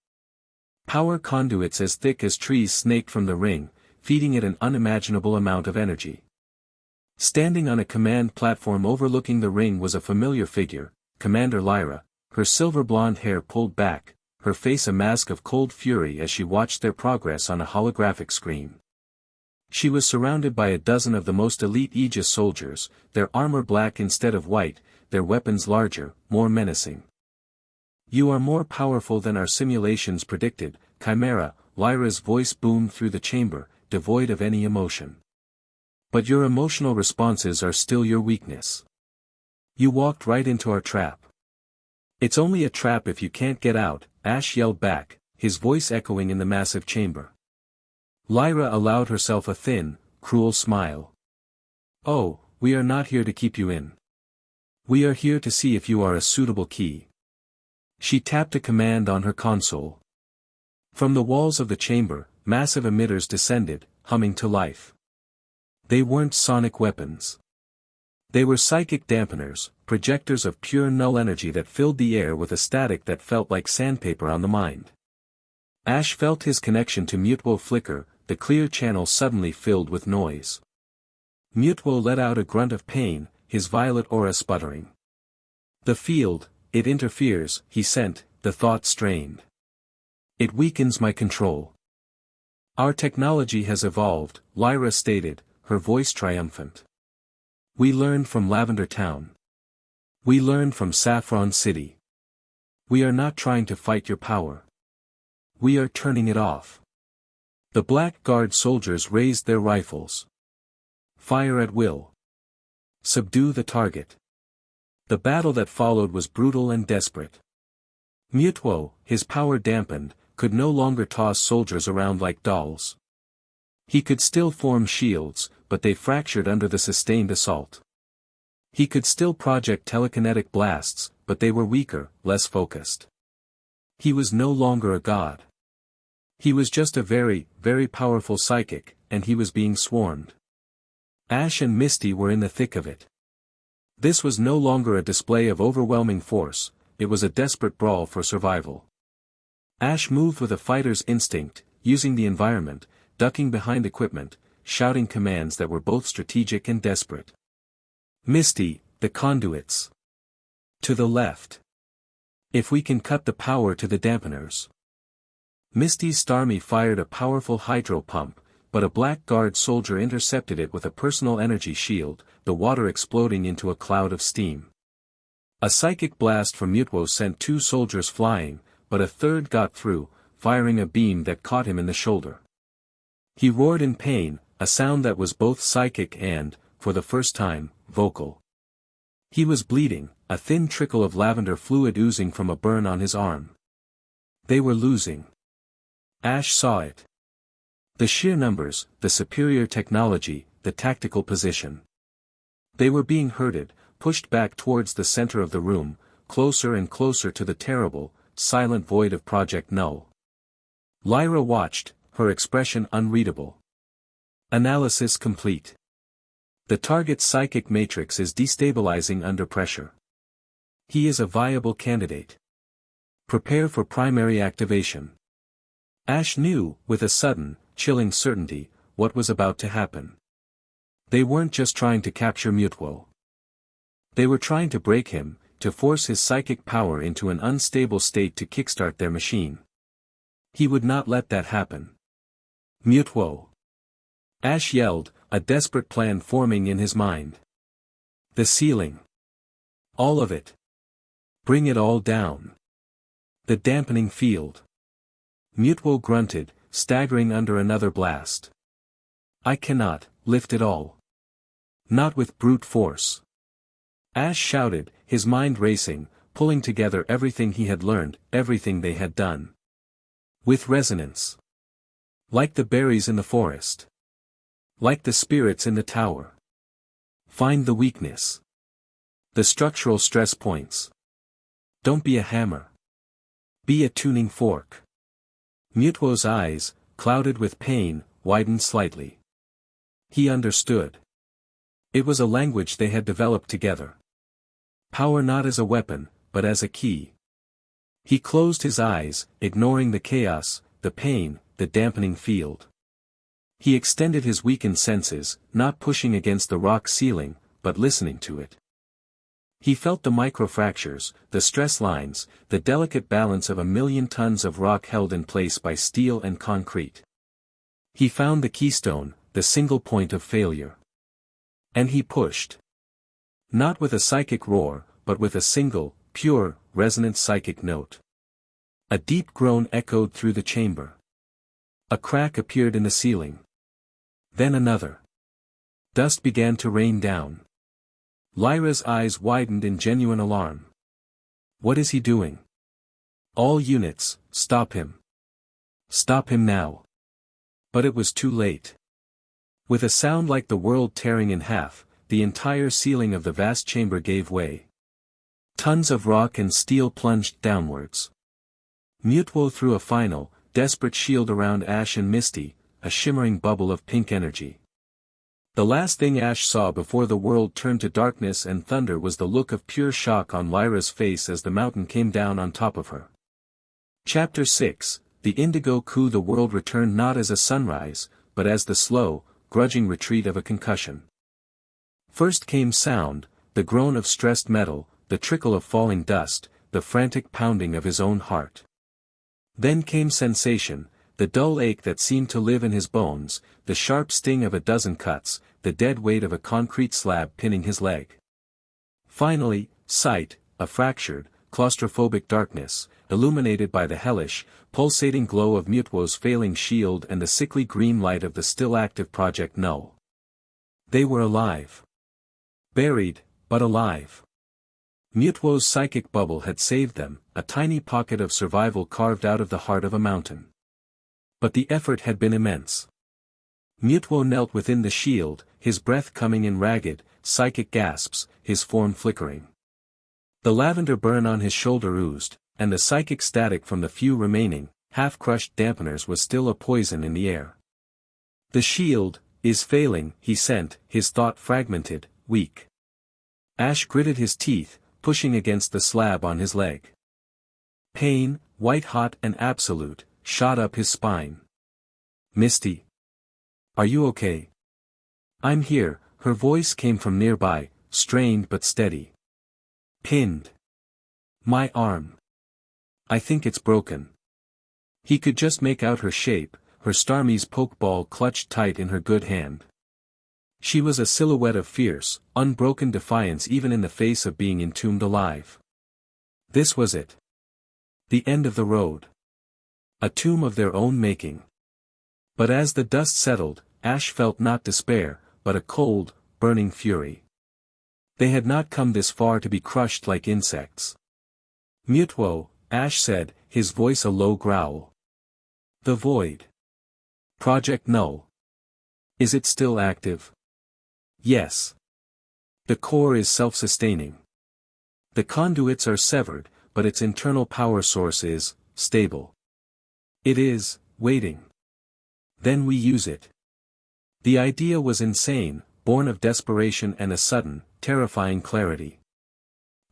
Power conduits as thick as trees snaked from the ring, feeding it an unimaginable amount of energy. Standing on a command platform overlooking the ring was a familiar figure, Commander Lyra, her silver blonde hair pulled back, her face a mask of cold fury as she watched their progress on a holographic screen. She was surrounded by a dozen of the most elite Aegis soldiers, their armor black instead of white, their weapons larger, more menacing. "You are more powerful than our simulations predicted, Chimera," Lyra's voice boomed through the chamber, devoid of any emotion. "But your emotional responses are still your weakness. You walked right into our trap." "It's only a trap if you can't get out," Ash yelled back, his voice echoing in the massive chamber. Lyra allowed herself a thin, cruel smile. "Oh, we are not here to keep you in. We are here to see if you are a suitable key." She tapped a command on her console. From the walls of the chamber, massive emitters descended, humming to life. They weren't sonic weapons. They were psychic dampeners, projectors of pure null energy that filled the air with a static that felt like sandpaper on the mind. Ash felt his connection to Mewtwo flicker, the clear channel suddenly filled with noise. Mewtwo let out a grunt of pain, his violet aura sputtering. "The field, it interferes," he sent, the thought strained. "It weakens my control." "Our technology has evolved," Lyra stated, her voice triumphant. "We learned from Lavender Town. We learned from Saffron City. We are not trying to fight your power. We are turning it off." The Black Guard soldiers raised their rifles. "Fire at will. Subdue the target." The battle that followed was brutal and desperate. Mewtwo, his power dampened, could no longer toss soldiers around like dolls. He could still form shields, but they fractured under the sustained assault. He could still project telekinetic blasts, but they were weaker, less focused. He was no longer a god. He was just a very, very powerful psychic, and he was being swarmed. Ash and Misty were in the thick of it. This was no longer a display of overwhelming force, it was a desperate brawl for survival. Ash moved with a fighter's instinct, using the environment, ducking behind equipment, shouting commands that were both strategic and desperate. Misty, the conduits. To the left. If we can cut the power to the dampeners. Misty's Starmie fired a powerful hydro pump, but a Blackguard soldier intercepted it with a personal energy shield, the water exploding into a cloud of steam. A psychic blast from Mewtwo sent 2 soldiers flying, but a third got through, firing a beam that caught him in the shoulder. He roared in pain, a sound that was both psychic and, for the first time, vocal. He was bleeding, a thin trickle of lavender fluid oozing from a burn on his arm. They were losing. Ash saw it. The sheer numbers, the superior technology, the tactical position. They were being herded, pushed back towards the center of the room, closer and closer to the terrible, silent void of Project Null. Lyra watched, her expression unreadable. Analysis complete. The target's psychic matrix is destabilizing under pressure. He is a viable candidate. Prepare for primary activation. Ash knew, with a sudden, chilling certainty, what was about to happen. They weren't just trying to capture Mewtwo. They were trying to break him, to force his psychic power into an unstable state to kickstart their machine. He would not let that happen. Mewtwo! Ash yelled, a desperate plan forming in his mind. The ceiling. All of it. Bring it all down. The dampening field. Mewtwo grunted, staggering under another blast. I cannot lift it all. Not with brute force. Ash shouted, his mind racing, pulling together everything he had learned, everything they had done. With resonance. Like the berries in the forest. Like the spirits in the tower. Find the weakness. The structural stress points. Don't be a hammer. Be a tuning fork. Mewtwo's eyes, clouded with pain, widened slightly. He understood. It was a language they had developed together. Power not as a weapon, but as a key. He closed his eyes, ignoring the chaos, the pain, the dampening field. He extended his weakened senses, not pushing against the rock ceiling, but listening to it. He felt the microfractures, the stress lines, the delicate balance of 1,000,000 tons of rock held in place by steel and concrete. He found the keystone, the single point of failure. And he pushed. Not with a psychic roar, but with a single, pure, resonant psychic note. A deep groan echoed through the chamber. A crack appeared in the ceiling. Then another. Dust began to rain down. Lyra's eyes widened in genuine alarm. What is he doing? All units, stop him. Stop him now. But it was too late. With a sound like the world tearing in half, the entire ceiling of the vast chamber gave way. Tons of rock and steel plunged downwards. Mewtwo threw a final, desperate shield around Ash and Misty, a shimmering bubble of pink energy. The last thing Ash saw before the world turned to darkness and thunder was the look of pure shock on Lyra's face as the mountain came down on top of her. Chapter 6, The Indigo Coup. The world returned not as a sunrise, but as the slow, grudging retreat of a concussion. First came sound, the groan of stressed metal, the trickle of falling dust, the frantic pounding of his own heart. Then came sensation, the dull ache that seemed to live in his bones, the sharp sting of a dozen cuts, the dead weight of a concrete slab pinning his leg. Finally, sight, a fractured, claustrophobic darkness, illuminated by the hellish, pulsating glow of Mewtwo's failing shield and the sickly green light of the still active Project Null. They were alive. Buried, but alive. Mewtwo's psychic bubble had saved them, a tiny pocket of survival carved out of the heart of a mountain. But the effort had been immense. Mewtwo knelt within the shield, his breath coming in ragged, psychic gasps, his form flickering. The lavender burn on his shoulder oozed, and the psychic static from the few remaining, half-crushed dampeners was still a poison in the air. The shield is failing, he sent, his thought fragmented, weak. Ash gritted his teeth, pushing against the slab on his leg. Pain, white-hot and absolute, shot up his spine. "Misty. Are you okay?" "I'm here," her voice came from nearby, strained but steady. "Pinned. My arm. I think it's broken." He could just make out her shape, her Starmie's pokeball clutched tight in her good hand. She was a silhouette of fierce, unbroken defiance even in the face of being entombed alive. This was it. The end of the road. A tomb of their own making. But as the dust settled, Ash felt not despair, but a cold, burning fury. They had not come this far to be crushed like insects. "Mewtwo," Ash said, his voice a low growl. "The void. Project Null. Is it still active?" "Yes. The core is self-sustaining. The conduits are severed, but its internal power source is stable. It is waiting. Then we use it." The idea was insane, born of desperation and a sudden, terrifying clarity.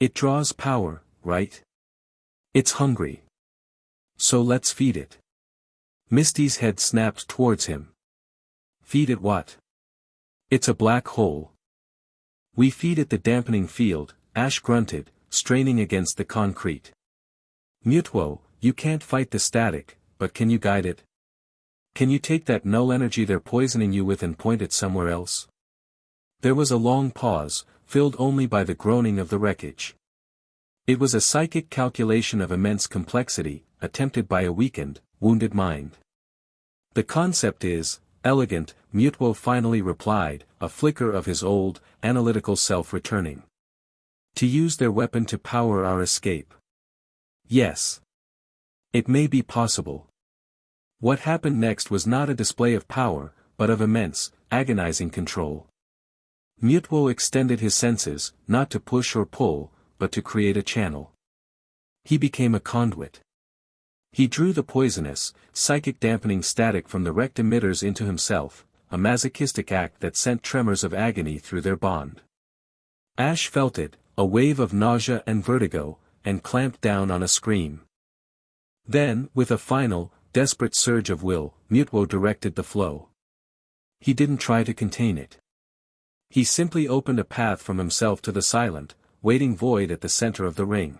It draws power, right? It's hungry. So let's feed it. Misty's head snapped towards him. "Feed it what?" "It's a black hole." "We feed it the dampening field," Ash grunted, straining against the concrete. "Mewtwo, you can't fight the static, but can you guide it? Can you take that null energy they're poisoning you with and point it somewhere else?" There was a long pause, filled only by the groaning of the wreckage. It was a psychic calculation of immense complexity, attempted by a weakened, wounded mind. "The concept is elegant," Mewtwo finally replied, a flicker of his old, analytical self returning. "To use their weapon to power our escape. Yes. It may be possible." What happened next was not a display of power, but of immense, agonizing control. Mewtwo extended his senses, not to push or pull, but to create a channel. He became a conduit. He drew the poisonous, psychic dampening static from the wrecked emitters into himself, a masochistic act that sent tremors of agony through their bond. Ash felt it, a wave of nausea and vertigo, and clamped down on a scream. Then, with a final, desperate surge of will, Mewtwo directed the flow. He didn't try to contain it. He simply opened a path from himself to the silent, waiting void at the center of the ring.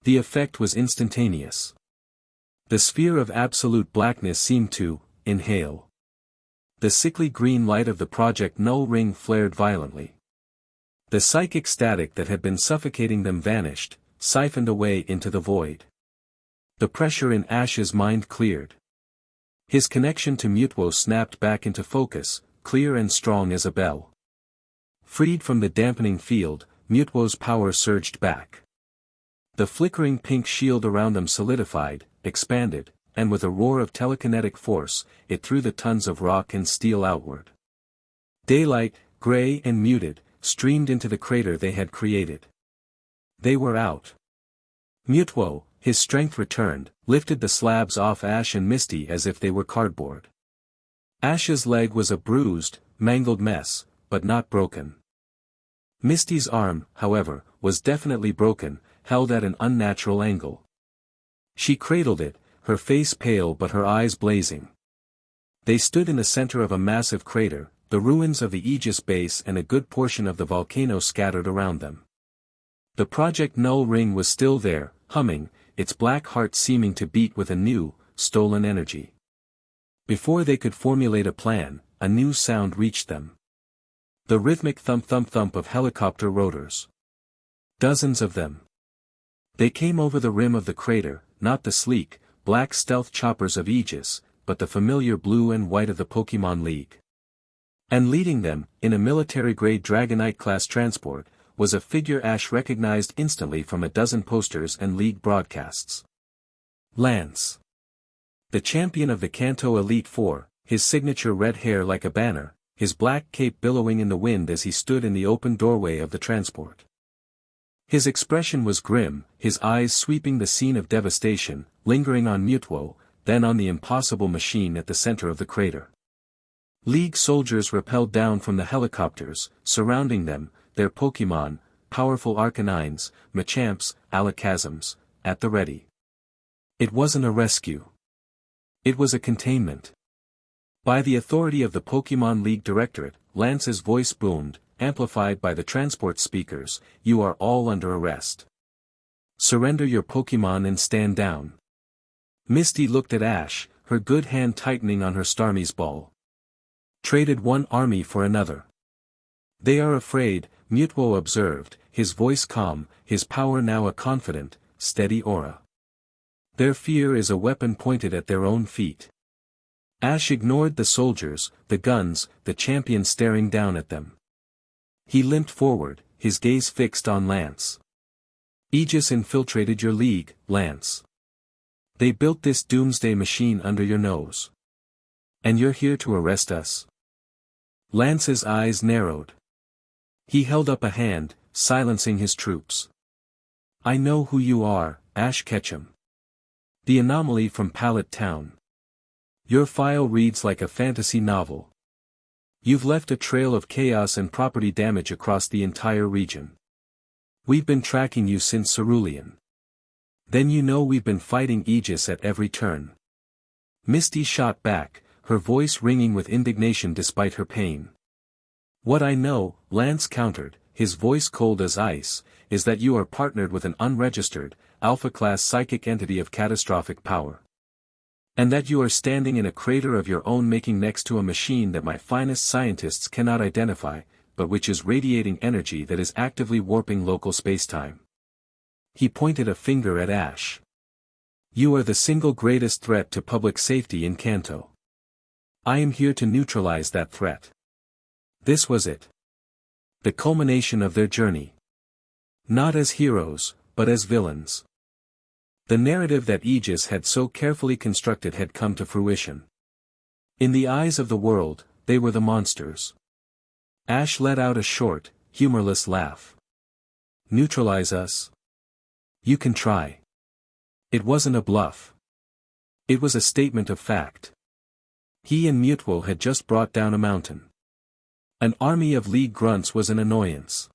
The effect was instantaneous. The sphere of absolute blackness seemed to inhale. The sickly green light of the Project Null ring flared violently. The psychic static that had been suffocating them vanished, siphoned away into the void. The pressure in Ash's mind cleared. His connection to Mewtwo snapped back into focus, clear and strong as a bell. Freed from the dampening field, Mewtwo's power surged back. The flickering pink shield around them solidified, expanded, and with a roar of telekinetic force, it threw the tons of rock and steel outward. Daylight, gray and muted, streamed into the crater they had created. They were out. Mewtwo, his strength returned, lifted the slabs off Ash and Misty as if they were cardboard. Ash's leg was a bruised, mangled mess, but not broken. Misty's arm, however, was definitely broken, held at an unnatural angle. She cradled it, her face pale but her eyes blazing. They stood in the center of a massive crater, the ruins of the Aegis base and a good portion of the volcano scattered around them. The Project Null ring was still there, humming, its black heart seeming to beat with a new, stolen energy. Before they could formulate a plan, a new sound reached them. The rhythmic thump-thump-thump of helicopter rotors. Dozens of them. They came over the rim of the crater, not the sleek, black stealth choppers of Aegis, but the familiar blue and white of the Pokémon League. And leading them, in a military-grade Dragonite-class transport, was a figure Ash recognized instantly from a dozen posters and League broadcasts. Lance. The champion of the Kanto Elite Four, his signature red hair like a banner, his black cape billowing in the wind as he stood in the open doorway of the transport. His expression was grim, his eyes sweeping the scene of devastation, lingering on Mewtwo, then on the impossible machine at the center of the crater. League soldiers rappelled down from the helicopters, surrounding them, their Pokémon, powerful Arcanines, Machamps, Alakazams, at the ready. It wasn't a rescue. It was a containment. By the authority of the Pokémon League Directorate, Lance's voice boomed, amplified by the transport speakers, "You are all under arrest. Surrender your Pokémon and stand down." Misty looked at Ash, her good hand tightening on her Starmie's ball. Traded one army for another. "They are afraid," Mewtwo observed, his voice calm, his power now a confident, steady aura. "Their fear is a weapon pointed at their own feet." Ash ignored the soldiers, the guns, the champion staring down at them. He limped forward, his gaze fixed on Lance. "Aegis infiltrated your league, Lance. They built this doomsday machine under your nose. And you're here to arrest us?" Lance's eyes narrowed. He held up a hand, silencing his troops. "I know who you are, Ash Ketchum. The anomaly from Pallet Town. Your file reads like a fantasy novel. You've left a trail of chaos and property damage across the entire region. We've been tracking you since Cerulean. Then you know we've been fighting Aegis at every turn." Misty shot back, her voice ringing with indignation despite her pain. "What I know," Lance countered, his voice cold as ice, "is that you are partnered with an unregistered, Alpha-class psychic entity of catastrophic power. And that you are standing in a crater of your own making next to a machine that my finest scientists cannot identify, but which is radiating energy that is actively warping local spacetime." He pointed a finger at Ash. "You are the single greatest threat to public safety in Kanto. I am here to neutralize that threat." This was it. The culmination of their journey. Not as heroes, but as villains. The narrative that Aegis had so carefully constructed had come to fruition. In the eyes of the world, they were the monsters. Ash let out a short, humorless laugh. "Neutralize us? You can try." It wasn't a bluff. It was a statement of fact. He and Mewtwo had just brought down a mountain. An army of League grunts was an annoyance.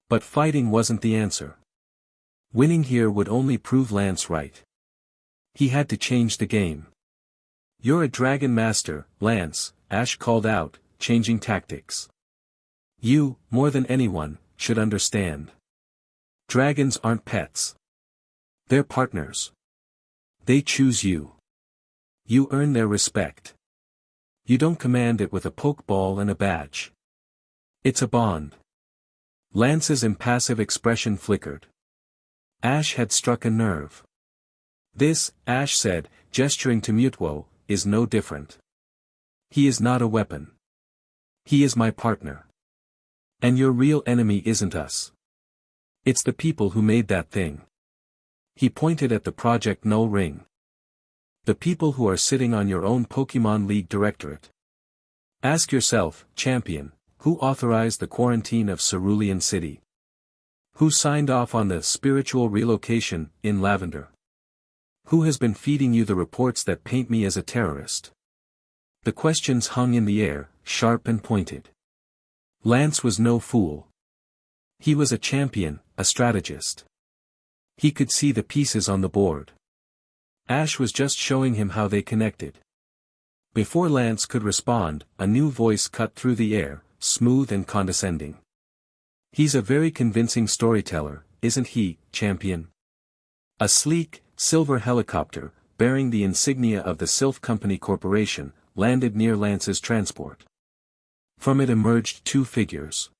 But fighting wasn't the answer. Winning here would only prove Lance right. He had to change the game. "You're a dragon master, Lance," Ash called out, changing tactics. "You, more than anyone, should understand. Dragons aren't pets. They're partners. They choose you. You earn their respect. You don't command it with a pokeball and a badge. It's a bond." Lance's impassive expression flickered. Ash had struck a nerve. "This," Ash said, gesturing to Mewtwo, "is no different. He is not a weapon. He is my partner. And your real enemy isn't us. It's the people who made that thing." He pointed at the Project Null Ring. "The people who are sitting on your own Pokémon League Directorate. Ask yourself, champion, who authorized the quarantine of Cerulean City? Who signed off on the spiritual relocation in Lavender? Who has been feeding you the reports that paint me as a terrorist?" The questions hung in the air, sharp and pointed. Lance was no fool. He was a champion, a strategist. He could see the pieces on the board. Ash was just showing him how they connected. Before Lance could respond, a new voice cut through the air, smooth and condescending. "He's a very convincing storyteller, isn't he, champion?" A sleek, silver helicopter, bearing the insignia of the Sylph Company Corporation, landed near Lance's transport. From it emerged two figures.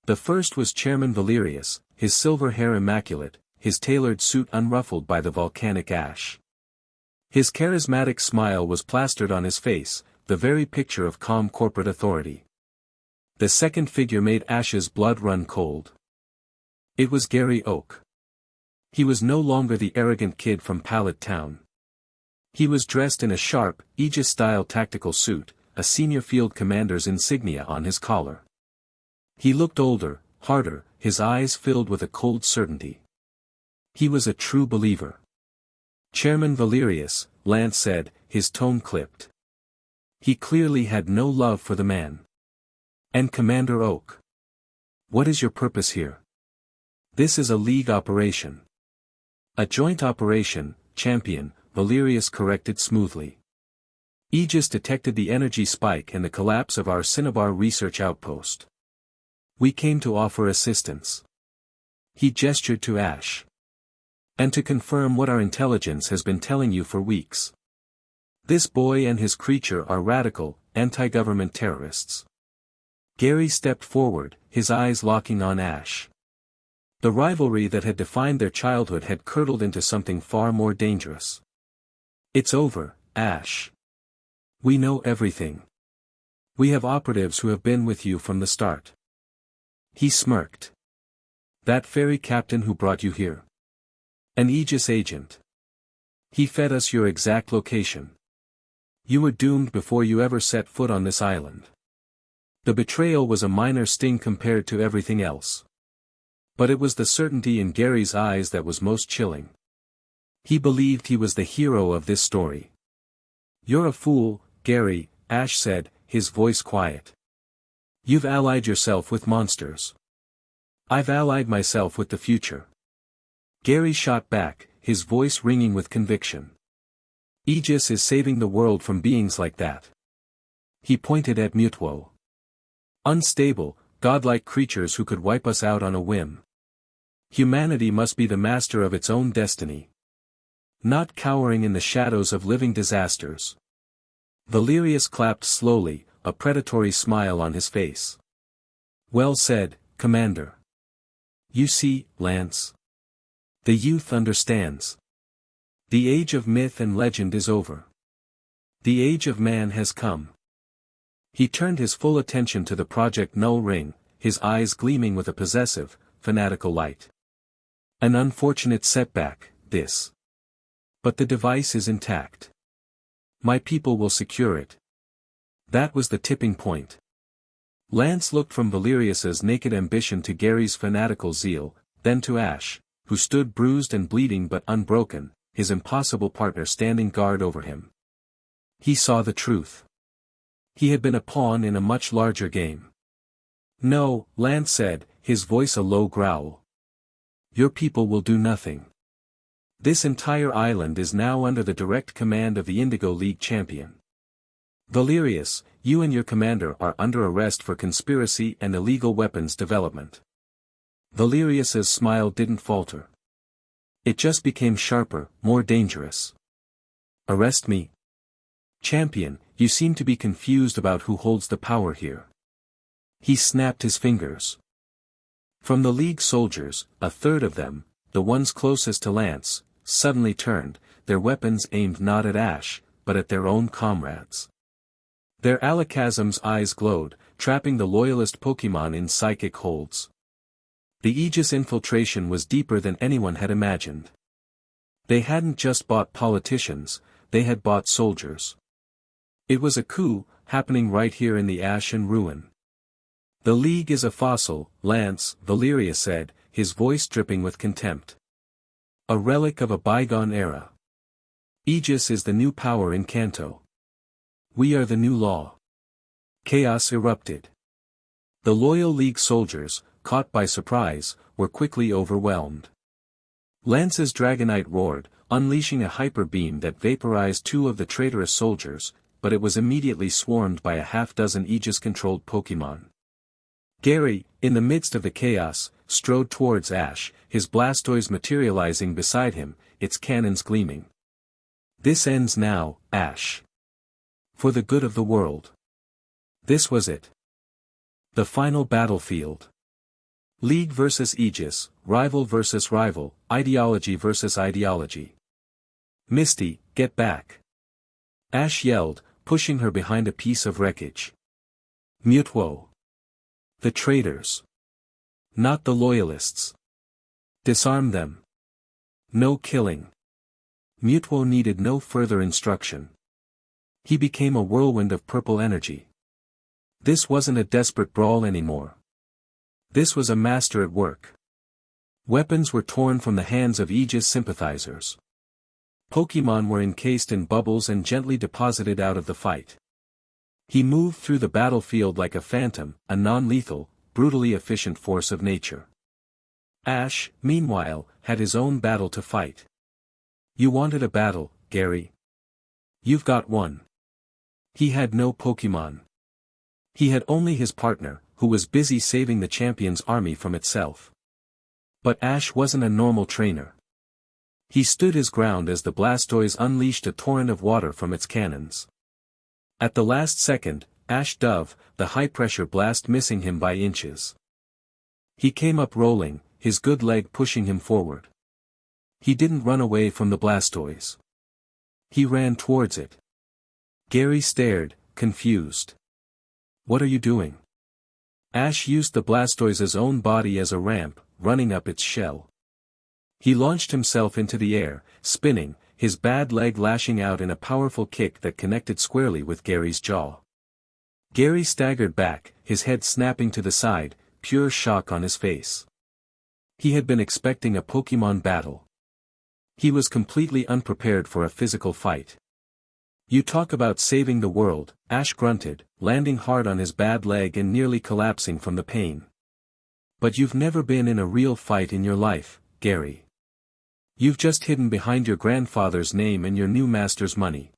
The first was Chairman Valerius, his silver hair immaculate, his tailored suit unruffled by the volcanic ash. His charismatic smile was plastered on his face, the very picture of calm corporate authority. The second figure made Ash's blood run cold. It was Gary Oak. He was no longer the arrogant kid from Pallet Town. He was dressed in a sharp, Aegis-style tactical suit, a senior field commander's insignia on his collar. He looked older, harder, his eyes filled with a cold certainty. He was a true believer. "Chairman Valerius," Lance said, his tone clipped. He clearly had no love for the man. "And Commander Oak. What is your purpose here?" This is a League operation. A joint operation, Champion, Valerius corrected smoothly. Aegis detected the energy spike and the collapse of our Cinnabar research outpost. We came to offer assistance. He gestured to Ash. And to confirm what our intelligence has been telling you for weeks. This boy and his creature are radical, anti-government terrorists. Gary stepped forward, his eyes locking on Ash. The rivalry that had defined their childhood had curdled into something far more dangerous. It's over, Ash. We know everything. We have operatives who have been with you from the start. He smirked. That ferry captain who brought you here. An Aegis agent. He fed us your exact location. You were doomed before you ever set foot on this island. The betrayal was a minor sting compared to everything else. But it was the certainty in Gary's eyes that was most chilling. He believed he was the hero of this story. You're a fool, Gary, Ash said, his voice quiet. You've allied yourself with monsters. I've allied myself with the future. Gary shot back, his voice ringing with conviction. Aegis is saving the world from beings like that. He pointed at Mewtwo. Unstable, godlike creatures who could wipe us out on a whim. Humanity must be the master of its own destiny. Not cowering in the shadows of living disasters. Valerius clapped slowly, a predatory smile on his face. Well said, Commander. You see, Lance. The youth understands. The age of myth and legend is over. The age of man has come. He turned his full attention to the Project Null Ring, his eyes gleaming with a possessive, fanatical light. An unfortunate setback, this. But the device is intact. My people will secure it. That was the tipping point. Lance looked from Valerius's naked ambition to Gary's fanatical zeal, then to Ash, who stood bruised and bleeding but unbroken, his impossible partner standing guard over him. He saw the truth. He had been a pawn in a much larger game. No, Lance said, his voice a low growl. Your people will do nothing. This entire island is now under the direct command of the Indigo League champion. Valerius, you and your commander are under arrest for conspiracy and illegal weapons development. Valerius's smile didn't falter. It just became sharper, more dangerous. Arrest me? Champion, you seem to be confused about who holds the power here. He snapped his fingers. From the League soldiers, a third of them, the ones closest to Lance, suddenly turned, their weapons aimed not at Ash, but at their own comrades. Their Alakazam's eyes glowed, trapping the loyalist Pokémon in psychic holds. The Aegis infiltration was deeper than anyone had imagined. They hadn't just bought politicians, they had bought soldiers. It was a coup, happening right here in the ash and ruin. The League is a fossil, Lance, Valerius said, his voice dripping with contempt. A relic of a bygone era. Aegis is the new power in Kanto. We are the new law. Chaos erupted. The loyal League soldiers, caught by surprise, were quickly overwhelmed. Lance's Dragonite roared, unleashing a hyper beam that vaporized two of the traitorous soldiers, but it was immediately swarmed by a half-dozen Aegis-controlled Pokémon. Gary, in the midst of the chaos, strode towards Ash, his Blastoise materializing beside him, its cannons gleaming. This ends now, Ash. For the good of the world. This was it. The final battlefield. League versus Aegis, rival versus rival, ideology versus ideology. Misty, get back. Ash yelled, pushing her behind a piece of wreckage. Mewtwo. The traitors. Not the loyalists. Disarm them. No killing. Mewtwo needed no further instruction. He became a whirlwind of purple energy. This wasn't a desperate brawl anymore. This was a master at work. Weapons were torn from the hands of Aegis sympathizers. Pokémon were encased in bubbles and gently deposited out of the fight. He moved through the battlefield like a phantom, a non-lethal, brutally efficient force of nature. Ash, meanwhile, had his own battle to fight. You wanted a battle, Gary. You've got one. He had no Pokemon. He had only his partner, who was busy saving the champion's army from itself. But Ash wasn't a normal trainer. He stood his ground as the Blastoise unleashed a torrent of water from its cannons. At the last second, Ash dove, the high-pressure blast missing him by inches. He came up rolling, his good leg pushing him forward. He didn't run away from the Blastoise. He ran towards it. Gary stared, confused. What are you doing? Ash used the Blastoise's own body as a ramp, running up its shell. He launched himself into the air, spinning, his bad leg lashing out in a powerful kick that connected squarely with Gary's jaw. Gary staggered back, his head snapping to the side, pure shock on his face. He had been expecting a Pokemon battle. He was completely unprepared for a physical fight. You talk about saving the world, Ash grunted, landing hard on his bad leg and nearly collapsing from the pain. But you've never been in a real fight in your life, Gary. You've just hidden behind your grandfather's name and your new master's money.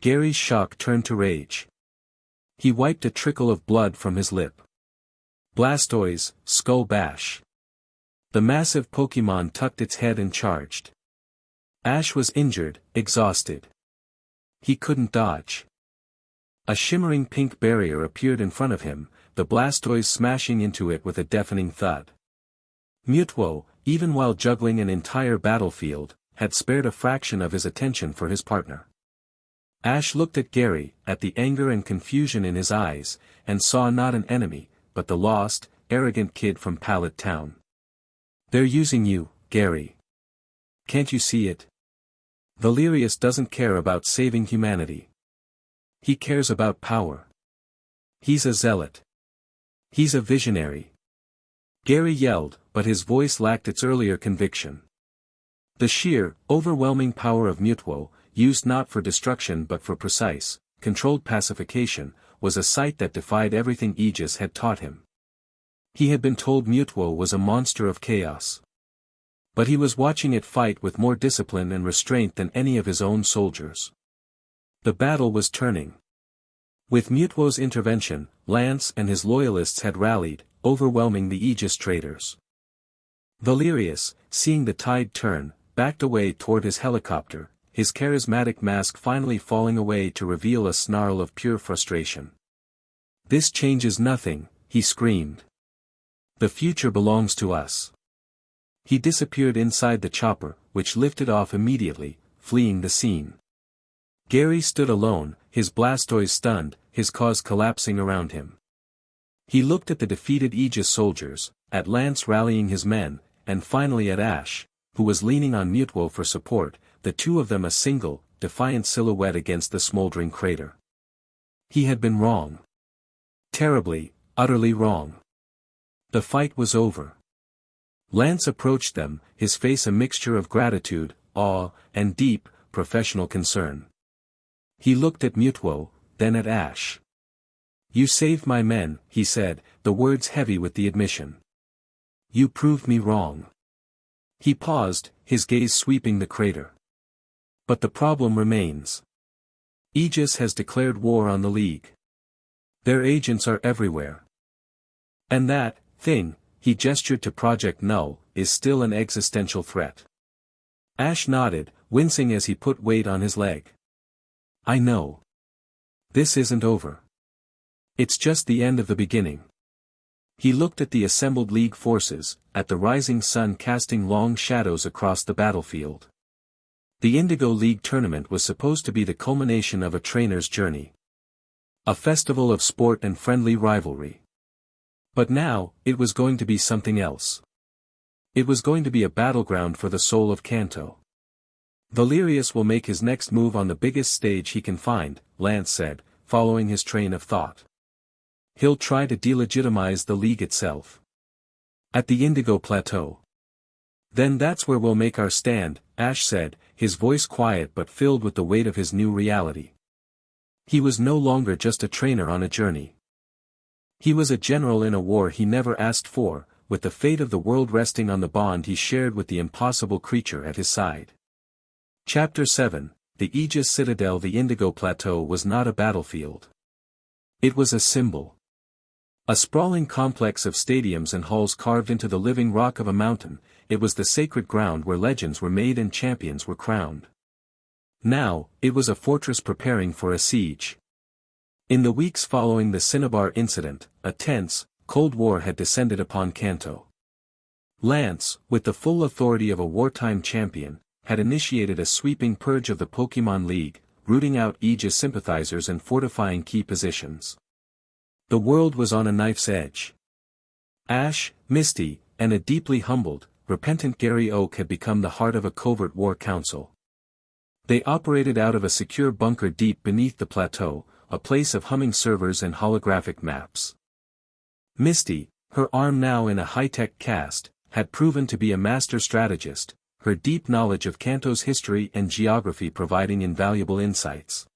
Gary's shock turned to rage. He wiped a trickle of blood from his lip. Blastoise, Skull Bash. The massive Pokemon tucked its head and charged. Ash was injured, exhausted. He couldn't dodge. A shimmering pink barrier appeared in front of him, the Blastoise smashing into it with a deafening thud. Mewtwo, even while juggling an entire battlefield, had spared a fraction of his attention for his partner. Ash looked at Gary, at the anger and confusion in his eyes, and saw not an enemy, but the lost, arrogant kid from Pallet Town. They're using you, Gary. Can't you see it? Valerius doesn't care about saving humanity. He cares about power. He's a zealot. He's a visionary. Gary yelled, but his voice lacked its earlier conviction. The sheer, overwhelming power of Mewtwo, used not for destruction but for precise, controlled pacification, was a sight that defied everything Aegis had taught him. He had been told Mewtwo was a monster of chaos. But he was watching it fight with more discipline and restraint than any of his own soldiers. The battle was turning. With Mewtwo's intervention, Lance and his loyalists had rallied, overwhelming the Aegis traitors. Valerius, seeing the tide turn, backed away toward his helicopter, his charismatic mask finally falling away to reveal a snarl of pure frustration. "This changes nothing," he screamed. "The future belongs to us." He disappeared inside the chopper, which lifted off immediately, fleeing the scene. Gary stood alone, his Blastoise stunned, his cause collapsing around him. He looked at the defeated Aegis soldiers, at Lance rallying his men, and finally at Ash, who was leaning on Mewtwo for support, the two of them a single, defiant silhouette against the smoldering crater. He had been wrong. Terribly, utterly wrong. The fight was over. Lance approached them, his face a mixture of gratitude, awe, and deep, professional concern. He looked at Mewtwo, then at Ash. "You saved my men," he said, the words heavy with the admission. "You proved me wrong." He paused, his gaze sweeping the crater. "But the problem remains. Aegis has declared war on the League. Their agents are everywhere. And that thing," he gestured to Project Null, "is still an existential threat." Ash nodded, wincing as he put weight on his leg. "I know. This isn't over. It's just the end of the beginning." He looked at the assembled League forces, at the rising sun casting long shadows across the battlefield. The Indigo League tournament was supposed to be the culmination of a trainer's journey. A festival of sport and friendly rivalry. But now, it was going to be something else. It was going to be a battleground for the soul of Kanto. "Valerius will make his next move on the biggest stage he can find," Lance said, following his train of thought. "He'll try to delegitimize the League itself. At the Indigo Plateau. Then that's where we'll make our stand," Ash said, his voice quiet but filled with the weight of his new reality. He was no longer just a trainer on a journey. He was a general in a war he never asked for, with the fate of the world resting on the bond he shared with the impossible creature at his side. Chapter 7, The Aegis Citadel. The Indigo Plateau was not a battlefield. It was a symbol. A sprawling complex of stadiums and halls carved into the living rock of a mountain, it was the sacred ground where legends were made and champions were crowned. Now, it was a fortress preparing for a siege. In the weeks following the Cinnabar incident, a tense, cold war had descended upon Kanto. Lance, with the full authority of a wartime champion, had initiated a sweeping purge of the Pokémon League, rooting out Aegis sympathizers and fortifying key positions. The world was on a knife's edge. Ash, Misty, and a deeply humbled, repentant Gary Oak had become the heart of a covert war council. They operated out of a secure bunker deep beneath the plateau, a place of humming servers and holographic maps. Misty, her arm now in a high-tech cast, had proven to be a master strategist, her deep knowledge of Kanto's history and geography providing invaluable insights.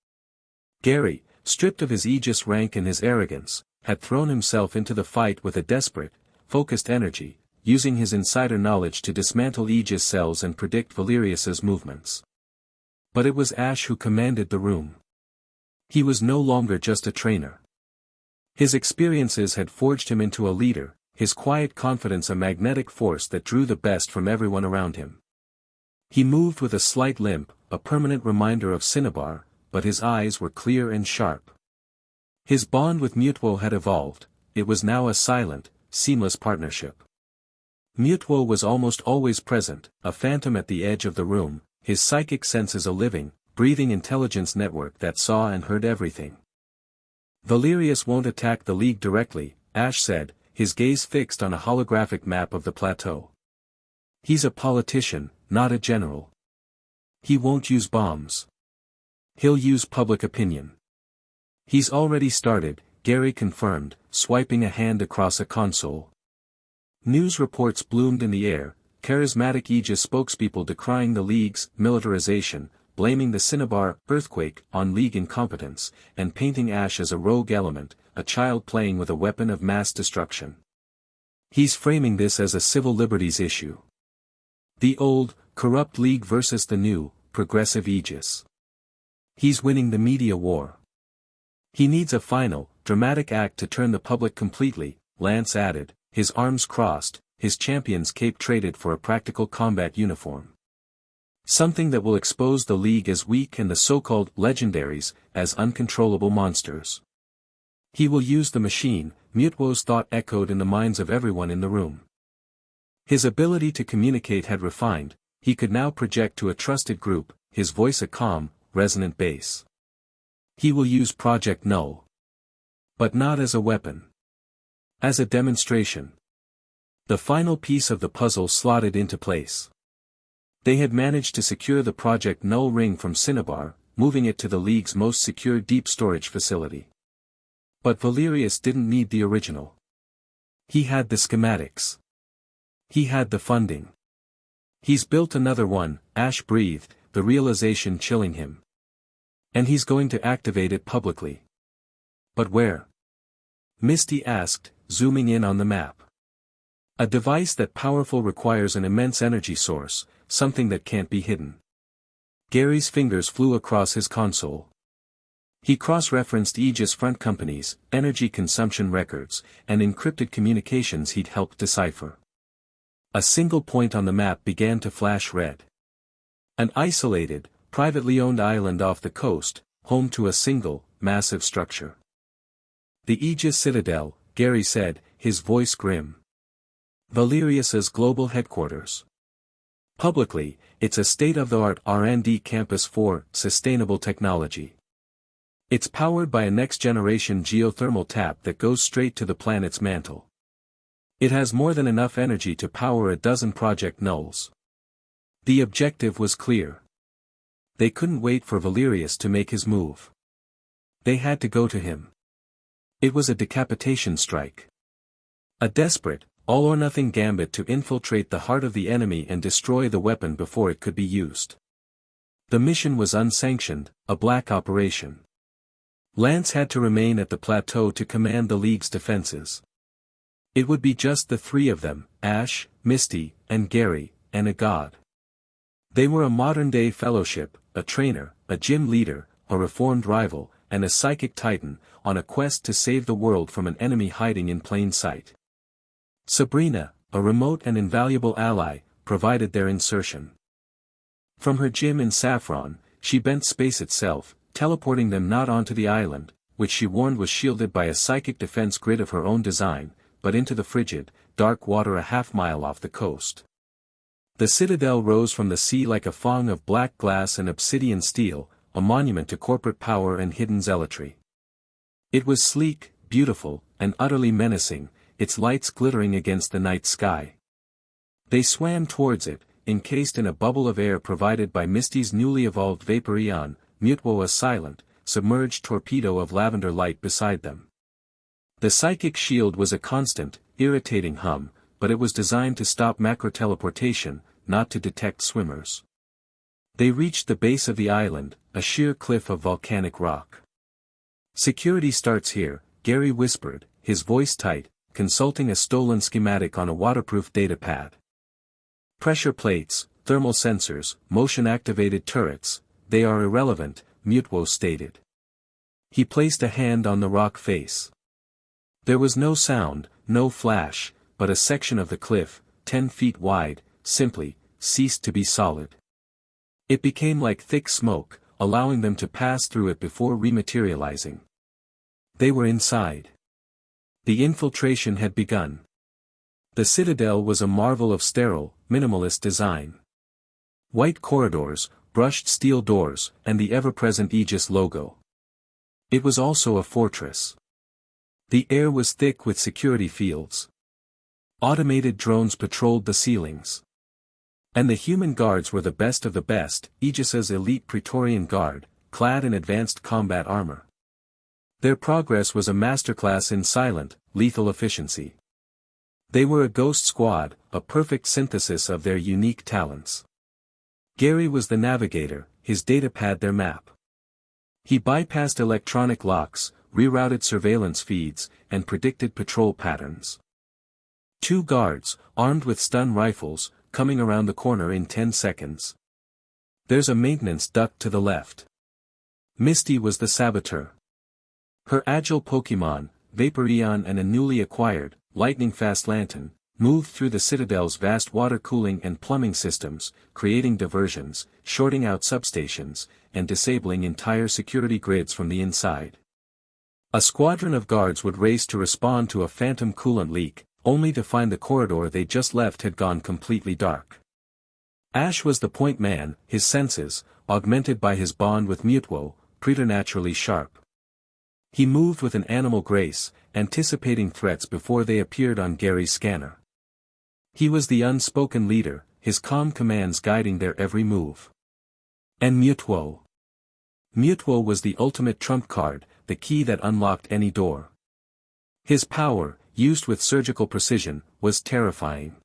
Gary, stripped of his Aegis rank and his arrogance, had thrown himself into the fight with a desperate, focused energy, using his insider knowledge to dismantle Aegis cells and predict Valerius's movements. But it was Ash who commanded the room. He was no longer just a trainer. His experiences had forged him into a leader, his quiet confidence a magnetic force that drew the best from everyone around him. He moved with a slight limp, a permanent reminder of Cinnabar, but his eyes were clear and sharp. His bond with Mewtwo had evolved, it was now a silent, seamless partnership. Mewtwo was almost always present, a phantom at the edge of the room, his psychic senses a living, breathing intelligence network that saw and heard everything. Valerius won't attack the League directly, Ash said, his gaze fixed on a holographic map of the plateau. He's a politician, not a general. He won't use bombs. He'll use public opinion. He's already started, Gary confirmed, swiping a hand across a console. News reports bloomed in the air, charismatic Aegis spokespeople decrying the League's militarization, blaming the Cinnabar earthquake on League incompetence, and painting Ash as a rogue element, a child playing with a weapon of mass destruction. He's framing this as a civil liberties issue. The old, corrupt League versus the new, progressive Aegis. He's winning the media war. He needs a final, dramatic act to turn the public completely, Lance added, his arms crossed, his champion's cape traded for a practical combat uniform. Something that will expose the League as weak and the so-called legendaries as uncontrollable monsters. He will use the machine, Mewtwo's thought echoed in the minds of everyone in the room. His ability to communicate had refined, he could now project to a trusted group, his voice a calm, resonant bass. He will use Project Null. But not as a weapon. As a demonstration. The final piece of the puzzle slotted into place. They had managed to secure the Project Null ring from Cinnabar, moving it to the League's most secure deep storage facility. But Valerius didn't need the original. He had the schematics. He had the funding. He's built another one, Ash breathed, the realization chilling him. And he's going to activate it publicly. But where? Misty asked, zooming in on the map. A device that powerful requires an immense energy source, something that can't be hidden. Gary's fingers flew across his console. He cross-referenced Aegis front companies, energy consumption records, and encrypted communications he'd helped decipher. A single point on the map began to flash red. An isolated, privately owned island off the coast, home to a single, massive structure. The Aegis Citadel, Gary said, his voice grim. Valerius's global headquarters. Publicly, it's a state-of-the-art R&D campus for sustainable technology. It's powered by a next-generation geothermal tap that goes straight to the planet's mantle. It has more than enough energy to power a dozen Project Nulls. The objective was clear. They couldn't wait for Valerius to make his move. They had to go to him. It was a decapitation strike. A desperate, all-or-nothing gambit to infiltrate the heart of the enemy and destroy the weapon before it could be used. The mission was unsanctioned, a black operation. Lance had to remain at the plateau to command the League's defenses. It would be just the three of them, Ash, Misty, and Gary, and a god. They were a modern-day fellowship, a trainer, a gym leader, a reformed rival, and a psychic titan, on a quest to save the world from an enemy hiding in plain sight. Sabrina, a remote and invaluable ally, provided their insertion. From her gym in Saffron, she bent space itself, teleporting them not onto the island, which she warned was shielded by a psychic defense grid of her own design, but into the frigid, dark water a half-mile off the coast. The citadel rose from the sea like a fong of black glass and obsidian steel, a monument to corporate power and hidden zealotry. It was sleek, beautiful, and utterly menacing, its lights glittering against the night sky. They swam towards it, encased in a bubble of air provided by Misty's newly evolved Vaporeon, Mewtwo a silent, submerged torpedo of lavender light beside them. The psychic shield was a constant, irritating hum, but it was designed to stop macro-teleportation, not to detect swimmers. They reached the base of the island, a sheer cliff of volcanic rock. "Security starts here," Gary whispered, his voice tight, consulting a stolen schematic on a waterproof datapad. "Pressure plates, thermal sensors, motion-activated turrets, they are irrelevant," Mewtwo stated. He placed a hand on the rock face. There was no sound, no flash, but a section of the cliff, 10 feet wide, simply, ceased to be solid. It became like thick smoke, allowing them to pass through it before rematerializing. They were inside. The infiltration had begun. The citadel was a marvel of sterile, minimalist design. White corridors, brushed steel doors, and the ever-present Aegis logo. It was also a fortress. The air was thick with security fields. Automated drones patrolled the ceilings. And the human guards were the best of the best, Aegis's elite Praetorian Guard, clad in advanced combat armor. Their progress was a masterclass in silent, lethal efficiency. They were a ghost squad, a perfect synthesis of their unique talents. Gary was the navigator, his datapad their map. He bypassed electronic locks, rerouted surveillance feeds, and predicted patrol patterns. 2 guards, armed with stun rifles, coming around the corner in 10 seconds. "There's a maintenance duct to the left." Misty was the saboteur. Her agile Pokémon, Vaporeon and a newly acquired, lightning-fast Lantern, moved through the citadel's vast water cooling and plumbing systems, creating diversions, shorting out substations, and disabling entire security grids from the inside. A squadron of guards would race to respond to a phantom coolant leak, only to find the corridor they just left had gone completely dark. Ash was the point man, his senses, augmented by his bond with Mewtwo, preternaturally sharp. He moved with an animal grace, anticipating threats before they appeared on Gary's scanner. He was the unspoken leader, his calm commands guiding their every move. And Mewtwo. Mewtwo was the ultimate trump card, the key that unlocked any door. His power, used with surgical precision, was terrifying.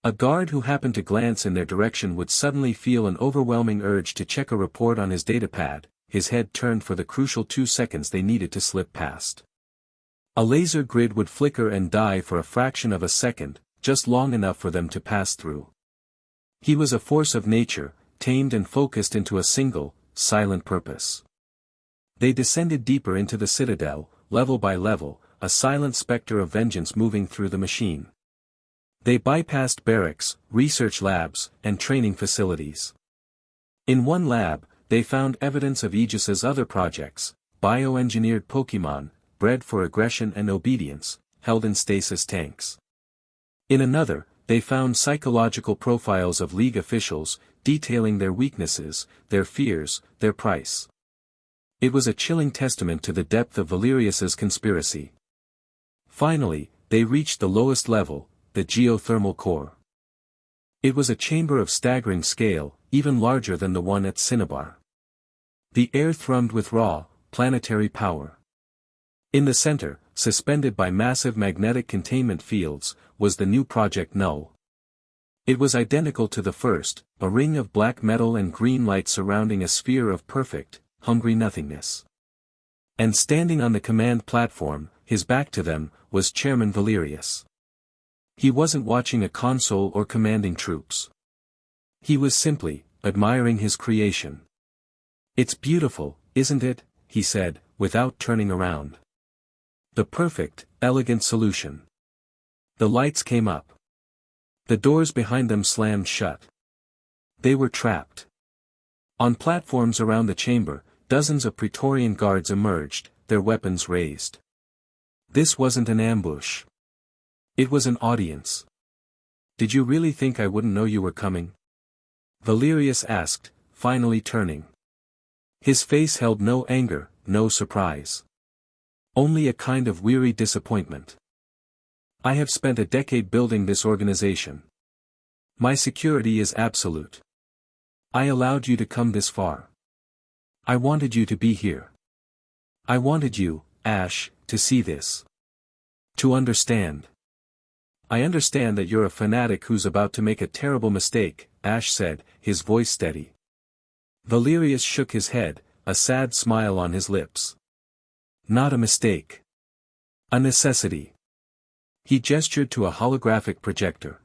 A guard who happened to glance in their direction would suddenly feel an overwhelming urge to check a report on his datapad, his head turned for the crucial 2 seconds they needed to slip past. A laser grid would flicker and die for a fraction of a second, just long enough for them to pass through. He was a force of nature, tamed and focused into a single, silent purpose. They descended deeper into the citadel, level by level, a silent specter of vengeance moving through the machine. They bypassed barracks, research labs, and training facilities. In one lab, they found evidence of Aegis's other projects, bioengineered Pokémon, bred for aggression and obedience, held in stasis tanks. In another, they found psychological profiles of League officials, detailing their weaknesses, their fears, their price. It was a chilling testament to the depth of Valerius's conspiracy. Finally, they reached the lowest level, the geothermal core. It was a chamber of staggering scale, even larger than the one at Cinnabar. The air thrummed with raw, planetary power. In the center, suspended by massive magnetic containment fields, was the new Project Null. It was identical to the first, a ring of black metal and green light surrounding a sphere of perfect, hungry nothingness. And standing on the command platform, his back to them, was Chairman Valerius. He wasn't watching a console or commanding troops. He was simply admiring his creation. "It's beautiful, isn't it?" he said, without turning around. "The perfect, elegant solution." The lights came up. The doors behind them slammed shut. They were trapped. On platforms around the chamber, dozens of Praetorian guards emerged, their weapons raised. This wasn't an ambush. It was an audience. "Did you really think I wouldn't know you were coming?" Valerius asked, finally turning. His face held no anger, no surprise. Only a kind of weary disappointment. "I have spent a decade building this organization. My security is absolute. I allowed you to come this far. I wanted you to be here. I wanted you, Ash, to see this. To understand. I understand that you're a fanatic who's about to make a terrible mistake," Ash said, his voice steady. Valerius shook his head, a sad smile on his lips. "Not a mistake. A necessity." He gestured to a holographic projector.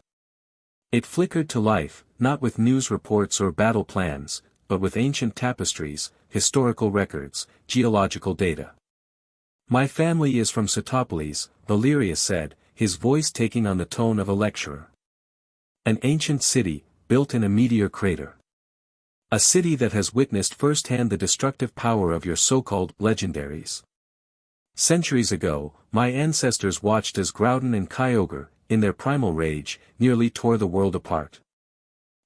It flickered to life, not with news reports or battle plans, but with ancient tapestries, historical records, geological data. "My family is from Setopolis," Valerius said, his voice taking on the tone of a lecturer. "An ancient city, built in a meteor crater. A city that has witnessed firsthand the destructive power of your so-called legendaries. Centuries ago, my ancestors watched as Groudon and Kyogre, in their primal rage, nearly tore the world apart.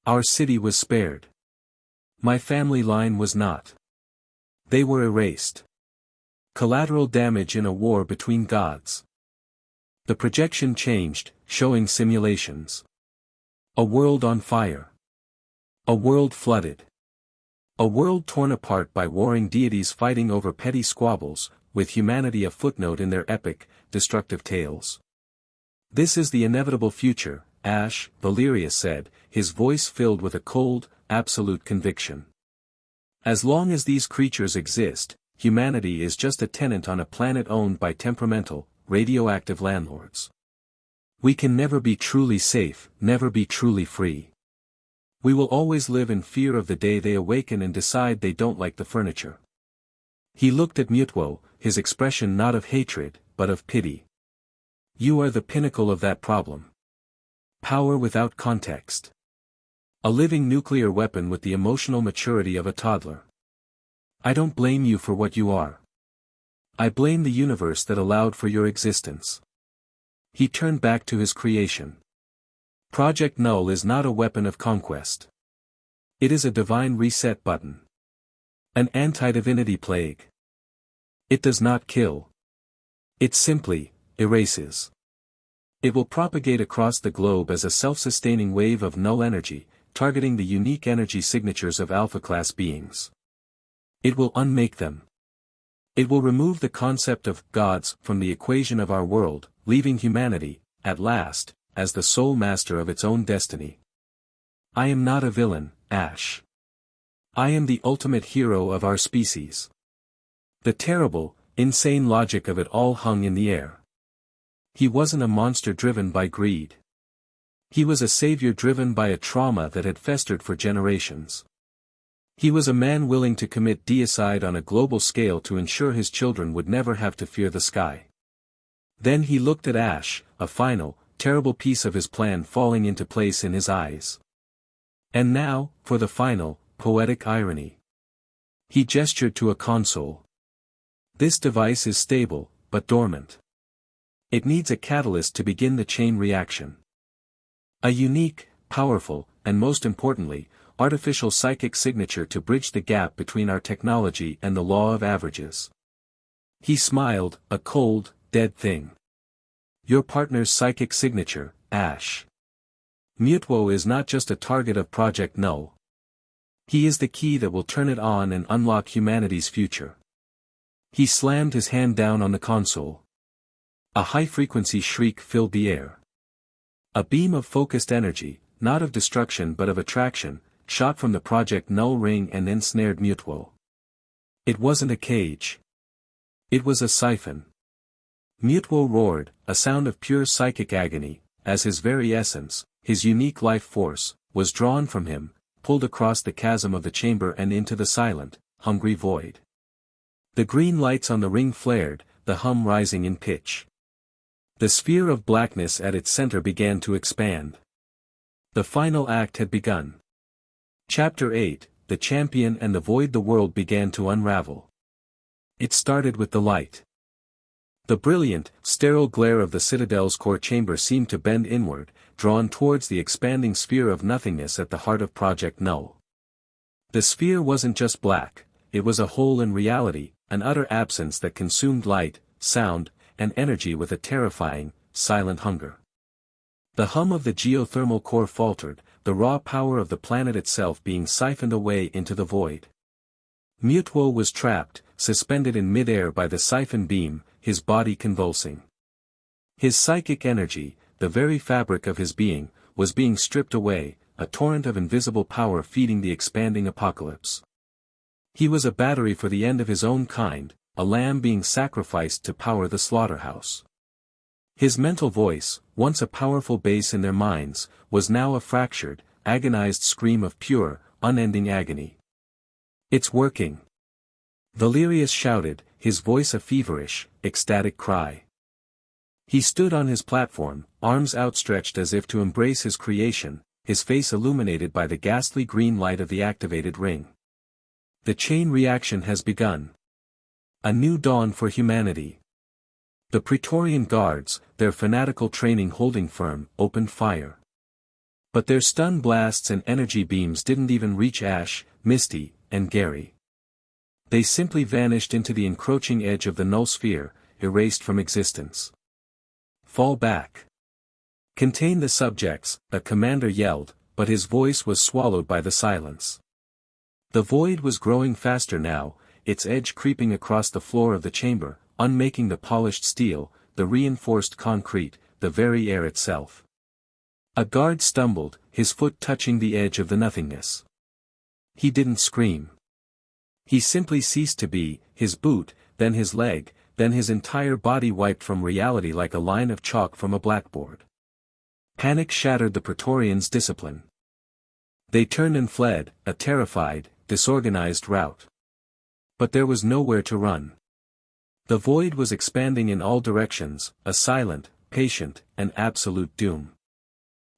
Our city was spared. My family line was not. They were erased. Collateral damage in a war between gods." The projection changed, showing simulations. A world on fire. A world flooded. A world torn apart by warring deities fighting over petty squabbles, with humanity a footnote in their epic, destructive tales. "This is the inevitable future, Ash," Valerius said, his voice filled with a cold, absolute conviction. "As long as these creatures exist, humanity is just a tenant on a planet owned by temperamental, radioactive landlords. We can never be truly safe, never be truly free. We will always live in fear of the day they awaken and decide they don't like the furniture." He looked at Mewtwo, his expression not of hatred, but of pity. "You are the pinnacle of that problem. Power without context. A living nuclear weapon with the emotional maturity of a toddler. I don't blame you for what you are. I blame the universe that allowed for your existence." He turned back to his creation. "Project Null is not a weapon of conquest. It is a divine reset button. An anti-divinity plague. It does not kill. It simply erases. It will propagate across the globe as a self-sustaining wave of null energy, targeting the unique energy signatures of alpha-class beings. It will unmake them. It will remove the concept of gods from the equation of our world, leaving humanity, at last, as the sole master of its own destiny. I am not a villain, Ash. I am the ultimate hero of our species." The terrible, insane logic of it all hung in the air. He wasn't a monster driven by greed. He was a savior driven by a trauma that had festered for generations. He was a man willing to commit deicide on a global scale to ensure his children would never have to fear the sky. Then he looked at Ash, a final, terrible piece of his plan falling into place in his eyes. "And now, for the final, poetic irony." He gestured to a console. "This device is stable, but dormant. It needs a catalyst to begin the chain reaction. A unique, powerful, and most importantly, artificial psychic signature to bridge the gap between our technology and the law of averages." He smiled, a cold, dead thing. "Your partner's psychic signature, Ash. Mewtwo is not just a target of Project Null. He is the key that will turn it on and unlock humanity's future." He slammed his hand down on the console. A high-frequency shriek filled the air. A beam of focused energy, not of destruction but of attraction, shot from the Project Null ring and ensnared Mewtwo. It wasn't a cage. It was a siphon. Mewtwo roared, a sound of pure psychic agony, as his very essence, his unique life force, was drawn from him, pulled across the chasm of the chamber and into the silent, hungry void. The green lights on the ring flared, the hum rising in pitch. The sphere of blackness at its center began to expand. The final act had begun. Chapter 8, The Champion and the Void. The world began to unravel. It started with the light. The brilliant, sterile glare of the Citadel's core chamber seemed to bend inward, drawn towards the expanding sphere of nothingness at the heart of Project Null. The sphere wasn't just black, it was a hole in reality, an utter absence that consumed light, sound, and energy with a terrifying, silent hunger. The hum of the geothermal core faltered, the raw power of the planet itself being siphoned away into the void. Mewtwo was trapped, suspended in midair by the siphon beam, his body convulsing. His psychic energy, the very fabric of his being, was being stripped away, a torrent of invisible power feeding the expanding apocalypse. He was a battery for the end of his own kind, a lamb being sacrificed to power the slaughterhouse. His mental voice, once a powerful bass in their minds, was now a fractured, agonized scream of pure, unending agony. "It's working!" Valerius shouted, his voice a feverish, ecstatic cry. He stood on his platform, arms outstretched as if to embrace his creation, his face illuminated by the ghastly green light of the activated ring. The chain reaction has begun. A new dawn for humanity. The Praetorian Guards, their fanatical training holding firm, opened fire. But their stun blasts and energy beams didn't even reach Ash, Misty, and Gary. They simply vanished into the encroaching edge of the null sphere, erased from existence. "Fall back. Contain the subjects," a commander yelled, but his voice was swallowed by the silence. The void was growing faster now, its edge creeping across the floor of the chamber, unmaking the polished steel, the reinforced concrete, the very air itself. A guard stumbled, his foot touching the edge of the nothingness. He didn't scream. He simply ceased to be, his boot, then his leg, then his entire body wiped from reality like a line of chalk from a blackboard. Panic shattered the Praetorians' discipline. They turned and fled, a terrified, disorganized rout. But there was nowhere to run. The void was expanding in all directions, a silent, patient, and absolute doom.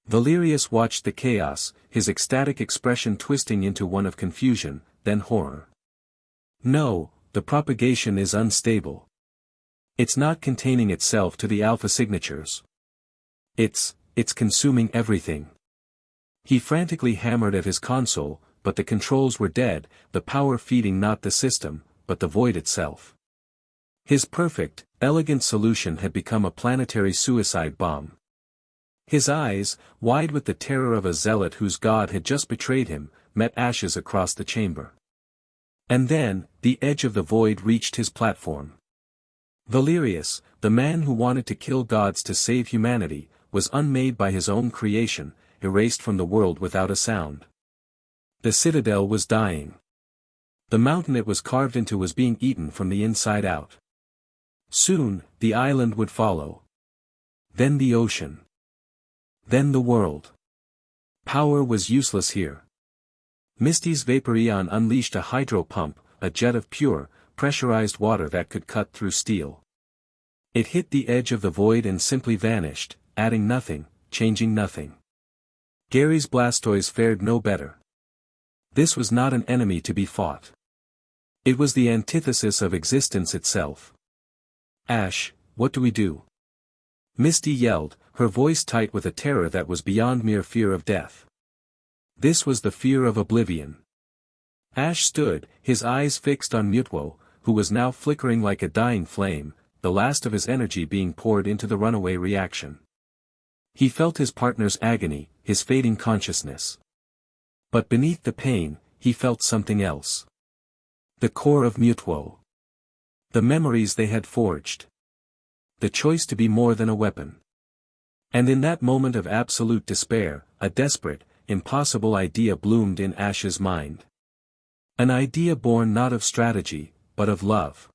Valerius watched the chaos, his ecstatic expression twisting into one of confusion, then horror. "No, the propagation is unstable. It's not containing itself to the alpha signatures. It's consuming everything." He frantically hammered at his console, but the controls were dead, the power feeding not the system, but the void itself. His perfect, elegant solution had become a planetary suicide bomb. His eyes, wide with the terror of a zealot whose god had just betrayed him, met Ash's across the chamber. And then, the edge of the void reached his platform. Valerius, the man who wanted to kill gods to save humanity, was unmade by his own creation, erased from the world without a sound. The citadel was dying. The mountain it was carved into was being eaten from the inside out. Soon, the island would follow. Then the ocean. Then the world. Power was useless here. Misty's Vaporeon unleashed a hydro pump, a jet of pure, pressurized water that could cut through steel. It hit the edge of the void and simply vanished, adding nothing, changing nothing. Gary's Blastoise fared no better. This was not an enemy to be fought. It was the antithesis of existence itself. "Ash, what do we do?" Misty yelled, her voice tight with a terror that was beyond mere fear of death. This was the fear of oblivion. Ash stood, his eyes fixed on Mewtwo, who was now flickering like a dying flame, the last of his energy being poured into the runaway reaction. He felt his partner's agony, his fading consciousness. But beneath the pain, he felt something else. The core of Mewtwo. The memories they had forged. The choice to be more than a weapon. And in that moment of absolute despair, a desperate, impossible idea bloomed in Ash's mind. An idea born not of strategy, but of love.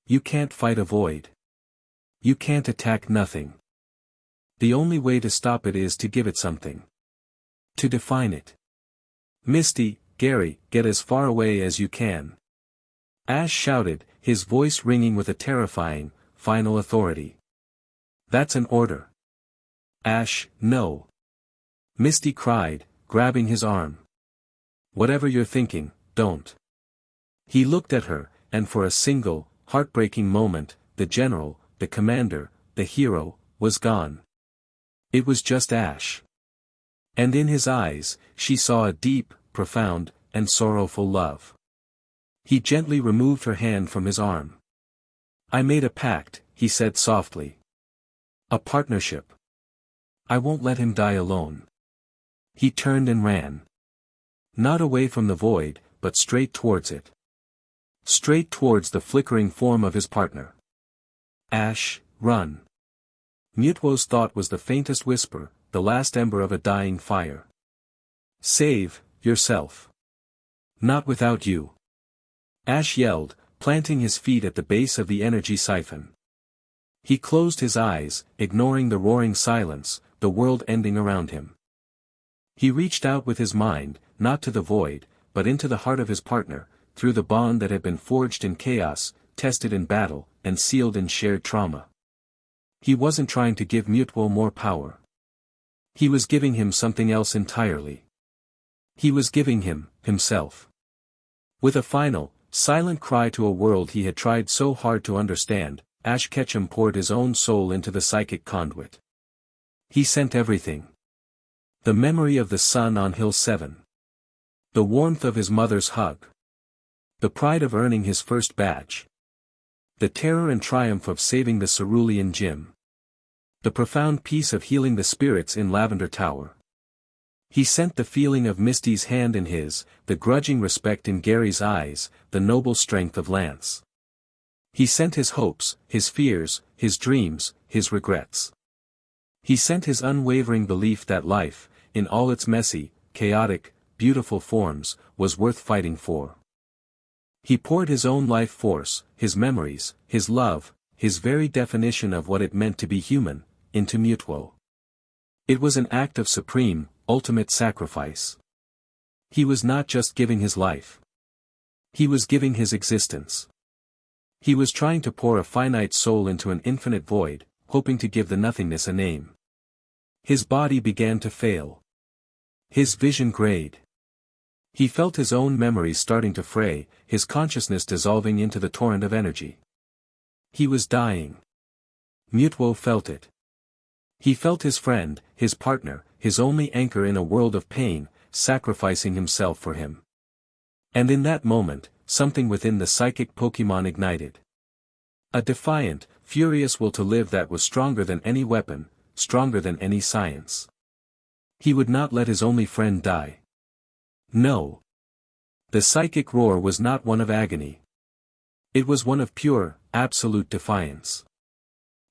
You can't fight a void. You can't attack nothing. The only way to stop it is to give it something. To define it. Misty, Gary, get as far away as you can. Ash shouted, his voice ringing with a terrifying, final authority. That's an order. Ash, no. Misty cried, grabbing his arm. Whatever you're thinking, don't. He looked at her, and for a single, heartbreaking moment, the general, the commander, the hero, was gone. It was just Ash. And in his eyes, she saw a deep, profound, and sorrowful love. He gently removed her hand from his arm. I made a pact, he said softly. A partnership. I won't let him die alone. He turned and ran. Not away from the void, but straight towards it. Straight towards the flickering form of his partner. Ash, run. Mewtwo's thought was the faintest whisper, the last ember of a dying fire. Save yourself. Not without you. Ash yelled, planting his feet at the base of the energy siphon. He closed his eyes, ignoring the roaring silence, the world ending around him. He reached out with his mind, not to the void, but into the heart of his partner, through the bond that had been forged in chaos, tested in battle, and sealed in shared trauma. He wasn't trying to give Mewtwo more power. He was giving him something else entirely. He was giving him, himself. With a final, silent cry to a world he had tried so hard to understand, Ash Ketchum poured his own soul into the psychic conduit. He sent everything. The memory of the sun on Hill 7. The warmth of his mother's hug. The pride of earning his first badge. The terror and triumph of saving the Cerulean Gym. The profound peace of healing the spirits in Lavender Tower. He sent the feeling of Misty's hand in his, the grudging respect in Gary's eyes, the noble strength of Lance. He sent his hopes, his fears, his dreams, his regrets. He sent his unwavering belief that life, in all its messy, chaotic, beautiful forms, was worth fighting for. He poured his own life force, his memories, his love, his very definition of what it meant to be human, into Mewtwo. It was an act of supreme, ultimate sacrifice. He was not just giving his life. He was giving his existence. He was trying to pour a finite soul into an infinite void, hoping to give the nothingness a name. His body began to fail. His vision grayed. He felt his own memories starting to fray, his consciousness dissolving into the torrent of energy. He was dying. Mewtwo felt it. He felt his friend, his partner, his only anchor in a world of pain, sacrificing himself for him. And in that moment, something within the psychic Pokemon ignited. A defiant, furious will to live that was stronger than any weapon, stronger than any science. He would not let his only friend die. No. The psychic roar was not one of agony. It was one of pure, absolute defiance.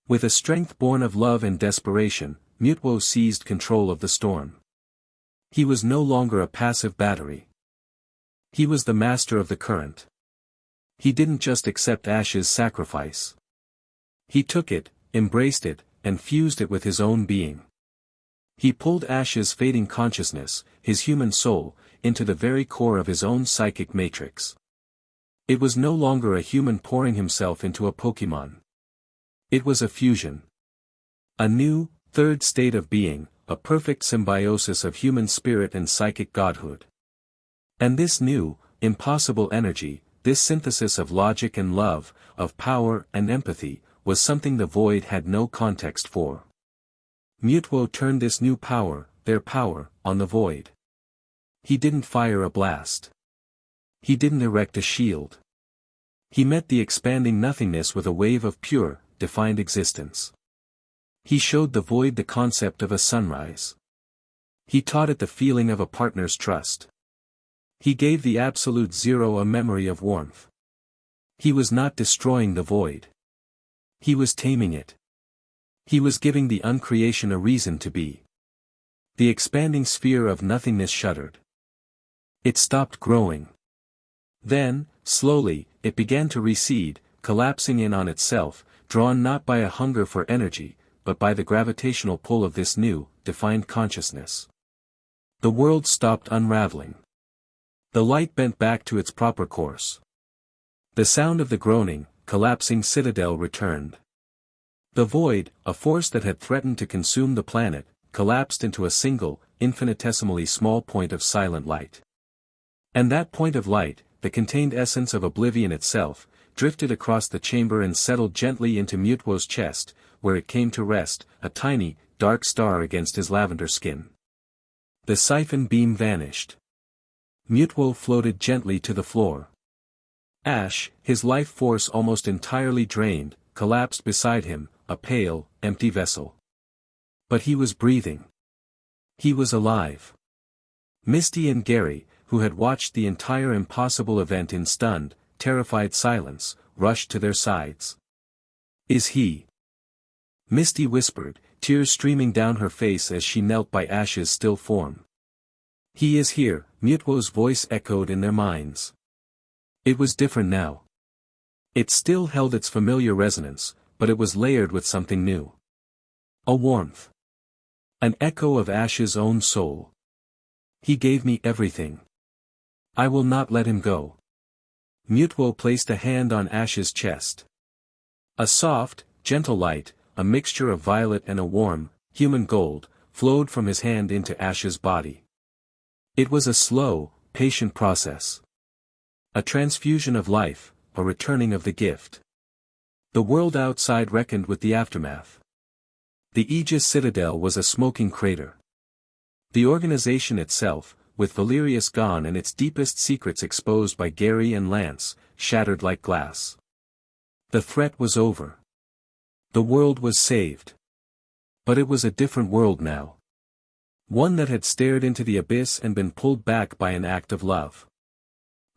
With a strength born of love and desperation, Mewtwo seized control of the storm. He was no longer a passive battery. He was the master of the current. He didn't just accept Ash's sacrifice. He took it, embraced it, and fused it with his own being. He pulled Ash's fading consciousness, his human soul, into the very core of his own psychic matrix. It was no longer a human pouring himself into a Pokemon. It was a fusion. A new, third state of being, a perfect symbiosis of human spirit and psychic godhood. And this new, impossible energy, this synthesis of logic and love, of power and empathy, was something the void had no context for. Mewtwo turned this new power, their power, on the void. He didn't fire a blast. He didn't erect a shield. He met the expanding nothingness with a wave of pure, defined existence. He showed the void the concept of a sunrise. He taught it the feeling of a partner's trust. He gave the absolute zero a memory of warmth. He was not destroying the void. He was taming it. He was giving the uncreation a reason to be. The expanding sphere of nothingness shuddered. It stopped growing. Then, slowly, it began to recede, collapsing in on itself, drawn not by a hunger for energy, but by the gravitational pull of this new, defined consciousness. The world stopped unraveling. The light bent back to its proper course. The sound of the groaning, collapsing citadel returned. The void, a force that had threatened to consume the planet, collapsed into a single, infinitesimally small point of silent light. And that point of light, the contained essence of oblivion itself, drifted across the chamber and settled gently into Mewtwo's chest, where it came to rest, a tiny, dark star against his lavender skin. The siphon beam vanished. Mewtwo floated gently to the floor. Ash, his life force almost entirely drained, collapsed beside him, a pale, empty vessel. But he was breathing. He was alive. Misty and Gary, who had watched the entire impossible event in stunned, terrified silence, rushed to their sides. "Is he?" Misty whispered, tears streaming down her face as she knelt by Ash's still form. "He is here," Mewtwo's voice echoed in their minds. It was different now. It still held its familiar resonance, but it was layered with something new. A warmth. An echo of Ash's own soul. "He gave me everything. I will not let him go." Mewtwo placed a hand on Ash's chest. A soft, gentle light, a mixture of violet and a warm, human gold, flowed from his hand into Ash's body. It was a slow, patient process. A transfusion of life, a returning of the gift. The world outside reckoned with the aftermath. The Aegis Citadel was a smoking crater. The organization itself, with Valerius gone and its deepest secrets exposed by Gary and Lance, shattered like glass. The threat was over. The world was saved. But it was a different world now. One that had stared into the abyss and been pulled back by an act of love.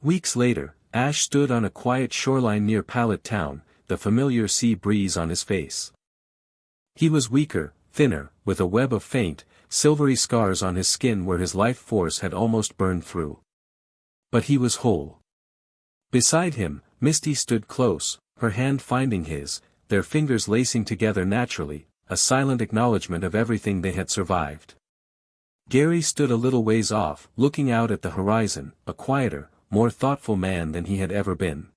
Weeks later, Ash stood on a quiet shoreline near Pallet Town, the familiar sea breeze on his face. He was weaker, thinner, with a web of faint, silvery scars on his skin where his life force had almost burned through. But he was whole. Beside him, Misty stood close, her hand finding his, their fingers lacing together naturally, a silent acknowledgement of everything they had survived. Gary stood a little ways off, looking out at the horizon, a quieter, more thoughtful man than he had ever been.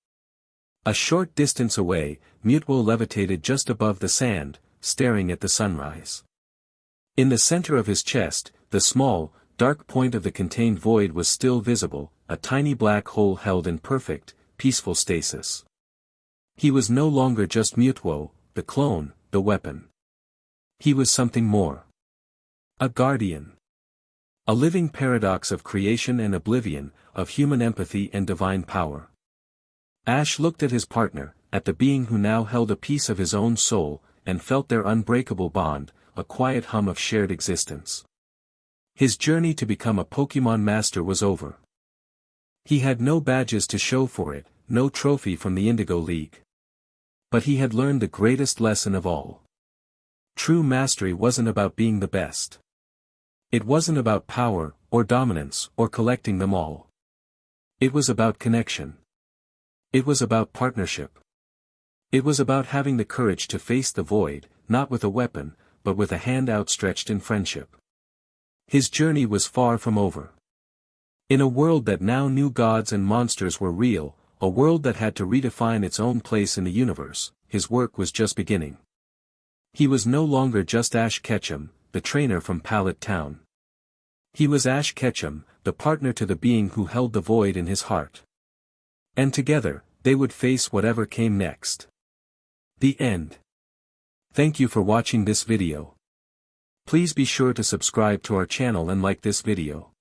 A short distance away, Mewtwo levitated just above the sand, staring at the sunrise. In the center of his chest, the small, dark point of the contained void was still visible, a tiny black hole held in perfect, peaceful stasis. He was no longer just Mewtwo, the clone, the weapon. He was something more. A guardian. A living paradox of creation and oblivion, of human empathy and divine power. Ash looked at his partner, at the being who now held a piece of his own soul, and felt their unbreakable bond, a quiet hum of shared existence. His journey to become a Pokémon master was over. He had no badges to show for it, no trophy from the Indigo League. But he had learned the greatest lesson of all. True mastery wasn't about being the best. It wasn't about power, or dominance, or collecting them all. It was about connection. It was about partnership. It was about having the courage to face the void, not with a weapon, but with a hand outstretched in friendship. His journey was far from over. In a world that now knew gods and monsters were real, a world that had to redefine its own place in the universe, his work was just beginning. He was no longer just Ash Ketchum, the trainer from Pallet Town. He was Ash Ketchum, the partner to the being who held the void in his heart. And together, they would face whatever came next. The end. Thank you for watching this video. Please be sure to subscribe to our channel and like this video.